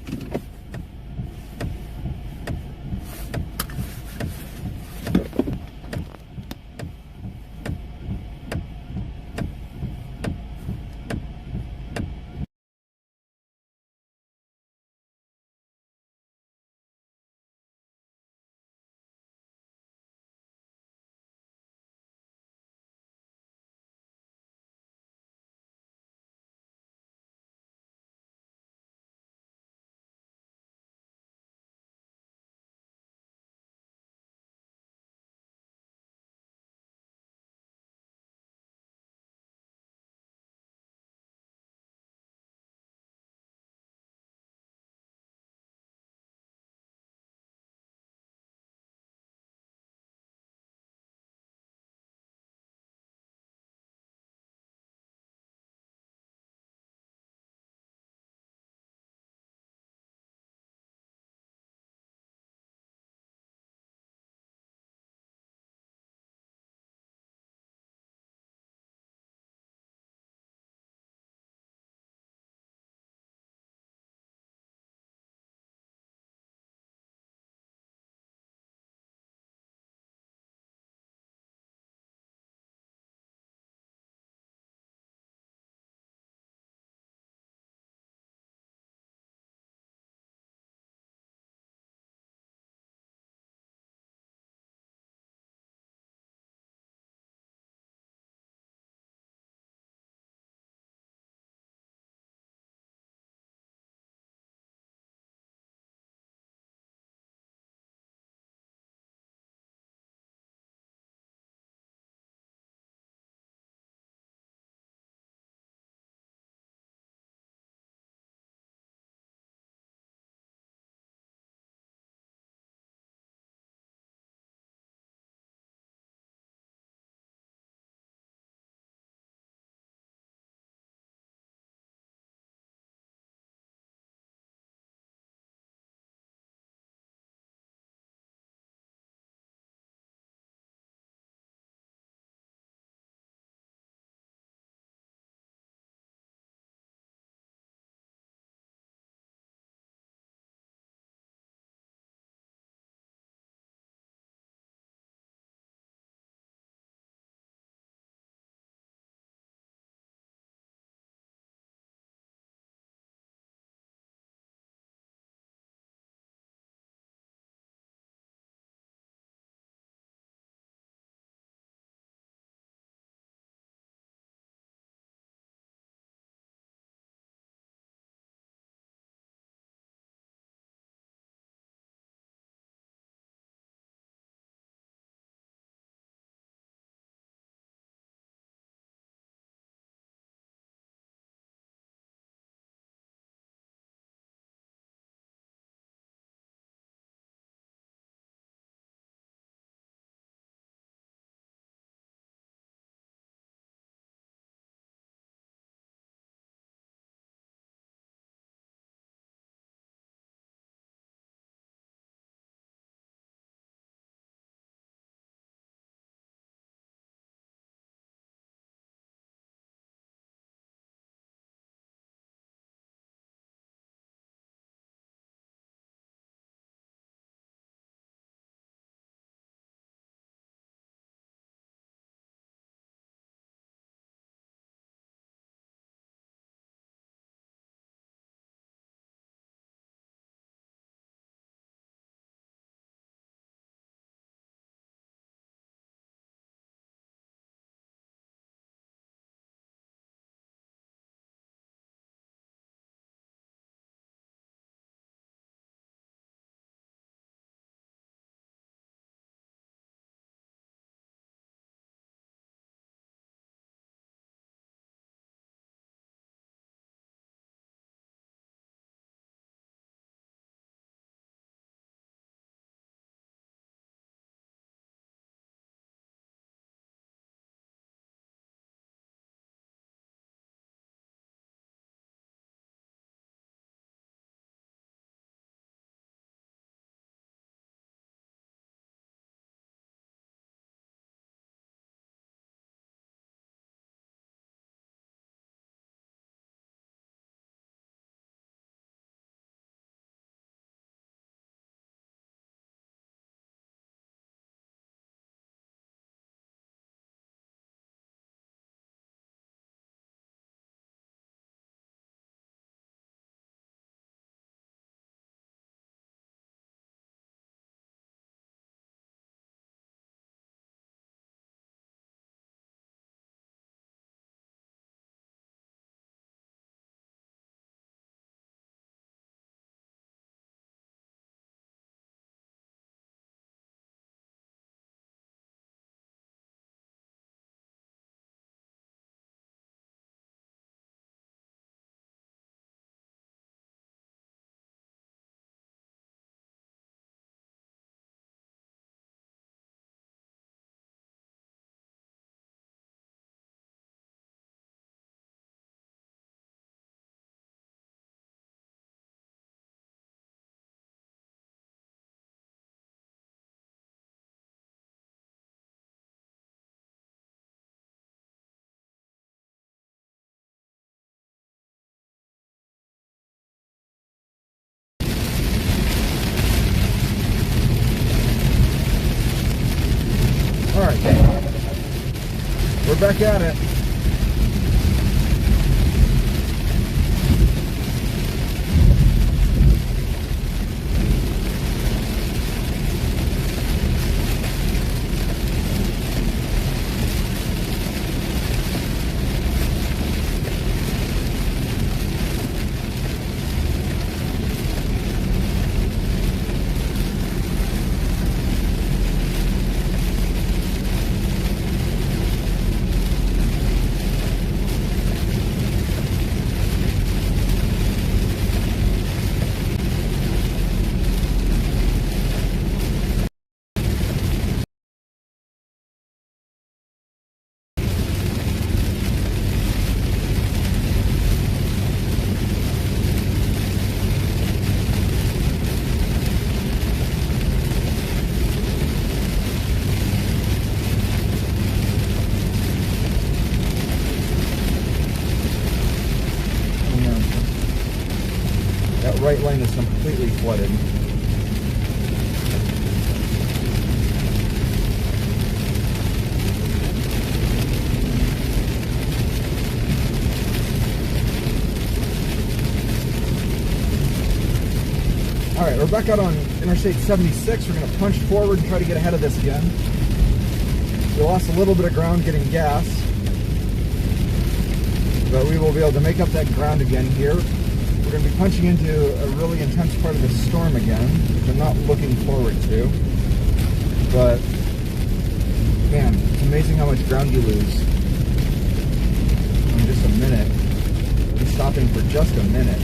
back at it. Right lane is completely flooded. Alright, we're back out on Interstate 76. We're going to punch forward and try to get ahead of this again. We lost a little bit of ground getting gas, but we will be able to make up that ground again here. We're going to be punching into a really intense part of the storm again, which I'm not looking forward to. But, man, it's amazing how much ground you lose in just a minute. We'll be stopping for just a minute.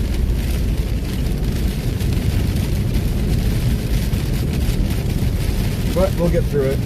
But we'll get through it.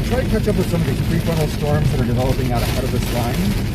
Try to catch up with some of these prefrontal storms that are developing out ahead of this line.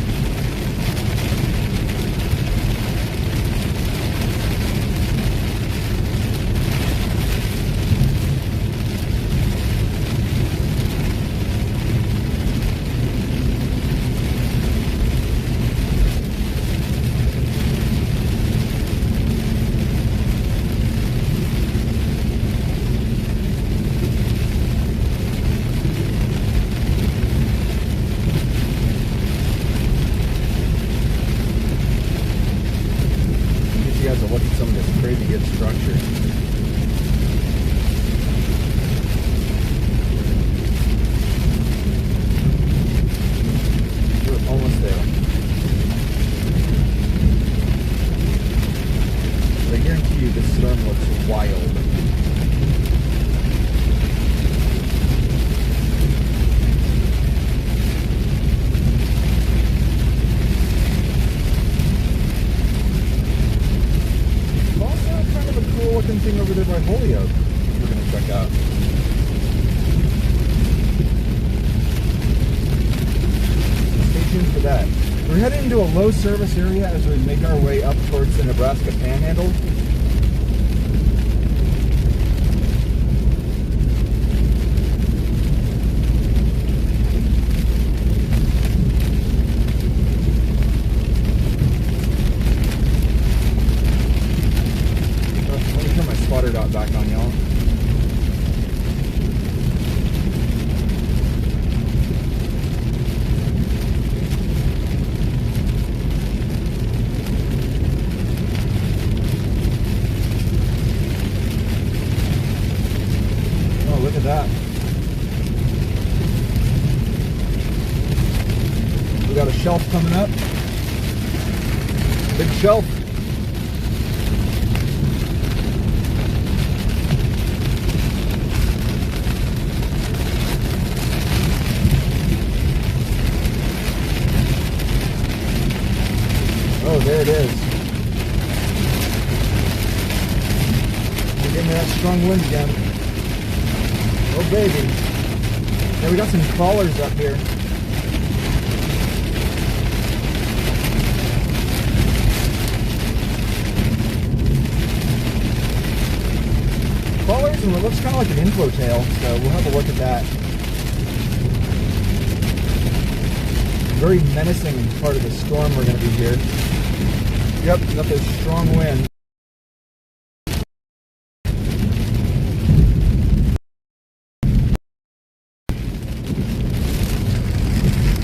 A low service area as we make our way up towards the Nebraska Panhandle. shelf coming up. Big shelf. Oh, there it is. We're getting that strong wind again. Oh, baby. Yeah, we got some crawlers up here. Crawlers, and it looks kind of like an inflow tail, so we'll have a look at that. Very menacing part of the storm we're going to be here. Yep, got this strong wind.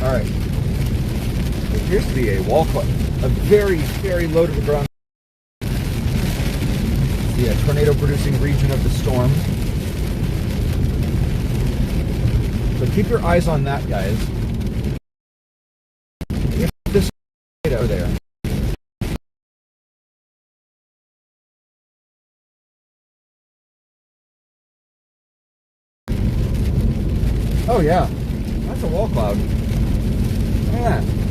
Alright. It appears to be a wall cloud. A very, very low to the ground. Yeah, tornado producing region of the storm. So keep your eyes on that, guys. If this tornado there. Oh yeah, that's a wall cloud. Look at that.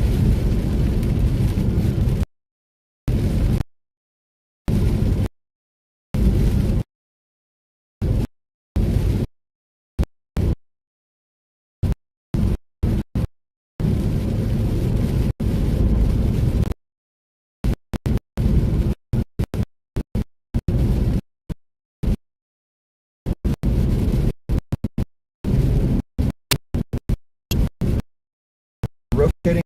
Rotating.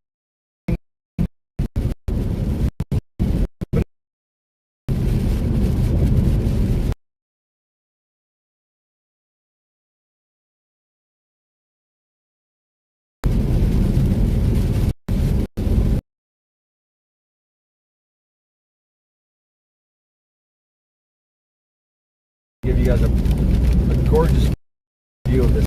Give you guys a gorgeous view of this.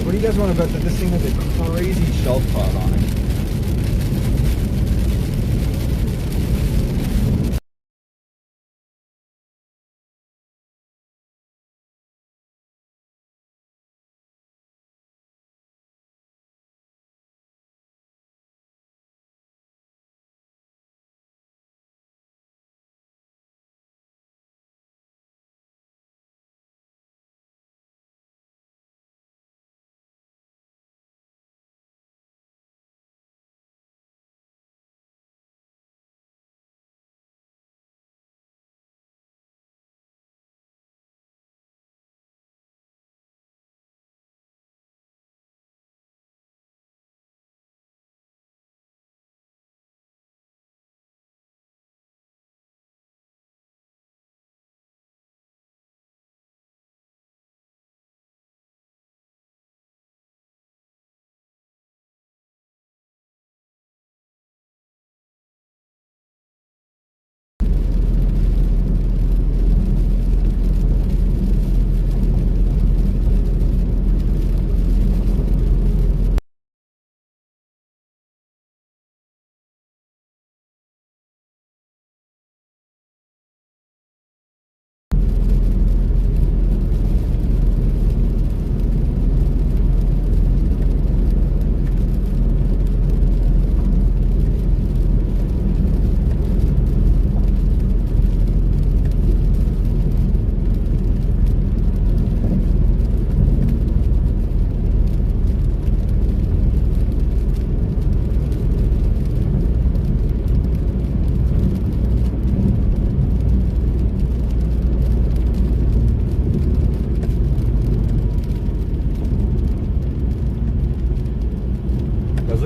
What do you guys want to bet that this thing has a crazy shelf cloud on it?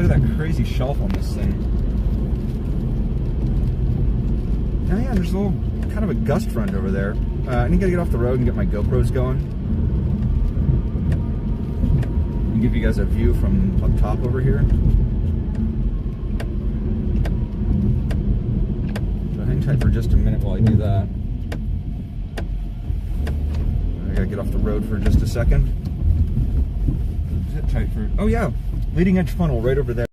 look at that crazy shelf on this thing. Oh yeah, there's a little kind of a gust front over there. I need to get off the road and get my GoPros going. And give you guys a view from up top over here. So hang tight for just a minute while I do that. I gotta get off the road for just a second. Sit tight for, oh yeah, leading edge funnel right over there.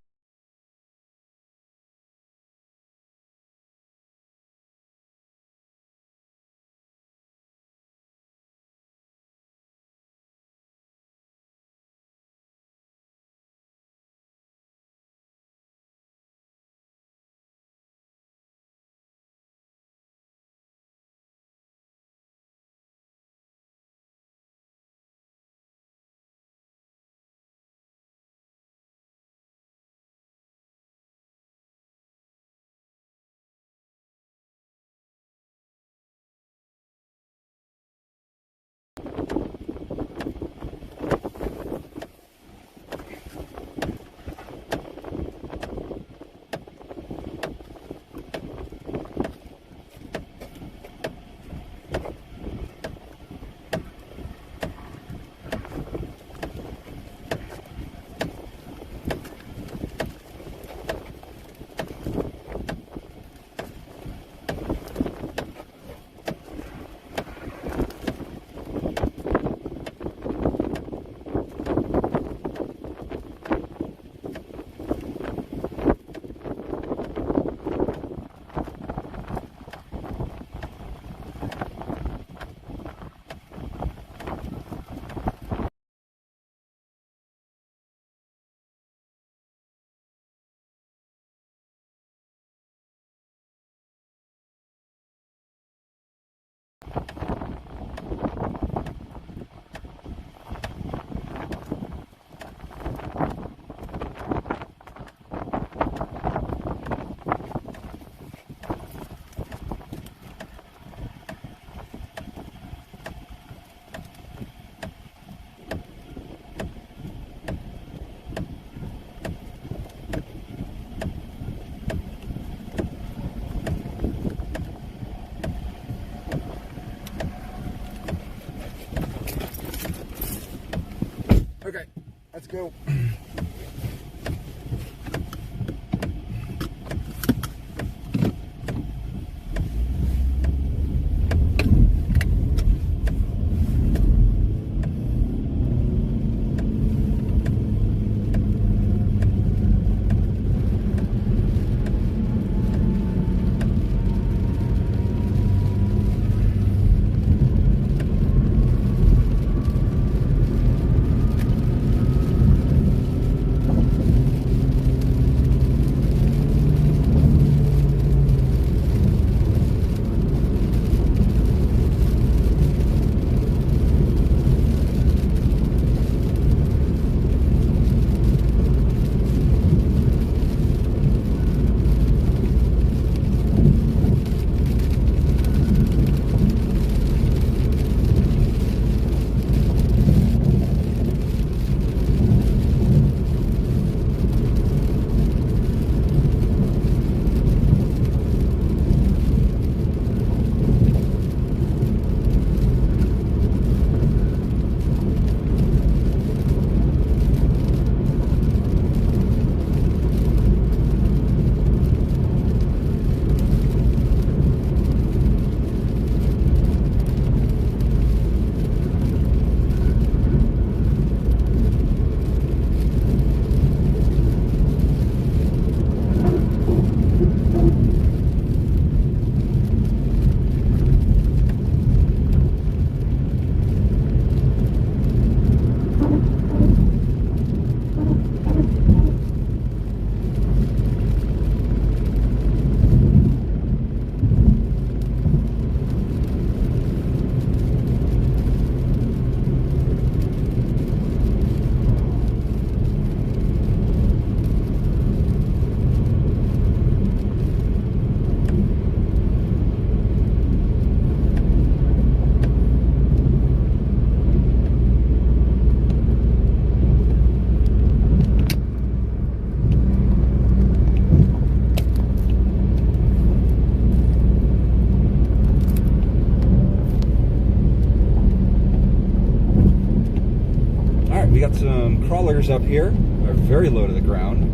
crawlers up here. They're very low to the ground.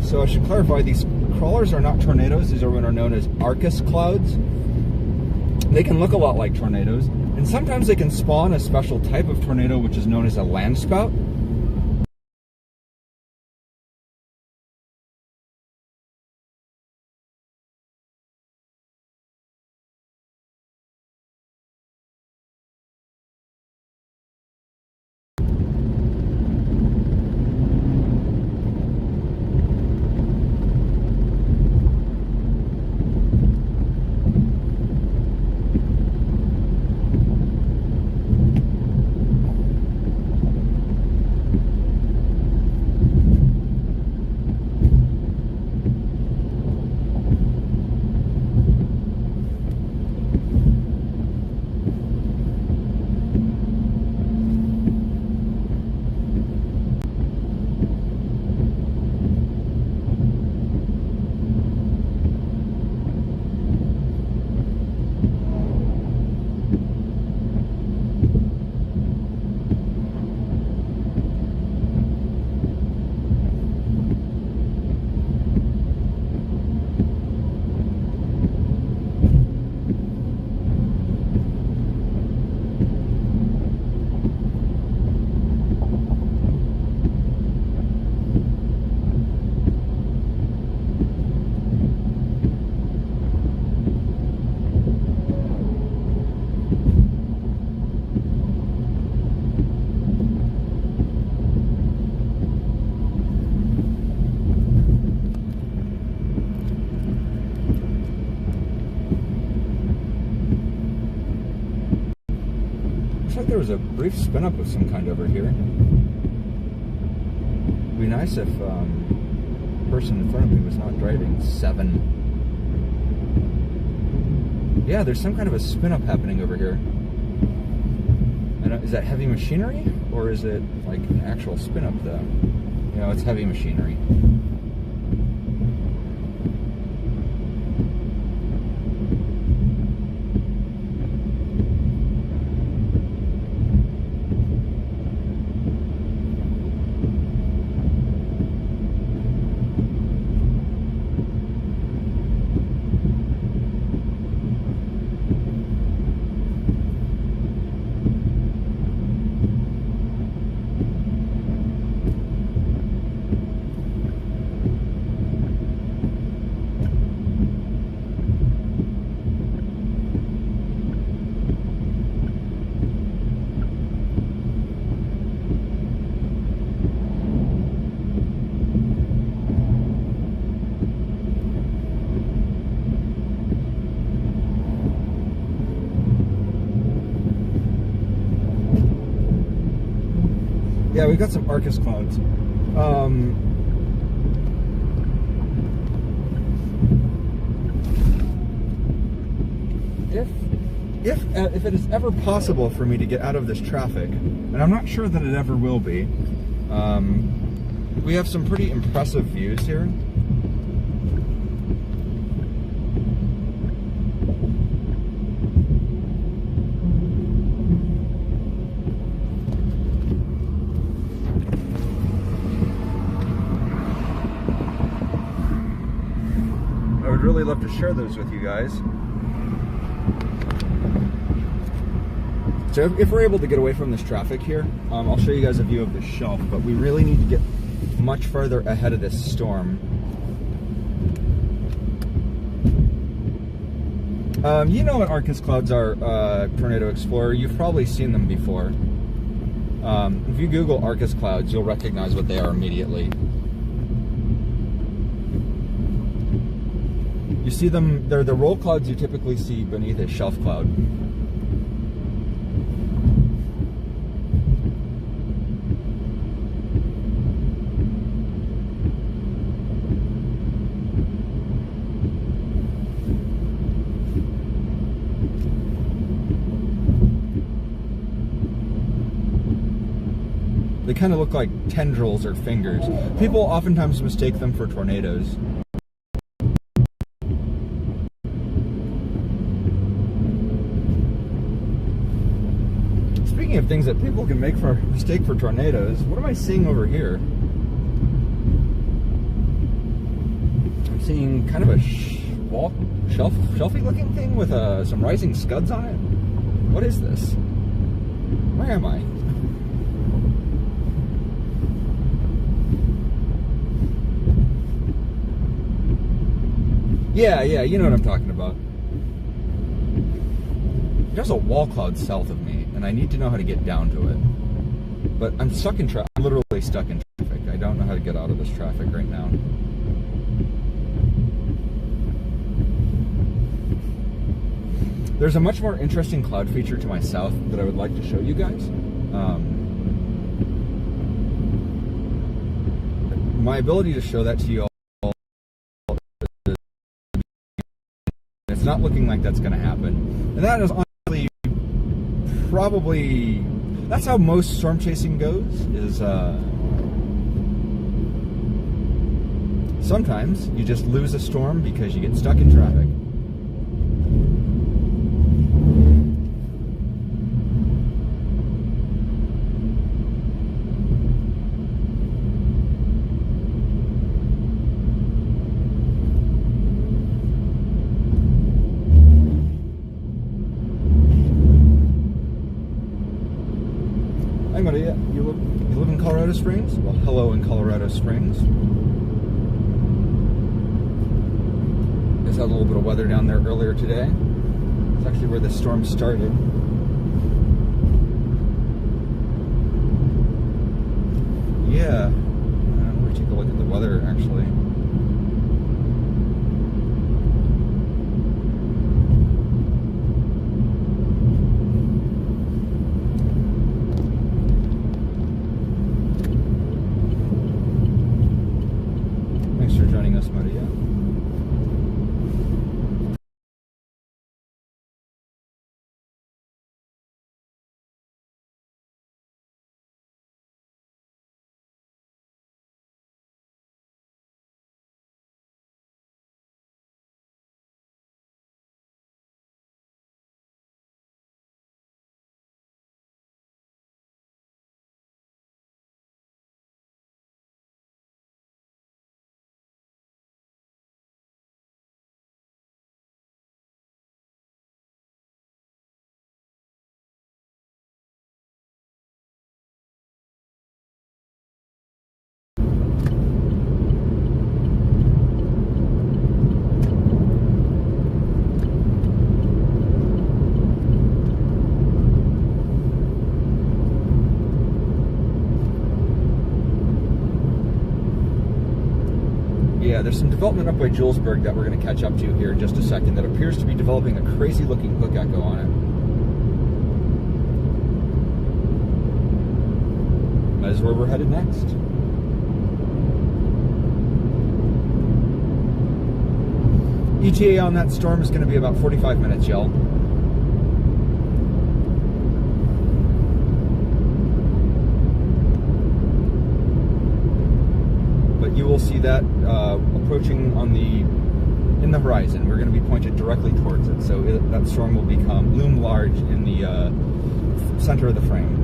So I should clarify, these crawlers are not tornadoes. These are what are known as Arcus clouds. They can look a lot like tornadoes, and sometimes they can spawn a special type of tornado, which is known as a landspout. Looks like there was a brief spin up of some kind over here. It'd be nice if the person in front of me was not driving 7. Yeah, there's some kind of a spin up happening over here. Is that heavy machinery, or is it like an actual spin up though? You know, it's heavy machinery. Yeah, we got some Arcus clouds. If it is ever possible for me to get out of this traffic, and I'm not sure that it ever will be, we have some pretty impressive views here. I would really love to share those with you guys. So if we're able to get away from this traffic here, I'll show you guys a view of the shelf, but we really need to get much further ahead of this storm. You know what Arcus clouds are, Tornado Explorer. You've probably seen them before. If you Google Arcus clouds, you'll recognize what they are immediately. You see them, they're the roll clouds you typically see beneath a shelf cloud. They kind of look like tendrils or fingers. People oftentimes mistake them for tornadoes. Speaking of things that people can make for mistake for tornadoes, what am I seeing over here? I'm seeing kind of a shelfy looking thing with some rising scuds on it. What is this? Where am I? Yeah, you know what I'm talking about. There's a wall cloud south of me, and I need to know how to get down to it. But I'm stuck in traffic. I'm literally stuck in traffic. I don't know how to get out of this traffic right now. There's a much more interesting cloud feature to my south that I would like to show you guys. My ability to show that to you all, it's not looking like that's going to happen. And that is honestly probably, that's how most storm chasing goes, is sometimes you just lose a storm because you get stuck in traffic. Hi Maria, you live in Colorado Springs? Well, hello in Colorado Springs. Just had a little bit of weather down there earlier today. It's actually where the storm started. Yeah, I'm going to take a look at the weather actually. Thanks for joining us, Maria. Yeah, there's some development up by Julesburg that we're going to catch up to here in just a second that appears to be developing a crazy looking hook echo on it. That is where we're headed next. ETA on that storm is going to be about 45 minutes, y'all. But you will see that approaching in the horizon. We're going to be pointed directly towards it, so that storm will loom large in the center of the frame.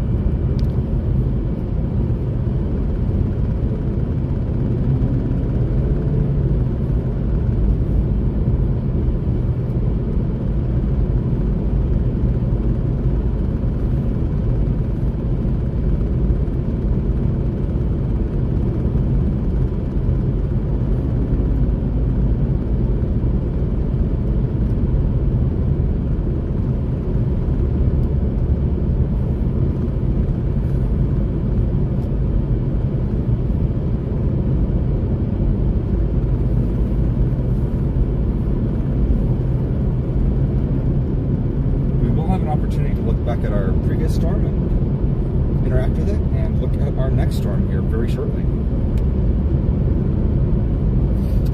Opportunity to look back at our previous storm and interact with it, and look at our next storm here very shortly.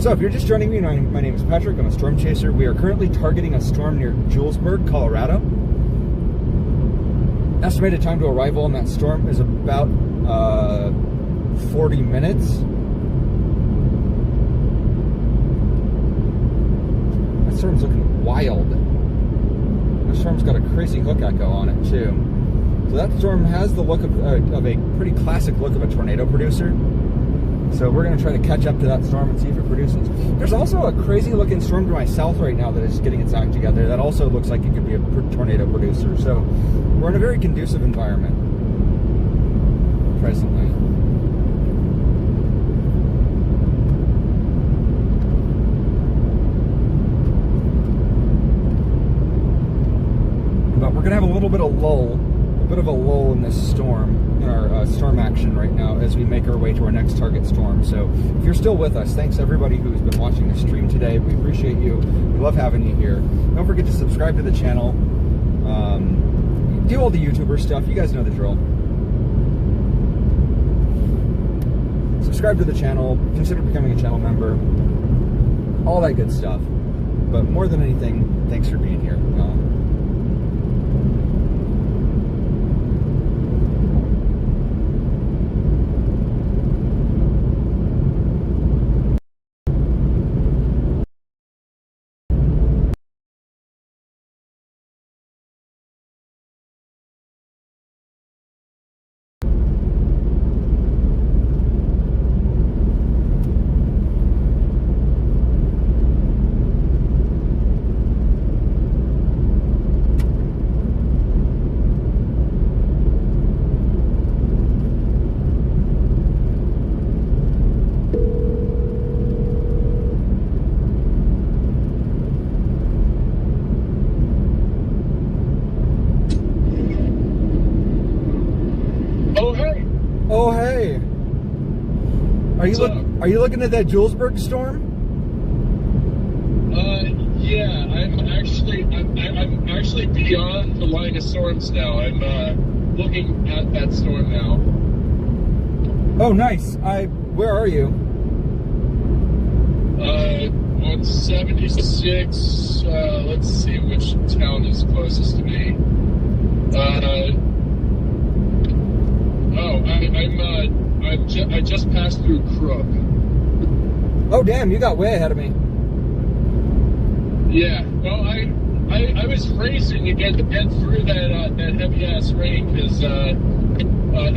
So if you're just joining me, my name is Patrick. I'm a storm chaser. We are currently targeting a storm near Julesburg, Colorado. Estimated time to arrival on that storm is about 40 minutes. That storm's looking wild. The storm's got a crazy hook echo on it too. So that storm has the look of a pretty classic look of a tornado producer. So we're going to try to catch up to that storm and see if it produces. There's also a crazy looking storm to my south right now that is getting its act together. That also looks like it could be a tornado producer. So we're in a very conducive environment presently. But we're going to have a little bit of a lull in this storm, in our storm action right now as we make our way to our next target storm. So if you're still with us, thanks everybody who's been watching the stream today. We appreciate you. We love having you here. Don't forget to subscribe to the channel. Do all the YouTuber stuff. You guys know the drill. Subscribe to the channel. Consider becoming a channel member. All that good stuff. But more than anything, thanks for being here. Oh, hey. Are you looking at that Julesburg storm? Yeah, I'm actually beyond the line of storms now. I'm looking at that storm now. Oh, nice. Where are you? 176. Let's see which town is closest to me. I just passed through Crook. Oh, damn, you got way ahead of me. Yeah, well, I was racing to get through that heavy ass rain because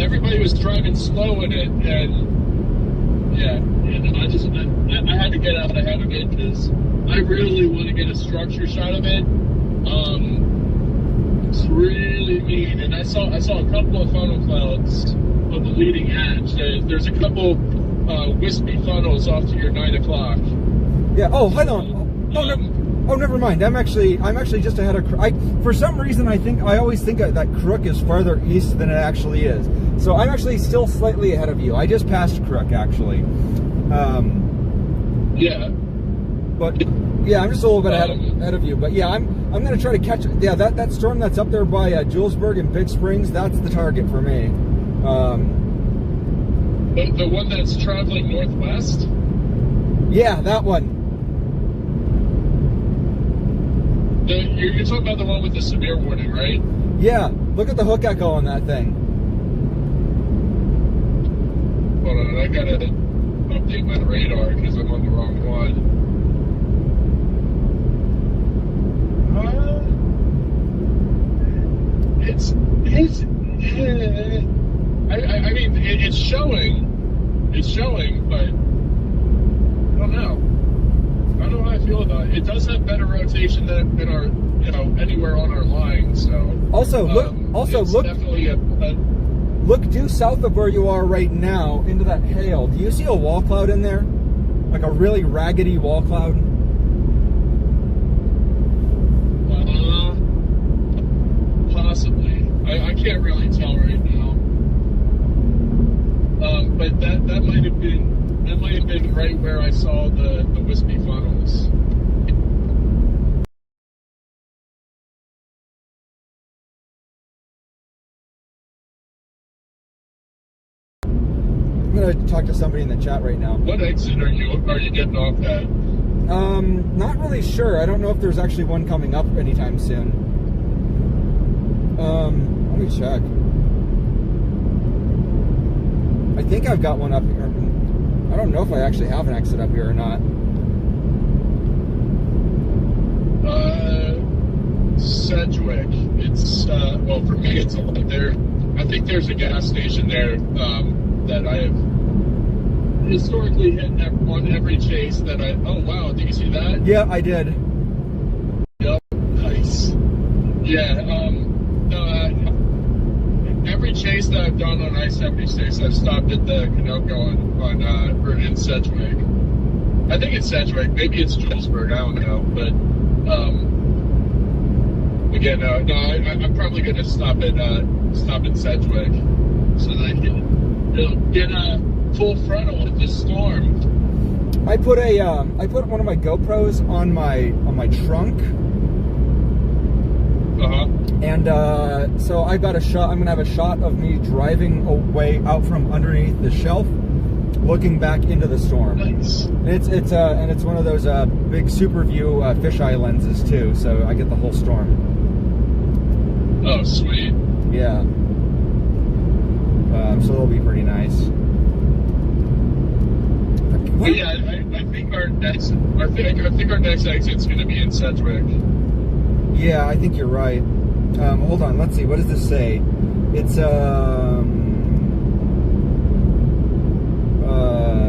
everybody was driving slow in it, and yeah, and I had to get out ahead of it because I really want to get a structure shot of it. It's really mean, and I saw a couple of funnel clouds on the leading edge. There's a couple wispy funnels off to your 9 o'clock. Yeah. Oh, hold on. Oh, never mind. I'm actually just ahead of. For some reason, I always think that Crook is farther east than it actually is. So I'm actually still slightly ahead of you. I just passed Crook actually. Yeah. But yeah, I'm just a little bit ahead of you. But yeah, I'm gonna try to catch it. Yeah, that storm that's up there by Julesburg and Big Springs, that's the target for me. The one that's traveling northwest? Yeah, that one. You're talking about the one with the severe warning, right? Yeah, look at the hook echo on that thing. Hold on, I gotta update my radar because I'm on the wrong one. I mean, it's showing, but I don't know. I don't know how I feel about it. It does have better rotation than our, anywhere on our line. So also look, definitely look due south of where you are right now into that hail. Do you see a wall cloud in there? Like a really raggedy wall cloud? Possibly. I can't really tell right now. But that might have been right where I saw the wispy funnels. I'm gonna talk to somebody in the chat right now. What exit are you getting off at? Not really sure. I don't know if there's actually one coming up anytime soon. Let me check. I think I've got one up here. I don't know if I actually have an exit up here or not. Sedgwick. It's well, for me, it's a lot there. I think there's a gas station there that I have historically hit on every chase that I. Oh wow! Did you see that? Yeah, I did. Yep. Nice. Yeah. Every chase that I've done on I-76, I've stopped at the Canoco or in Sedgwick. I think it's Sedgwick. Maybe it's Julesburg. I don't know. But again, no. I'm probably going to stop at Sedgwick so that I can get a full frontal with this storm. I put one of my GoPros on my trunk. And so I got a shot. I'm gonna have a shot of me driving away out from underneath the shelf, looking back into the storm. Nice. And it's one of those big super view fisheye lenses too, so I get the whole storm. Oh, sweet. Yeah. So it'll be pretty nice. But yeah, I think our next exit's gonna be in Sedgwick. Yeah, I think you're right. Hold on, let's see. What does this say? It's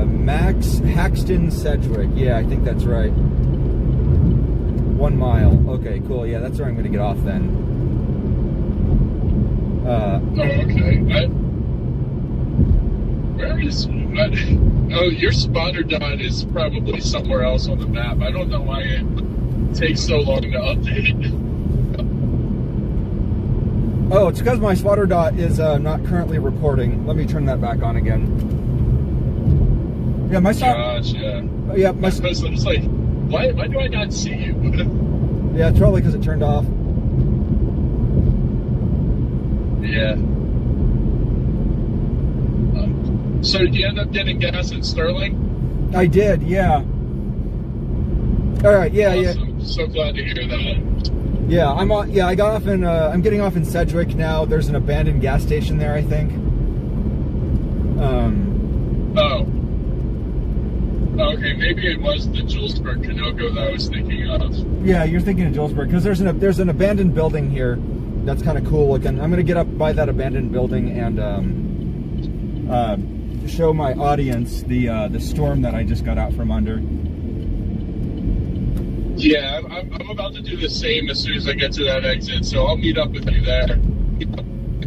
Max Haxton Sedgwick. Yeah, I think that's right. 1 mile. Okay, cool. Yeah, that's where I'm going to get off then. Okay. Where is? Oh, your spotter dot is probably somewhere else on the map. I don't know why it takes so long to update. Oh, it's because my spotter dot is not currently reporting. Let me turn that back on again. Yeah, my Gotcha. Yeah, my. I was like, why do I not see you? Yeah, it's probably because it turned off. Yeah. So did you end up getting gas in Sterling? I did, yeah. All right, yeah, awesome. yeah. So glad to hear that. Yeah, I'm on. Yeah, I got off in. I'm getting off in Sedgwick now. There's an abandoned gas station there, I think. Oh. Okay, maybe it was the Julesburg Canoco that I was thinking of. Yeah, you're thinking of Julesburg because there's an abandoned building here that's kind of cool looking. I'm gonna get up by that abandoned building and show my audience the storm that I just got out from under. Yeah, I'm about to do the same as soon as I get to that exit, so I'll meet up with you there.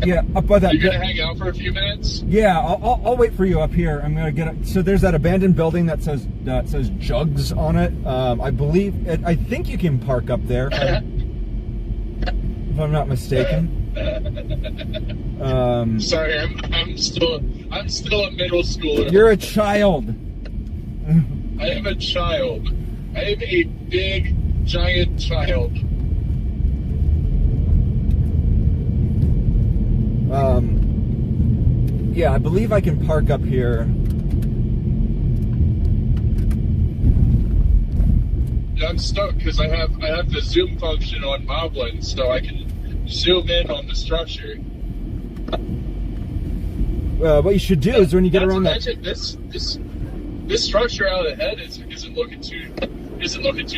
Yeah, up by that. You're gonna hang out for a few minutes? Yeah, I'll wait for you up here. I'm gonna get up. So there's that abandoned building that says Jugs on it. I think you can park up there, if I'm not mistaken. Sorry, I'm still a middle schooler. You're a child. I am a child. I am a big, giant child. Yeah, I believe I can park up here. I'm stuck because I have the zoom function on Moblin, so I can zoom in on the structure. What you should do is when you get around that. This structure out ahead isn't looking too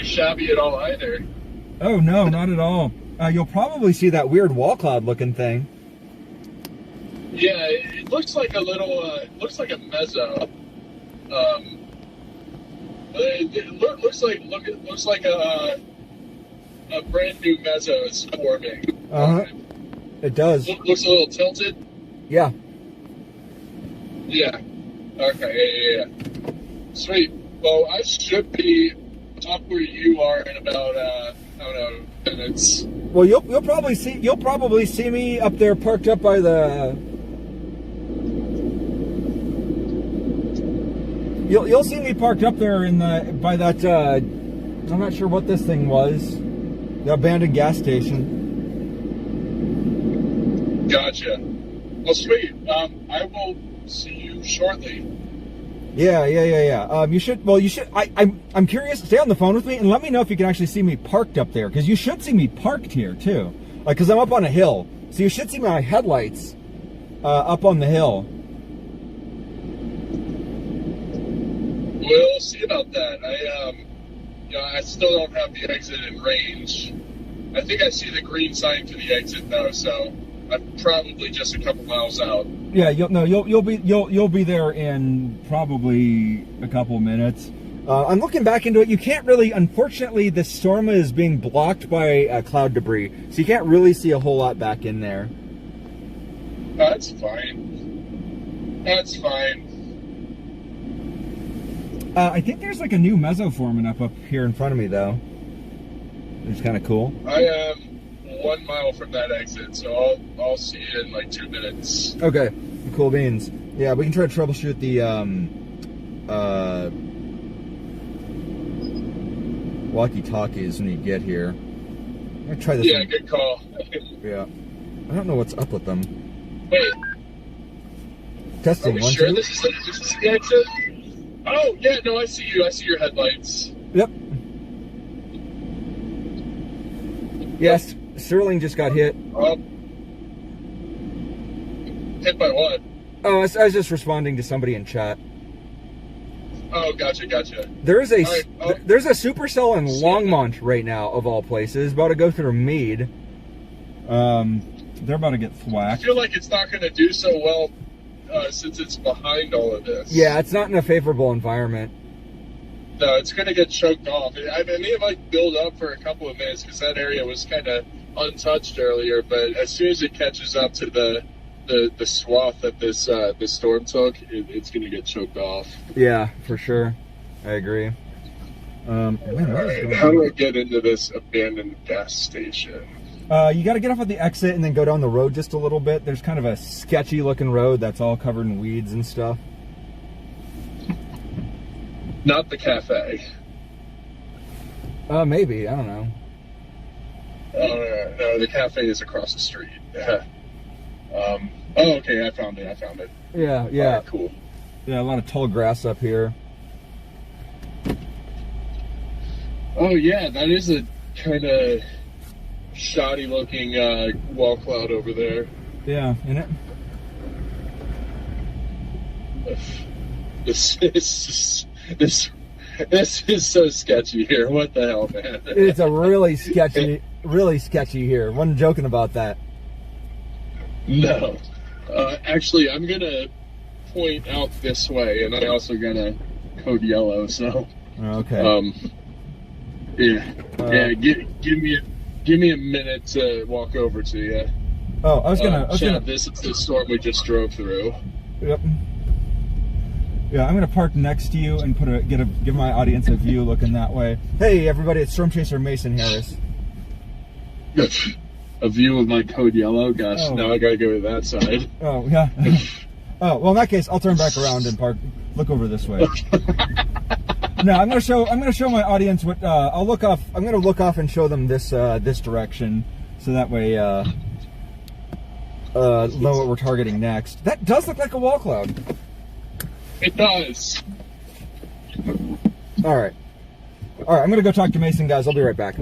shabby at all either. Oh no, not at all. You'll probably see that weird wall cloud looking thing. Yeah, it looks like a little. It looks like a mezzo. It looks like a brand new mezzo is forming. It does. Looks a little tilted. Yeah. Yeah. Okay. Yeah. Sweet. Well, I should be up where you are in about I don't know, minutes. Well, you'll probably see me up there parked up by the. You'll see me parked up there by that. I'm not sure what this thing was. The abandoned gas station. Gotcha. Well, sweet. I will see you shortly. Yeah. You should. I'm curious. Stay on the phone with me and let me know if you can actually see me parked up there, because you should see me parked here too. Like, because I'm up on a hill, so you should see my headlights up on the hill. We'll see about that. I still don't have the exit in range. I think I see the green sign for the exit though, so I'm probably just a couple miles out. Yeah, you'll be there in probably a couple minutes. I'm looking back into it. You can't really, unfortunately, the storm is being blocked by cloud debris, so you can't really see a whole lot back in there. That's fine. That's fine. I think there's like a new meso forming up here in front of me, though. It's kind of cool. I am 1 mile from that exit, so I'll see you in like 2 minutes. Okay, cool beans. Yeah, we can try to troubleshoot the walkie-talkies when you get here. I'm gonna try this. Yeah, one. good call. Yeah, I don't know what's up with them. Wait, Testing. are we 1, sure 2. this is the exit? Oh yeah, no, I see you. I see your headlights. Yep. Yes, Sterling just got hit. Hit by what? Oh, I was just responding to somebody in chat. Oh, gotcha. There is a Right, there's a supercell in Longmont right now, of all places, about to go through Meade. They're about to get I thwacked. feel like it's not going to do so well since it's behind all of this. Yeah, it's not in a favorable environment. No, it's going to get choked off. I mean, it might build up for a couple of minutes because that area was kind of untouched earlier. But as soon as it catches up to the swath that this storm took, it's going to get choked off. Yeah, for sure. I agree. Man, How do I get into this abandoned gas station? You got to get off at the exit and then go down the road just a little bit. There's kind of a sketchy looking road that's all covered in weeds and stuff. Not the cafe. Maybe. I don't know. No, the cafe is across the street. Oh, okay, I found it. Yeah. All right, cool. Yeah, a lot of tall grass up here. Oh, yeah, that is a kind of shoddy looking wall cloud over there. Yeah, in it. This is so sketchy here. What the hell, man? It's a really sketchy here. Wasn't joking about that. No. Actually, I'm going to point out this way, and I also got to code yellow, so... Okay. Yeah, give me a minute to walk over to you. Oh, I was gonna. This is the storm we just drove through. Yep. Yeah, I'm gonna park next to you and give my audience a view looking that way. Hey, everybody! It's Storm Chaser Mason Harris. A view of my code yellow. Gosh, Oh. now I gotta go to that side. Oh yeah. Oh well, in that case, I'll turn back around and look over this way. No, I'm gonna show my audience what I'll look off. I'm gonna look off and show them this direction, so that way know what we're targeting next. That does look like a wall cloud. It does. All right. I'm gonna go talk to Mason, guys. I'll be right back.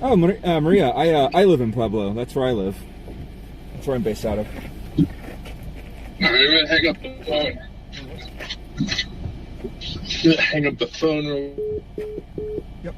Oh, Maria, I live in Pueblo. That's where I live. That's where I'm based out of. All right, I'm gonna hang up the phone. Gonna hang up the phone. Yep.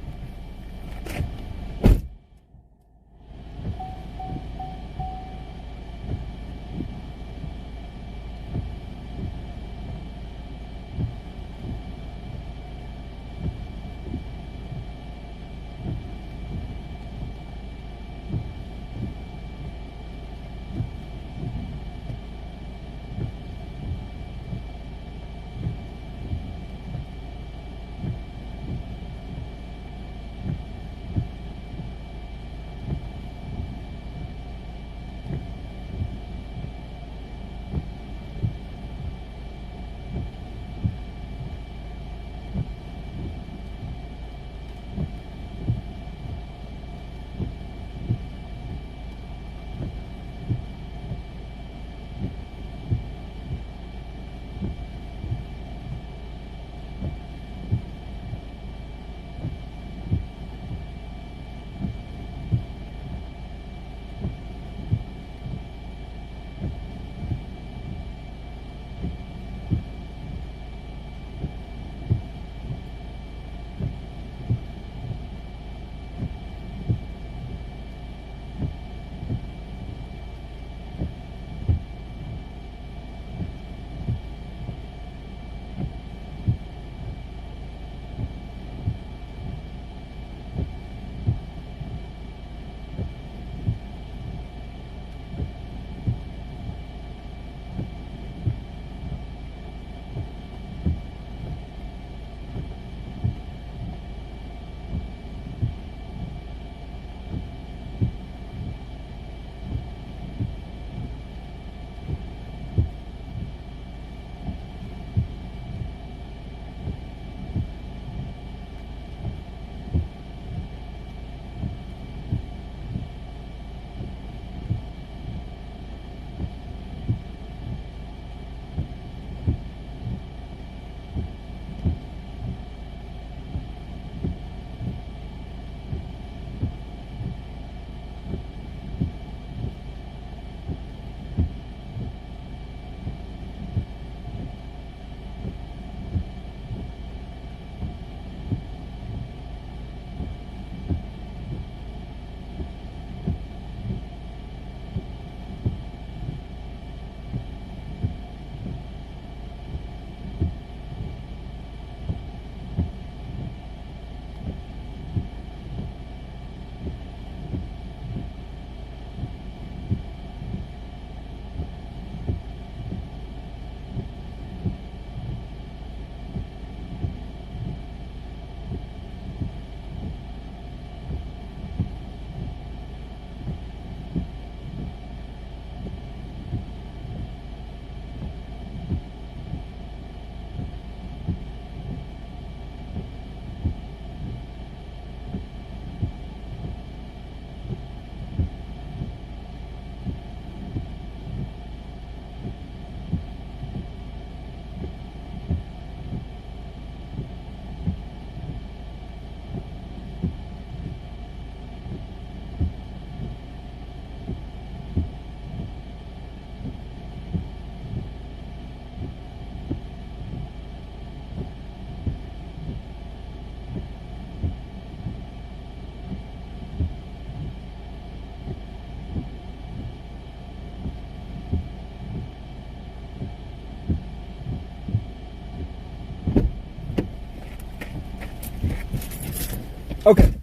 Okay.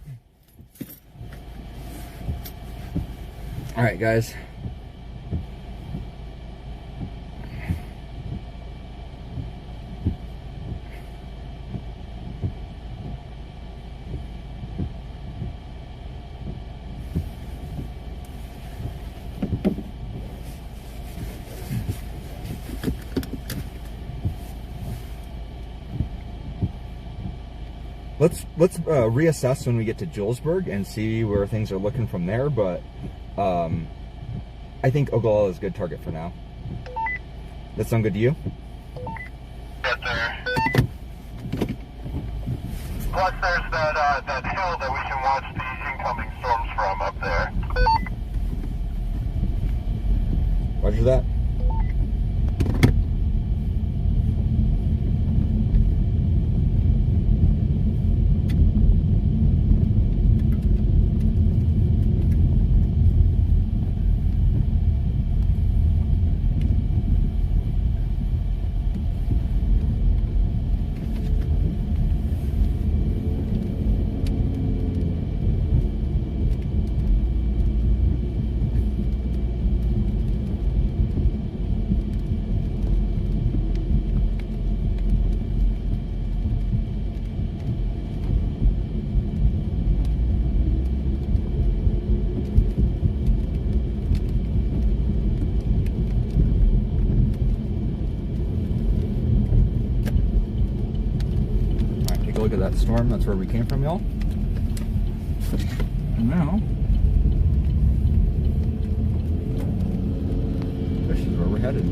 All right, guys. Let's reassess when we get to Julesburg and see where things are looking from there, but I think Ogallala is a good target for now. That sound good to you? Yes, sir. Plus, there's that hill that we can watch the incoming storms from up there. Roger that. Look at that storm. That's where we came from, y'all. And now, this is where we're headed.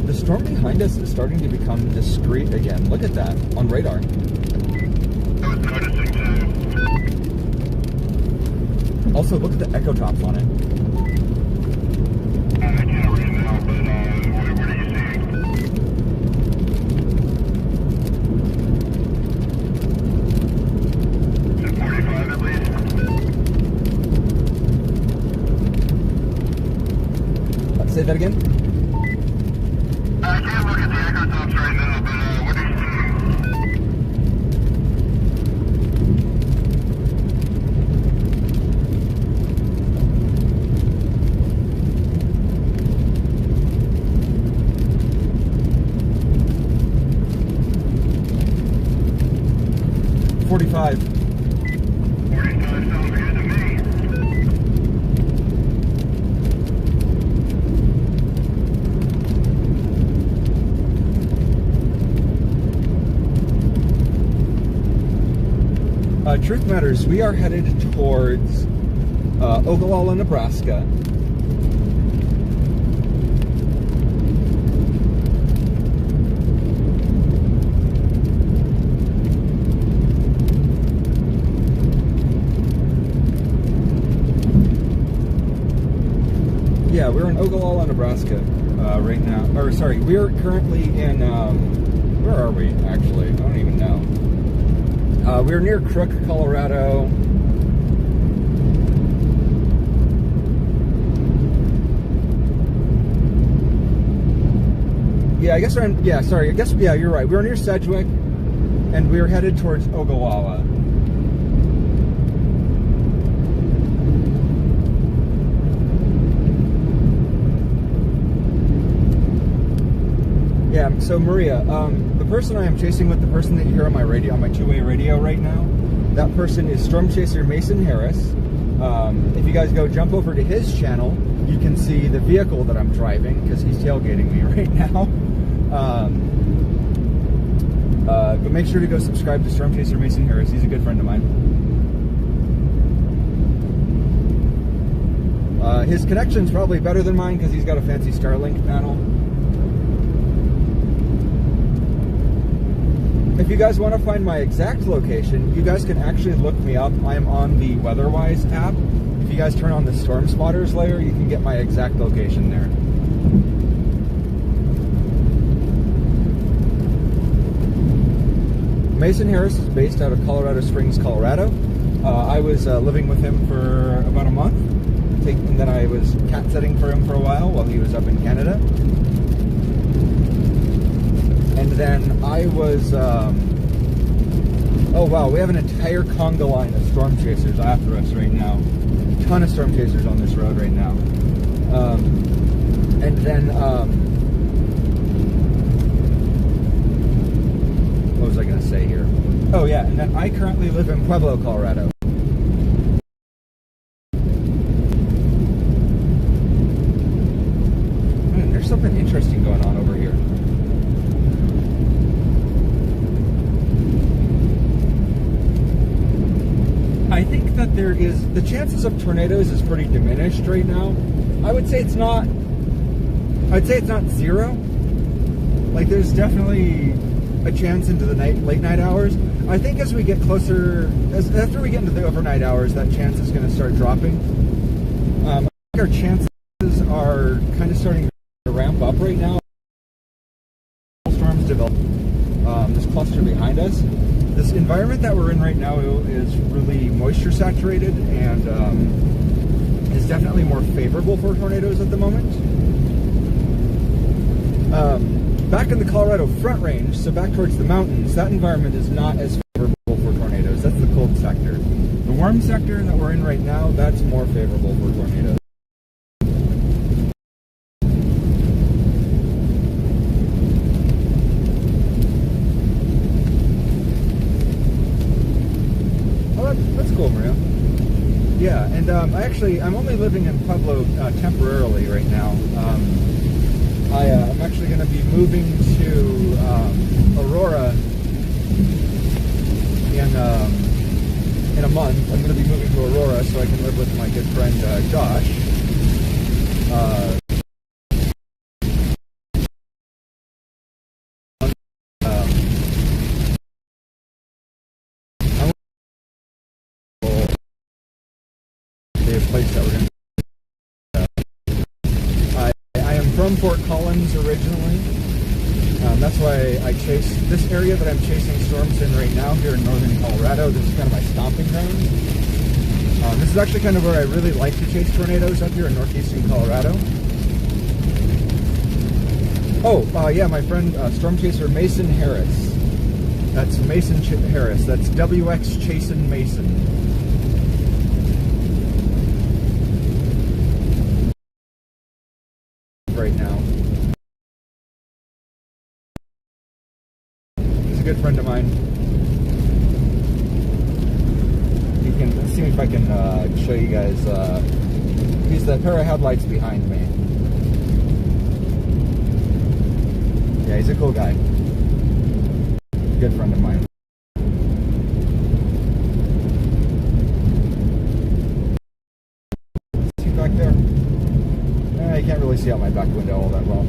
The storm behind us is starting to become discreet again. Look at that on radar. I was noticing too. Also, look at the echo tops on it. I can't read now, but what are you seeing? Is it 45 at least? Say that again. I can't look at the echo tops right now, but what are you seeing? 45. 45 sounds good to me. Truth matters, we are headed towards Ogallala, Nebraska. Yeah, we're in Ogallala, Nebraska right now. Or sorry, we're currently in, where are we actually? I don't even know. We're near Crook, Colorado. Yeah, I guess we're in, yeah, sorry, I guess, yeah, you're right. We're near Sedgwick, and we're headed towards Ogallala. Yeah, so Maria, the person I am chasing with, the person that you hear on my radio, on my two-way radio right now, that person is Storm Chaser Mason Harris. If you guys go jump over to his channel, you can see the vehicle that I'm driving, because he's tailgating me right now. But make sure to go subscribe to Storm Chaser Mason Harris. He's a good friend of mine. His connection's probably better than mine, because he's got a fancy Starlink panel. If you guys want to find my exact location, you guys can actually look me up. I'm on the WeatherWise app. If you guys turn on the Storm Spotters layer, you can get my exact location there. Mason Harris is based out of Colorado Springs, Colorado. I was living with him for about a month, and then I was cat sitting for him for a while he was up in Canada. And then I was, oh wow, we have an entire conga line of storm chasers after us right now. A ton of storm chasers on this road right now. And then, what was I going to say here? Oh yeah, and then I currently live in Pueblo, Colorado. There's something interesting going on over here. I think that there is, the chances of tornadoes is pretty diminished right now. I would say it's not, I'd say it's not zero. Like there's definitely a chance into the late night hours. I think as we get closer, after we get into the overnight hours, that chance is going to start dropping. I think our chances are kind of starting to ramp up right now. Storms develop. This cluster behind us. This environment that we're in right now is really moisture saturated and is definitely more favorable for tornadoes at the moment. Back in the Colorado Front Range, so back towards the mountains, that environment is not as favorable for tornadoes. That's the cold sector. The warm sector that we're in right now, that's more favorable for tornadoes. That's cool, Maria. Yeah, and I'm only living in Pueblo temporarily right now. I'm actually going to be moving to Aurora in a month. I'm going to be moving to Aurora so I can live with my good friend Josh. Place that we're going to. I am from Fort Collins originally. That's why I chase this area that I'm chasing storms in right now here in northern Colorado. This is kind of my stomping ground. This is actually kind of where I really like to chase tornadoes up here in northeastern Colorado. Oh, yeah, my friend storm chaser Mason Harris. That's Mason Harris. That's WX Chasin' Mason. Right now. He's a good friend of mine. Let's see if I can show you guys. He's the pair of headlights behind me. Yeah, he's a cool guy. Good friend of mine. See back there? You can't really see out my back window all that well.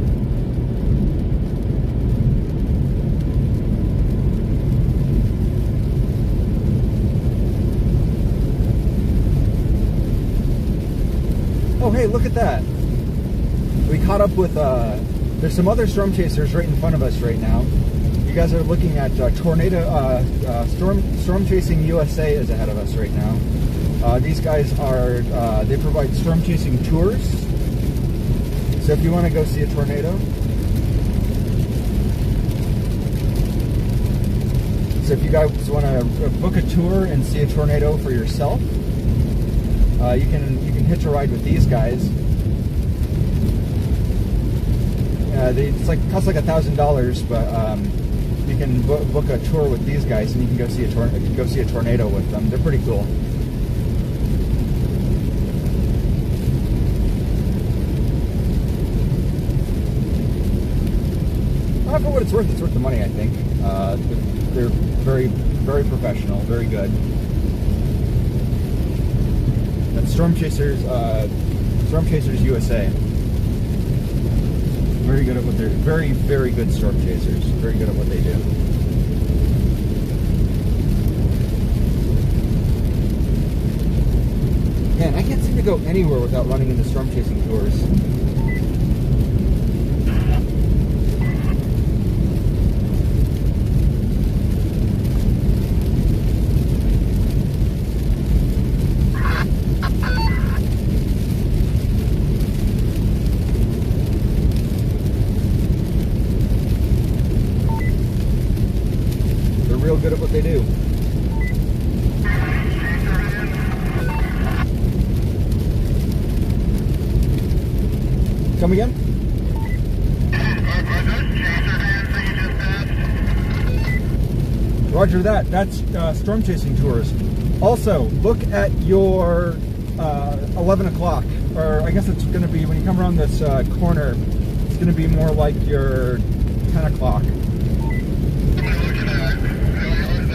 Oh, hey, look at that. We caught up with, there's some other storm chasers right in front of us right now. You guys are looking at Storm Chasing USA is ahead of us right now. These guys are, they provide storm chasing tours. So if you want to go see a tornado, so if you guys want to book a tour and see a tornado for yourself, you can hitch a ride with these guys. It costs like $1,000, but you can book a tour with these guys, and you can go see a tornado with them. They're pretty cool. For what it's worth the money, I think. They're very, very professional, very good. That's Storm Chasers USA. Very good at what they're, very, very good storm chasers. Very good at what they do. Man, I can't seem to go anywhere without running into storm chasing tours. Come again? Are those chaser vans that you just passed? Roger that. That's storm chasing tours. Also, look at your 11 o'clock, or I guess it's going to be when you come around this corner. It's going to be more like your 10 o'clock. What am I looking at? The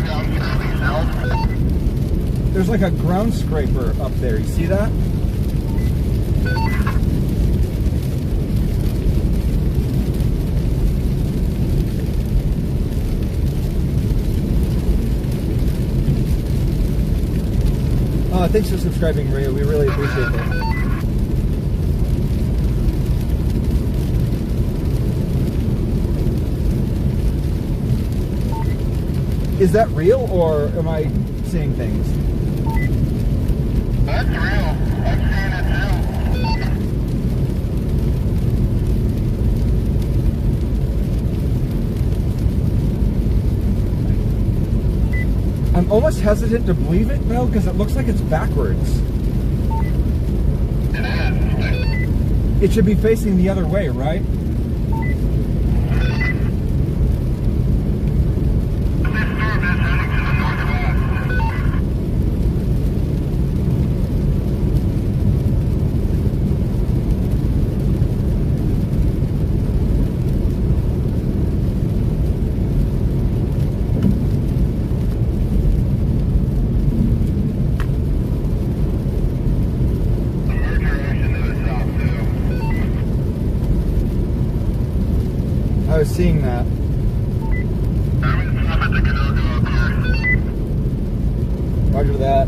south down south. There's like a ground scraper up there. You see that? Thanks for subscribing, Maria. We really appreciate that. Is that real, or am I seeing things? That's real. I'm seeing it too. I'm almost hesitant to believe it, though, because it looks like it's backwards. It is. It should be facing the other way, right? I was seeing that. Roger that.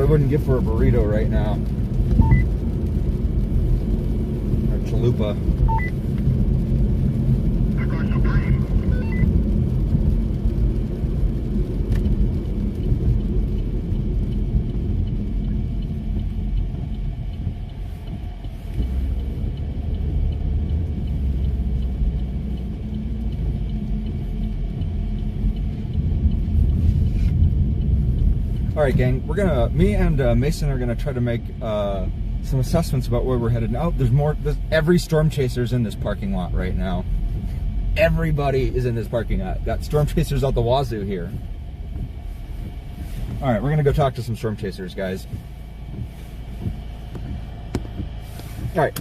Wouldn't give for a burrito right now. Or chalupa. All right, gang, me and Mason are gonna try to make some assessments about where we're headed. Now, every storm chaser's in this parking lot right now. Everybody is in this parking lot. Got storm chasers out the wazoo here. All right, we're gonna go talk to some storm chasers, guys. All right,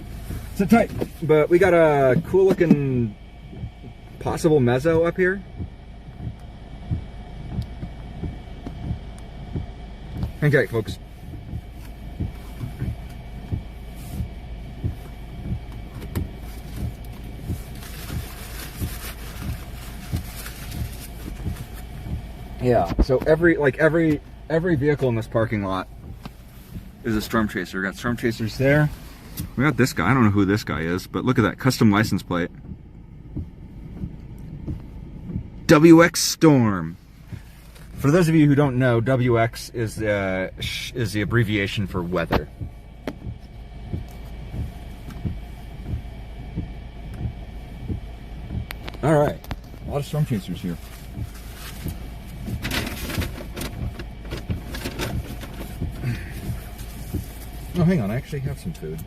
sit tight. But we got a cool looking possible mezzo up here. Okay, folks. Yeah, so every vehicle in this parking lot is a storm chaser. We got storm chasers there. We got this guy. I don't know who this guy is, but look at that custom license plate. WX Storm. For those of you who don't know, WX is the abbreviation for weather. All right, a lot of storm chasers here. Oh, hang on, I actually have some food.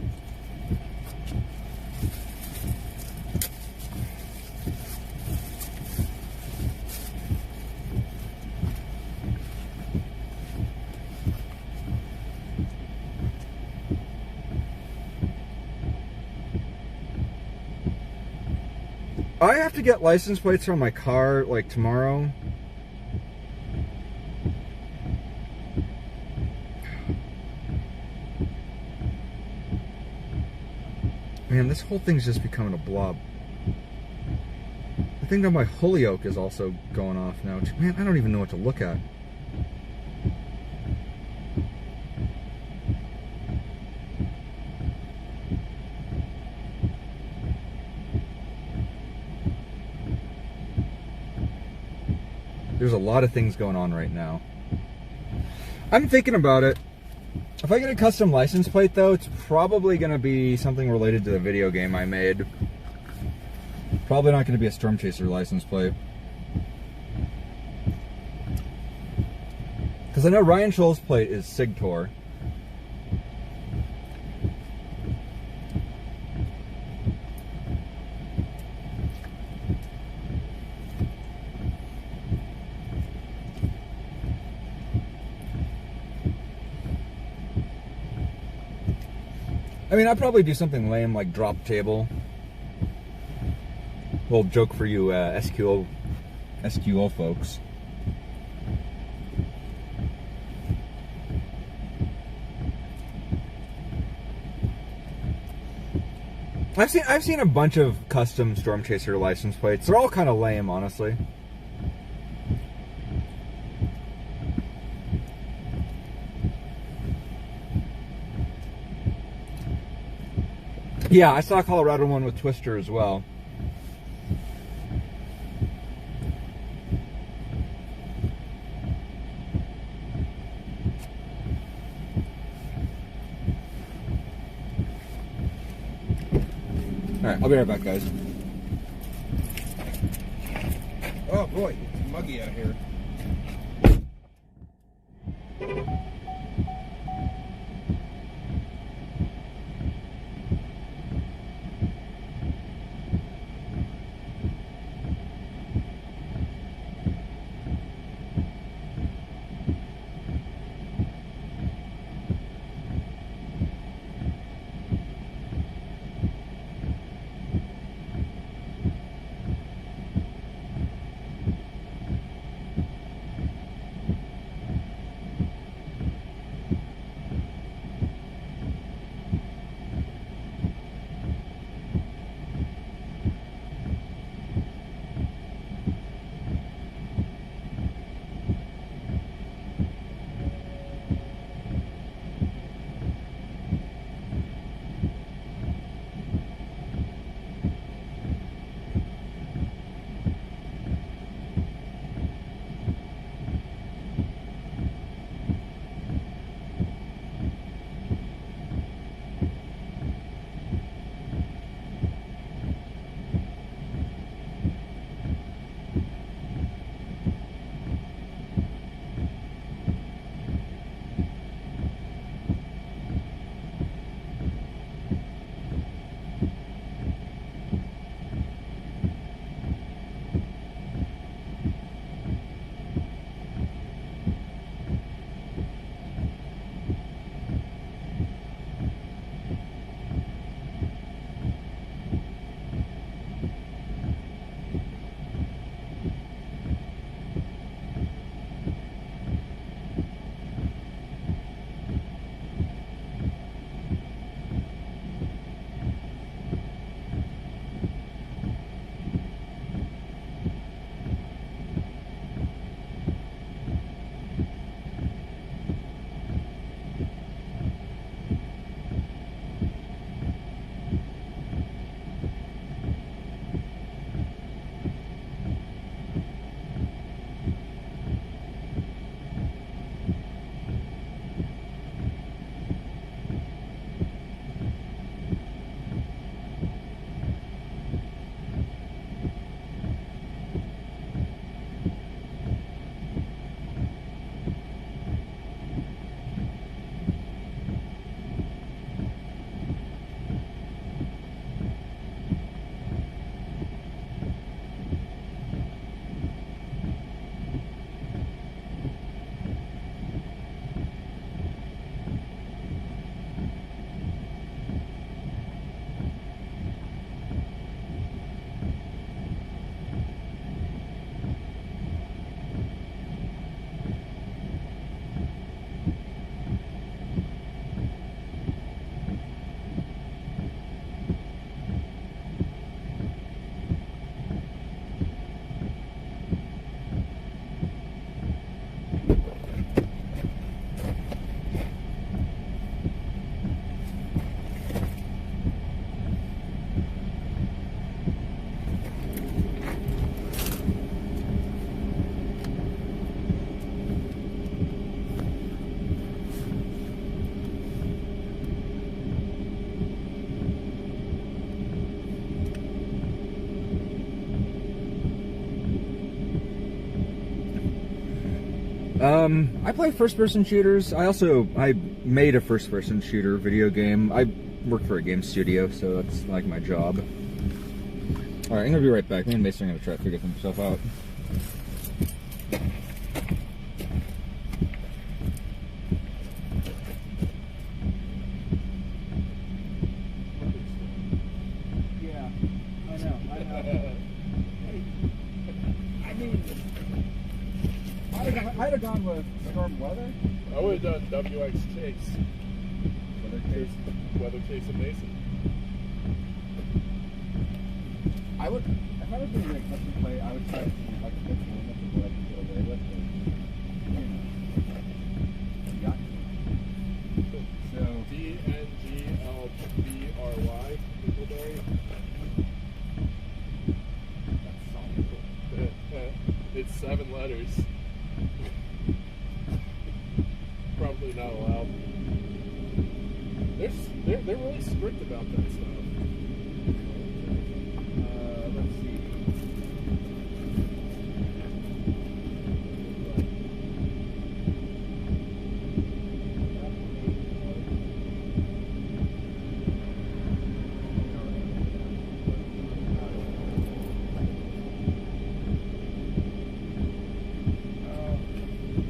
I have to get license plates on my car like tomorrow. Man, this whole thing's just becoming a blob. I think that my Holyoke is also going off now. Man, I don't even know what to look at. There's a lot of things going on right now. I'm thinking about it. If I get a custom license plate, though, it's probably going to be something related to the video game I made. Probably not going to be a Storm Chaser license plate. Because I know Ryan Scholl's plate is Sigtor. I mean, I'd probably do something lame like drop table. Little joke for you SQL folks. I've seen a bunch of custom Storm Chaser license plates. They're all kind of lame, honestly. Yeah, I saw a Colorado one with Twister as well. Alright, I'll be right back, guys. Oh boy, it's muggy out here. I play first-person shooters. I made a first-person shooter video game. I work for a game studio, so that's like my job. All right, I'm gonna be right back. Me and Mason are gonna try to figure some stuff out. Yeah, I know. I mean, I'd have gone with storm weather. I would have done WX Chase. Weather Chase and Mason. I would, if I was doing a custom play, I would try to see if I could get some limits of what I could get away with. So DNGLBRY, Dingleberry. That's solid. It's 7 letters. Probably not allowed. They're really strict about that stuff. Let's see.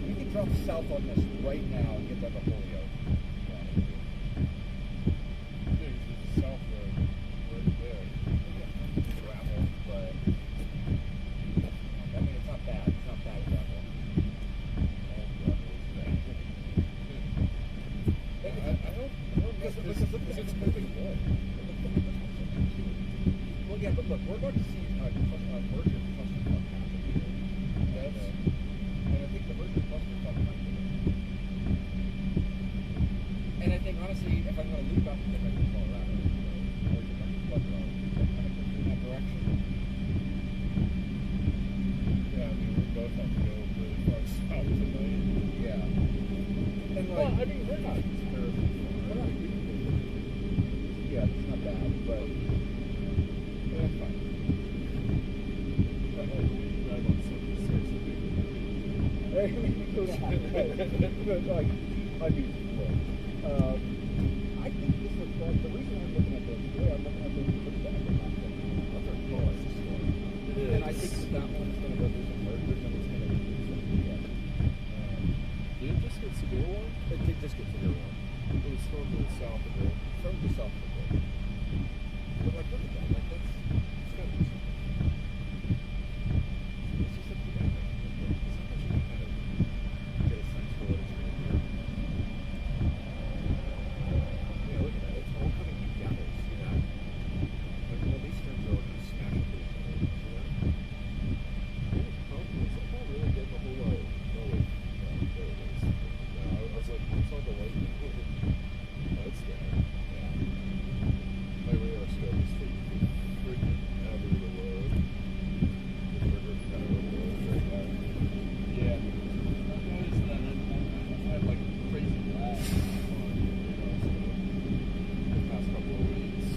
We can drop south on this right now and get that to Holyoke. South Road, right there. Gravel, but I mean it's not bad. It's not bad gravel. All gravel is bad. I don't know Because if look at it's this. moving good. Well, yeah, but look, we're going to see a merger cluster club happen here. And I think the merger cluster club might be. And I think honestly, if I'm going to loop out to get back to Colorado, merger cluster club road, that kind of goes in that direction. Yeah, I mean, we both have to go really far south tonight. Yeah. And Well, like, I mean, we're not terribly we're not yeah, it's not bad, but that's fine. far. I want 76 to be. But like, I mean, look, I think this is the reason I'm looking at this today. I'm looking at this because that's our closest story. And I think that one's going to go through some mergers and it's going to do something yet. Did it just get severe one? It did just get to the one. It was storm to the south of it. From the south of the world. But like, look at that. Like, that's, it's got to be something. It's just a big idea. It's not that you can kind of get a sense for what it's going to do. Yeah, look at that. It's all coming together. See that? Like, all these things are all going to smash into each other. See that? It's not really getting a whole lot of there it is. Yeah, I was like, it's on the light. That's there. Yeah. My radar scope is freaking out of the road. The river kind of road right now. Yeah. I noticed that I had like crazy lag on the past couple of weeks.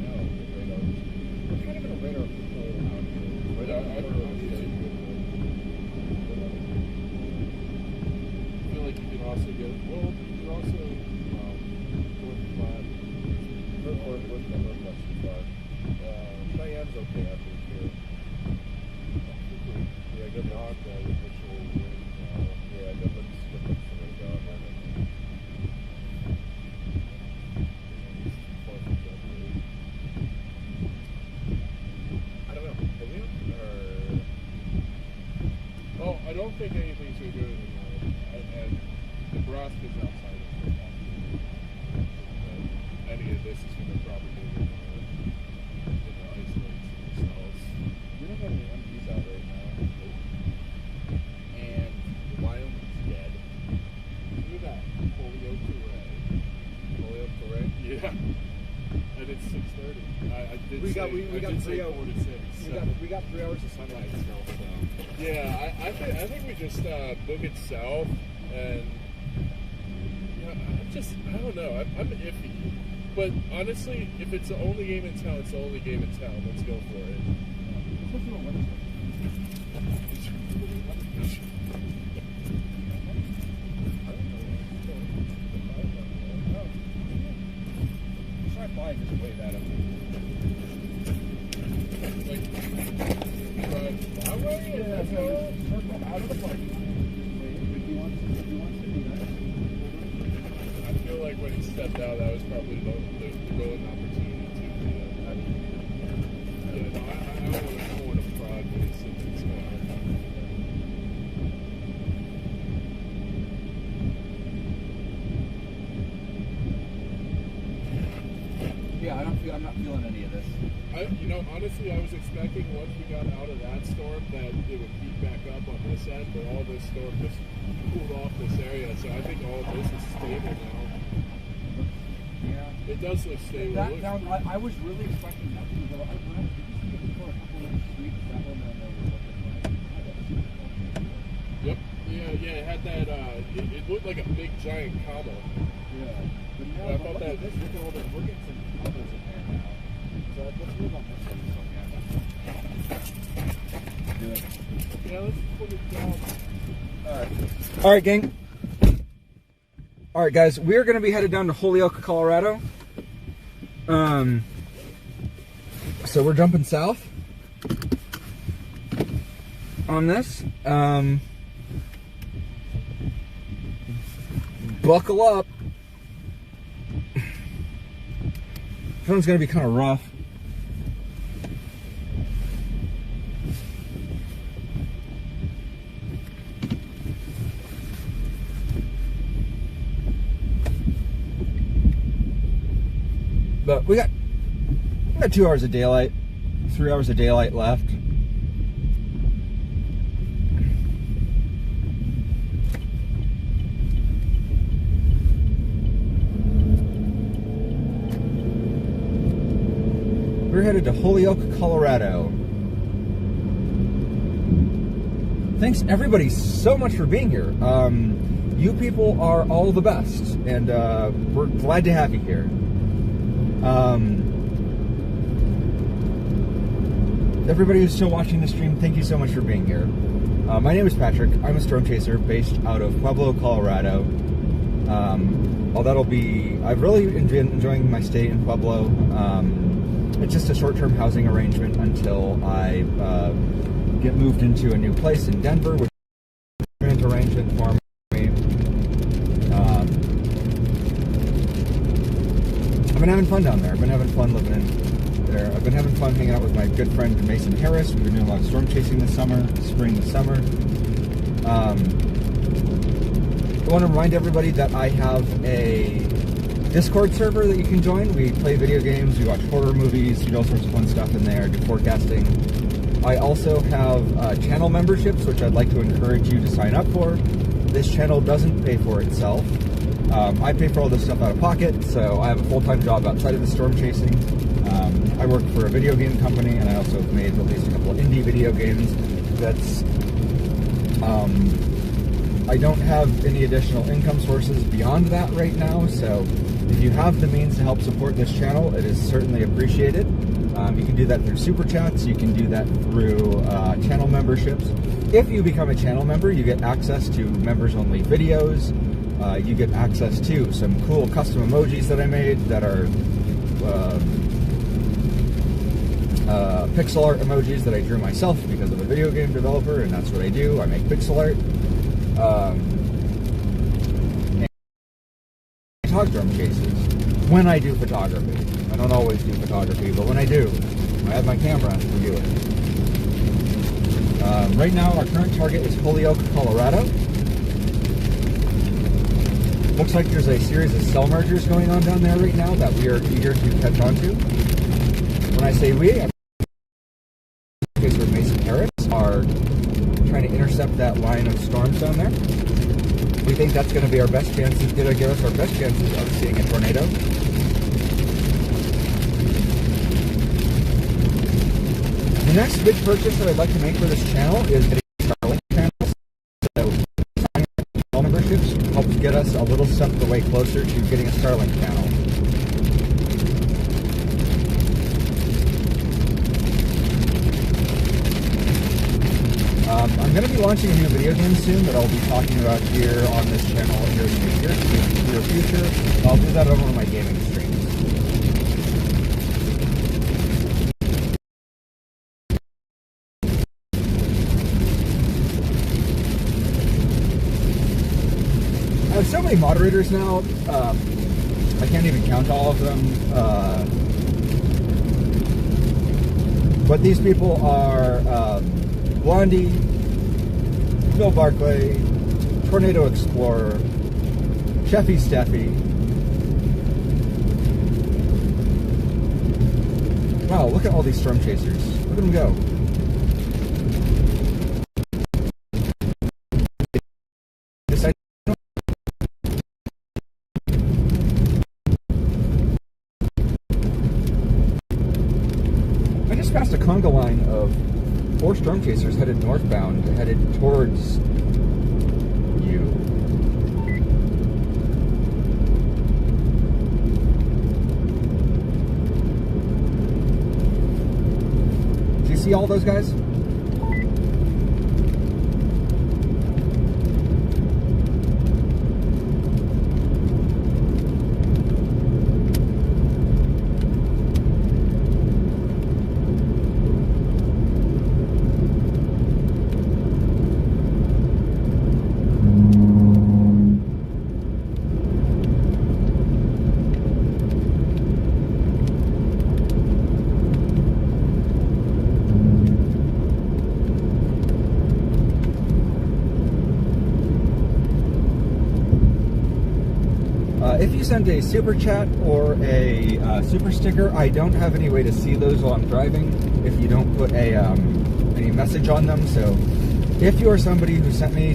No, the radar. We're kind of in a radar hole out here. Radar, I don't know. I feel like you can also get, well, you can also north flat. Where's the northwest too far? Cheyenne's okay out here. Yeah, good knock that initial wind. Yeah, good looks for me to go on that. I don't know. Have you? Oh, I don't think anything's going to go anymore. And Nebraska's outside of it. Any of this is going to probably go isolate themselves. We don't have any MPs out right now. And Wyoming's dead. Look at that. Holyoke to Ray. Holyoke to Ray? Yeah. And it's 6:30. I did We say, got 3 hours. 4 to 6. We got 3 hours of sunlight still, so. Yeah, I think we just book it south, and I don't know. I'm iffy. But honestly, if it's the only game in town, it's the only game in town. Let's go for it. Stepped out, that was probably the golden opportunity to I don't want to prod when it's going on. Yeah, I'm not feeling any of this. Honestly, I was expecting once we got out of that storm that it would heat back up on this end, but all this storm just cooled off this area, so I think all of this is stable now. Yeah. It does look stable. That down, I was really expecting that to go. When I did see it before a couple of streets, that one down there was looking like. Yep. Yeah, it had that, it looked like a big giant comma. Yeah. But now, I thought that. Look at all this, we're getting some combos in there now. So let's move on this one. Good. Yeah, let's put it down. All right, gang. All right, guys, we're going to be headed down to Holyoke, Colorado. So we're jumping south on this. Buckle up. This one's going to be kind of rough. But we got 2 hours of daylight, 3 hours of daylight left. We're headed to Holyoke, Colorado. Thanks everybody so much for being here. You people are all the best, and we're glad to have you here. Everybody who's still watching the stream, thank you so much for being here. My name is Patrick. I'm a storm chaser based out of Pueblo, Colorado. I've really been enjoying my stay in Pueblo. It's just a short-term housing arrangement until I get moved into a new place in Denver, which is a permanent arrangement for me. I've been having fun down there. I've been having fun living in there. I've been having fun hanging out with my good friend Mason Harris. We've been doing a lot of storm chasing this spring this summer. I want to remind everybody that I have a Discord server that you can join. We play video games, we watch horror movies, do all sorts of fun stuff in there, do forecasting. I also have channel memberships, which I'd like to encourage you to sign up for. This channel doesn't pay for itself. I pay for all this stuff out of pocket, so I have a full-time job outside of the storm chasing. I work for a video game company, and I also have made released a couple of indie video games. I don't have any additional income sources beyond that right now, so if you have the means to help support this channel, it is certainly appreciated. You can do that through super chats, you can do that through channel memberships. If you become a channel member, you get access to members-only videos. You get access to some cool custom emojis that I made that are pixel art emojis that I drew myself because I'm a video game developer, and that's what I do. I make pixel art. And photog drum chases when I do photography. I don't always do photography, but when I do, I have my camera to do it. Right now, our current target is Holyoke, Colorado. Looks like there's a series of cell mergers going on down there right now that we are eager to catch on to. When I say we, I'm with Mason Harris are trying to intercept that line of storms down there. We think that's going to be our best chances, going to give us our best chances of seeing a tornado. The next big purchase that I'd like to make for this channel is getting Starlink channels. So signing up memberships helps get us a little step the way closer to getting a Starlink channel. launching a new video game soon that I'll be talking about here on this channel here in the near future. I'll do that on one of my gaming streams. I have so many moderators now, I can't even count all of them. But these people are Blondie, Bill Barclay, Tornado Explorer, Cheffy Steffi. Wow, look at all these storm chasers. Look at them go. I just passed a conga line of 4 storm chasers headed northbound, headed towards you. Do you see all those guys? If you send a super chat or a super sticker, I don't have any way to see those while I'm driving if you don't put a any message on them. So if you are somebody who sent me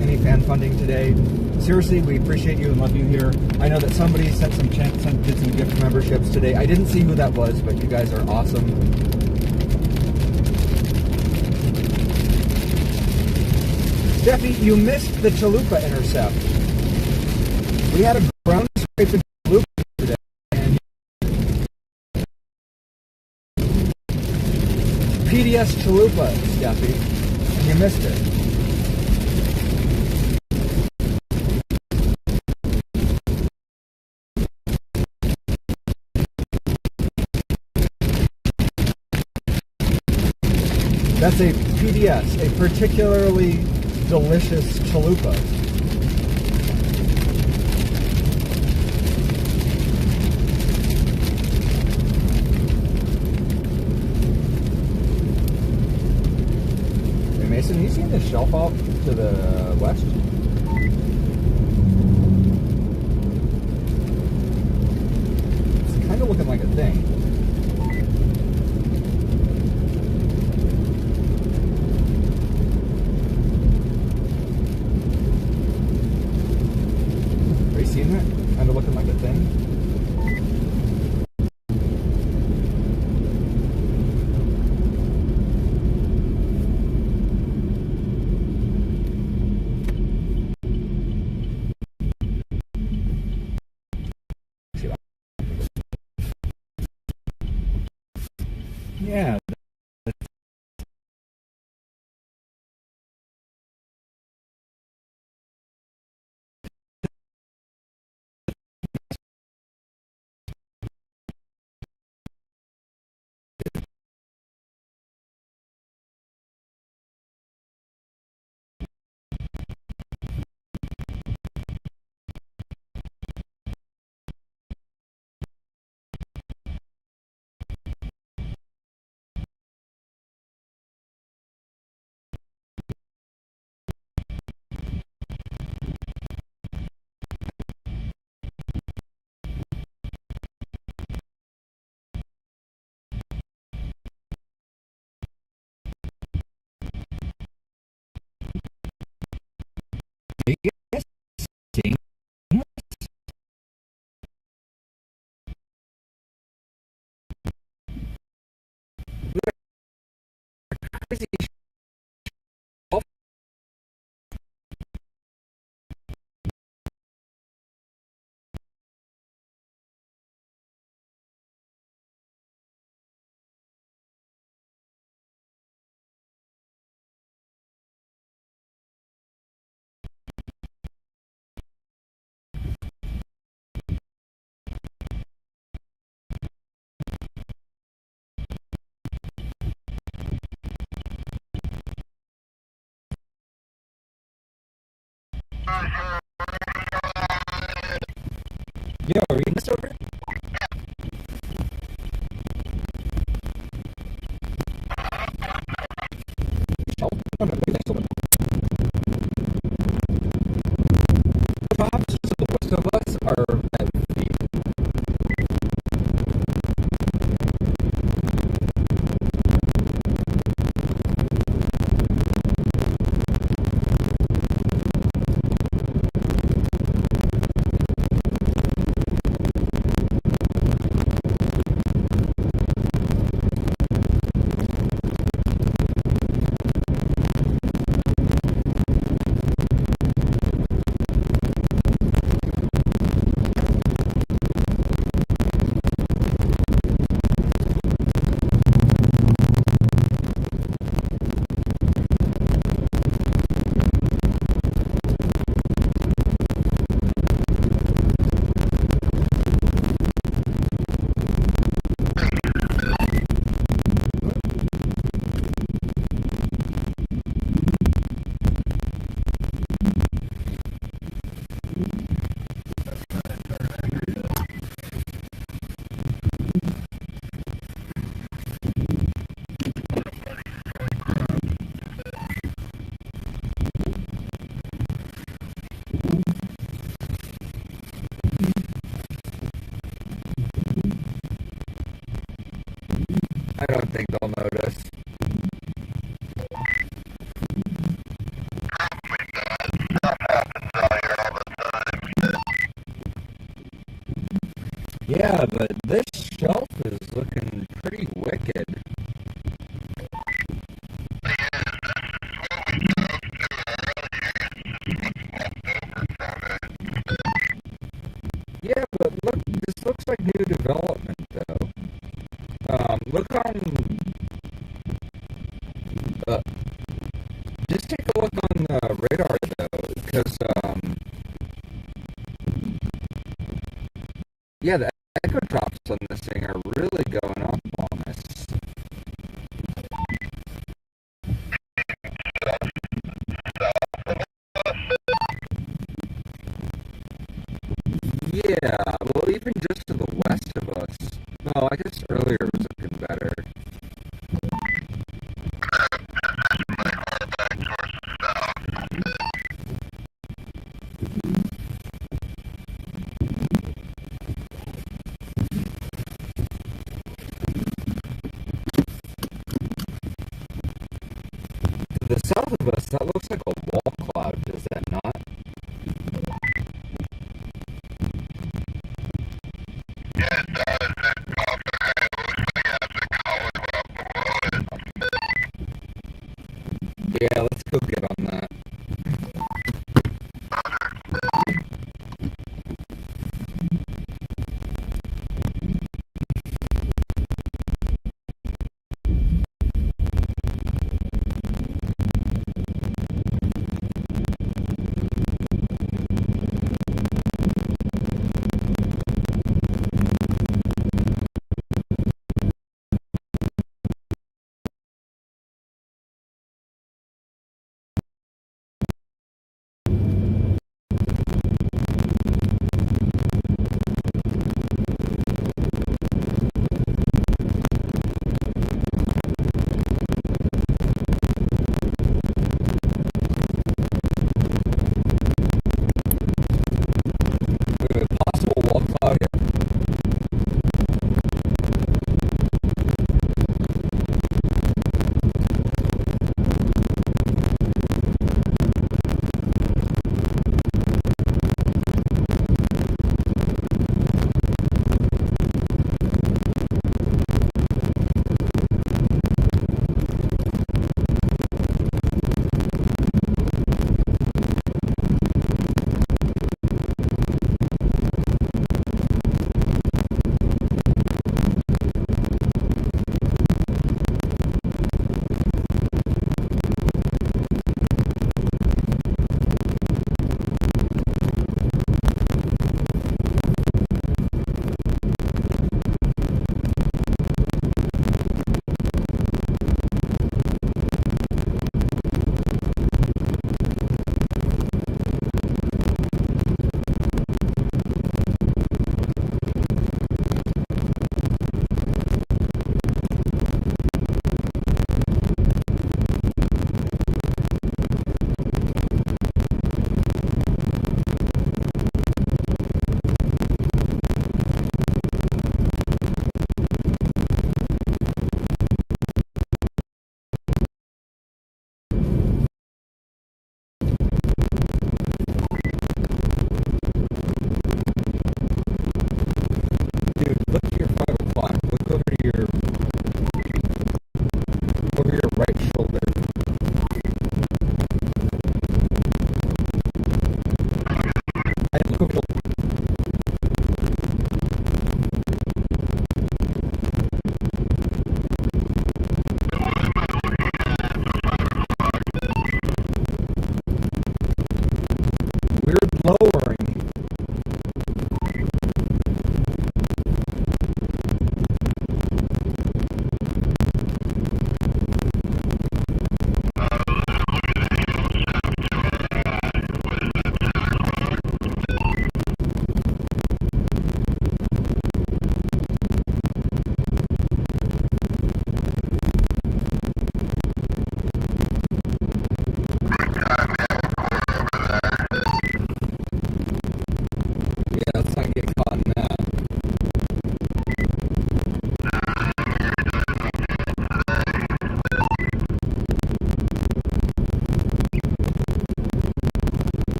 any fan funding today, seriously, we appreciate you and love you here. I know that somebody did some gift memberships today. I didn't see who that was, but you guys are awesome. Steffi, you missed the Chalupa intercept. We had a ground scraping Chalupa today, and PDS Chalupa, Steffi, and you missed it. That's a PDS, a particularly delicious Chalupa. Mason, have you seen the shelf off to the west? It's kind of looking like a thing. Have you seen that? Kind of looking like a thing. Yeah. Yo, are you in this over? Oh, no, no, wait, next over. Tops to the west of us are at feet. I don't think they'll notice. Yeah, but this shelf is looking pretty wicked. Yeah, but look, this looks like new development, though. Look on... just take a look on the radar, though, because, yeah, the echo drops on this thing are really going up on us. Yeah, well, even just to the west of us. No, I guess earlier it was looking better. To the south of us, that looks like a wall cloud, does that not? Yeah, let's go get on that.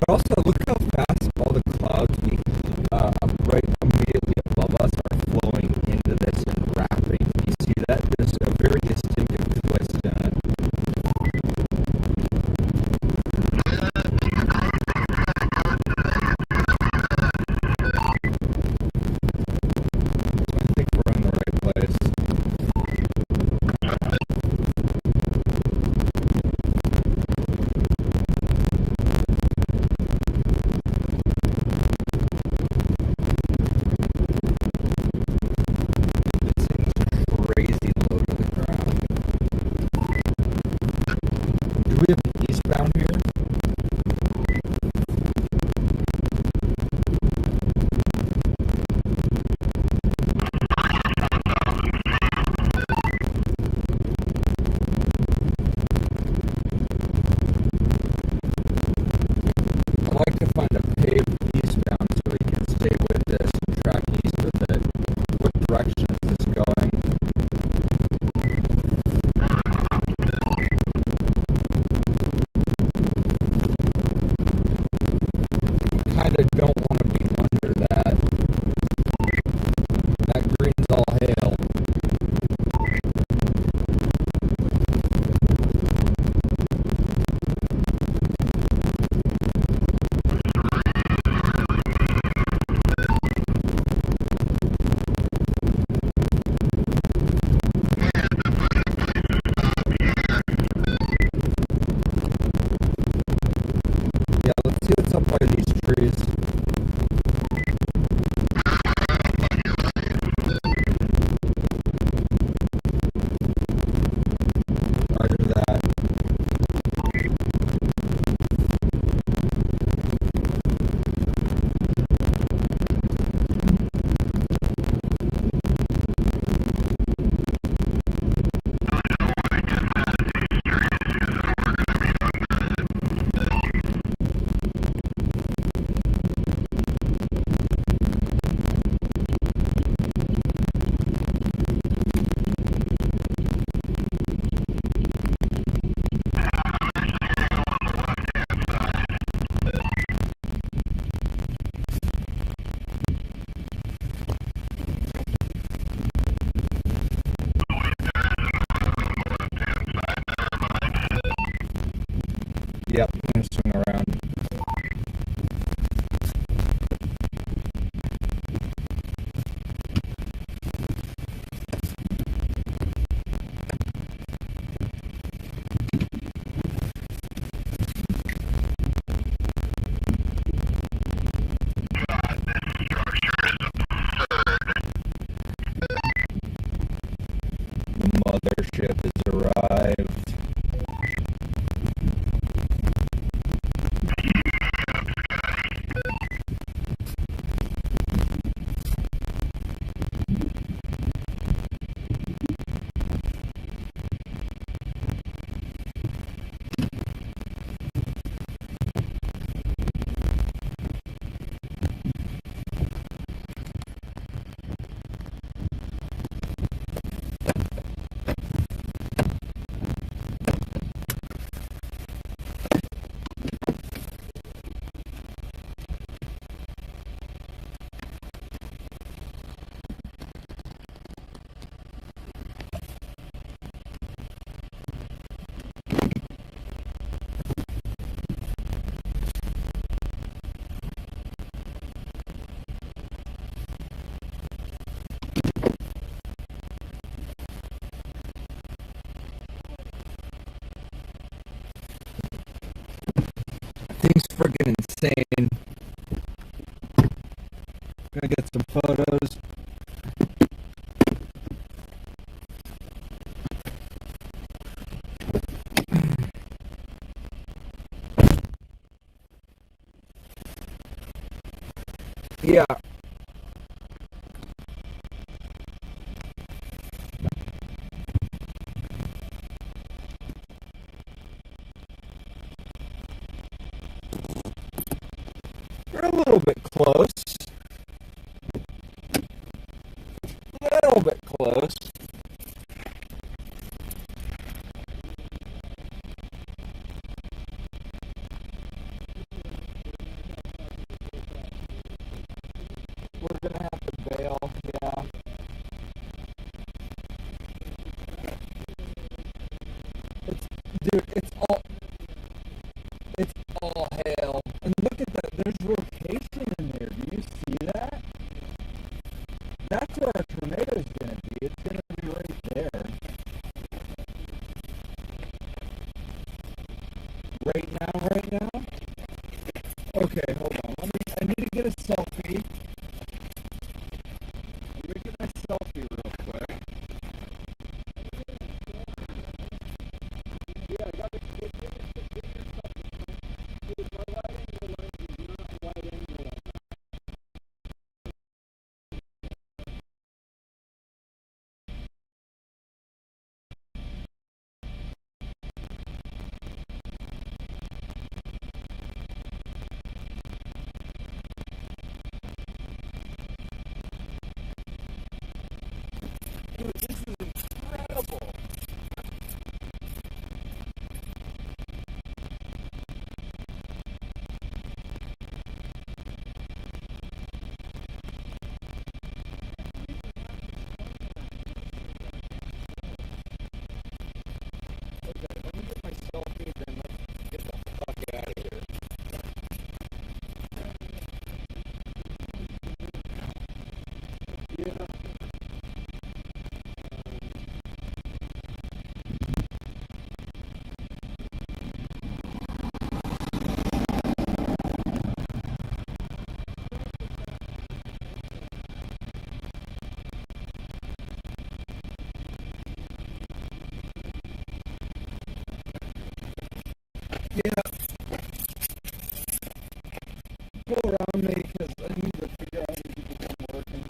But also, look how fast all the clouds right immediately above us are flowing into this and wrapping. You see that? There's a very distinctive twist in it. I think we're in the right place. Crazy low to the ground. Do we have an eastbound here? I'd like to find a paved eastbound so we can stay with this and track east with it. What direction is this going? Kind of don't want to be under that. That green's all hail. Yeah, let's see what's up by these trees. Roger that. Yep, I'm gonna swing around. The mothership has arrived. Thing's freaking insane. Gonna get some photos. Yeah. We're a little bit close. A little bit close. we're gonna have to bail. Yeah. Dude, it's all hail. And look at that. There's rotation in there. Do you see that? That's where our tornado is gonna be. It's gonna be right there. Right now. Okay, hold on. I need to get a selfie. Let me get my selfie real quick. Yeah, I got to get your selfie. Dude, my wide angle lens is not wide angle. Dude, this is incredible. Okay, let me get my selfie, then let's get the fuck out of here. Yeah. Yeah. Pull around me because I need to figure out if you become working.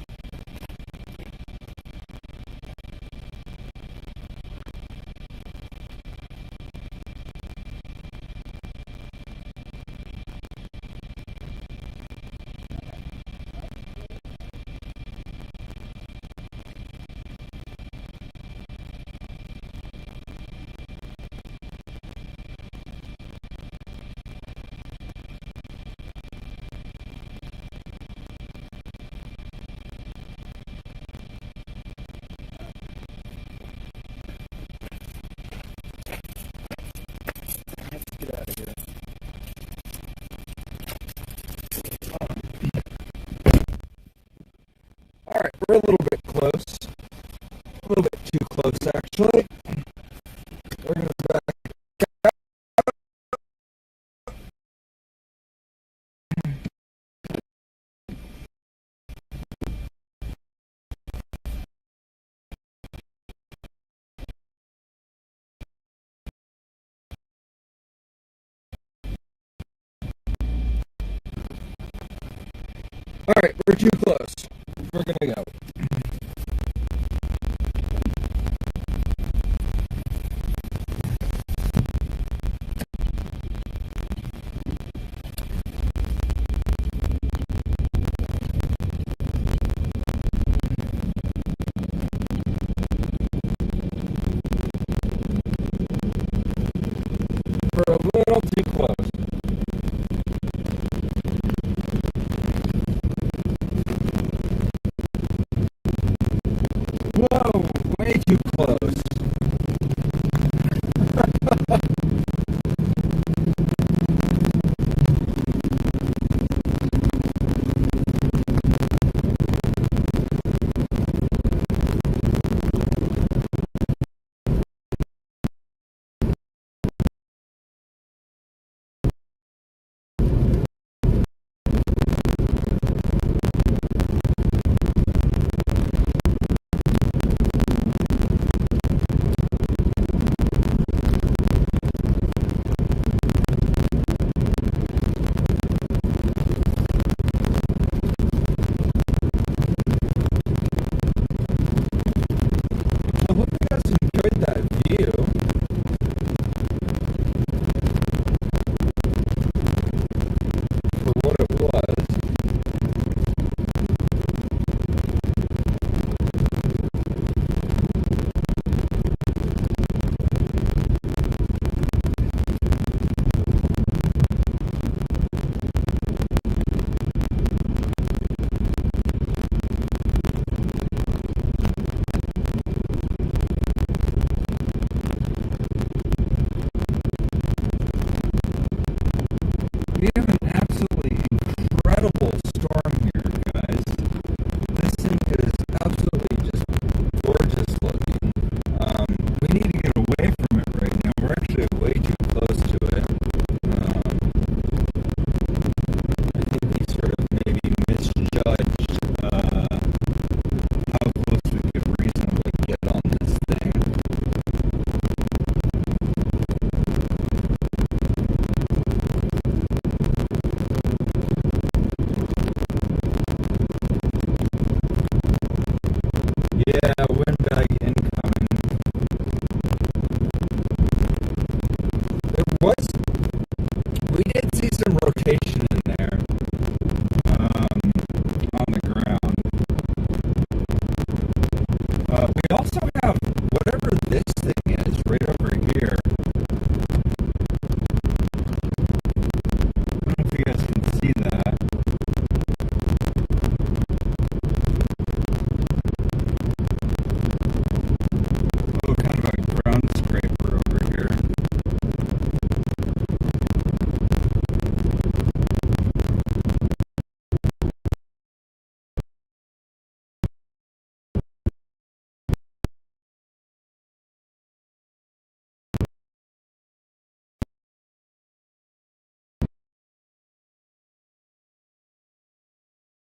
Let's get out of here. Alright, we're a little bit close. A little bit too close, actually. We're going to back. Alright, we're too close. We're going to go.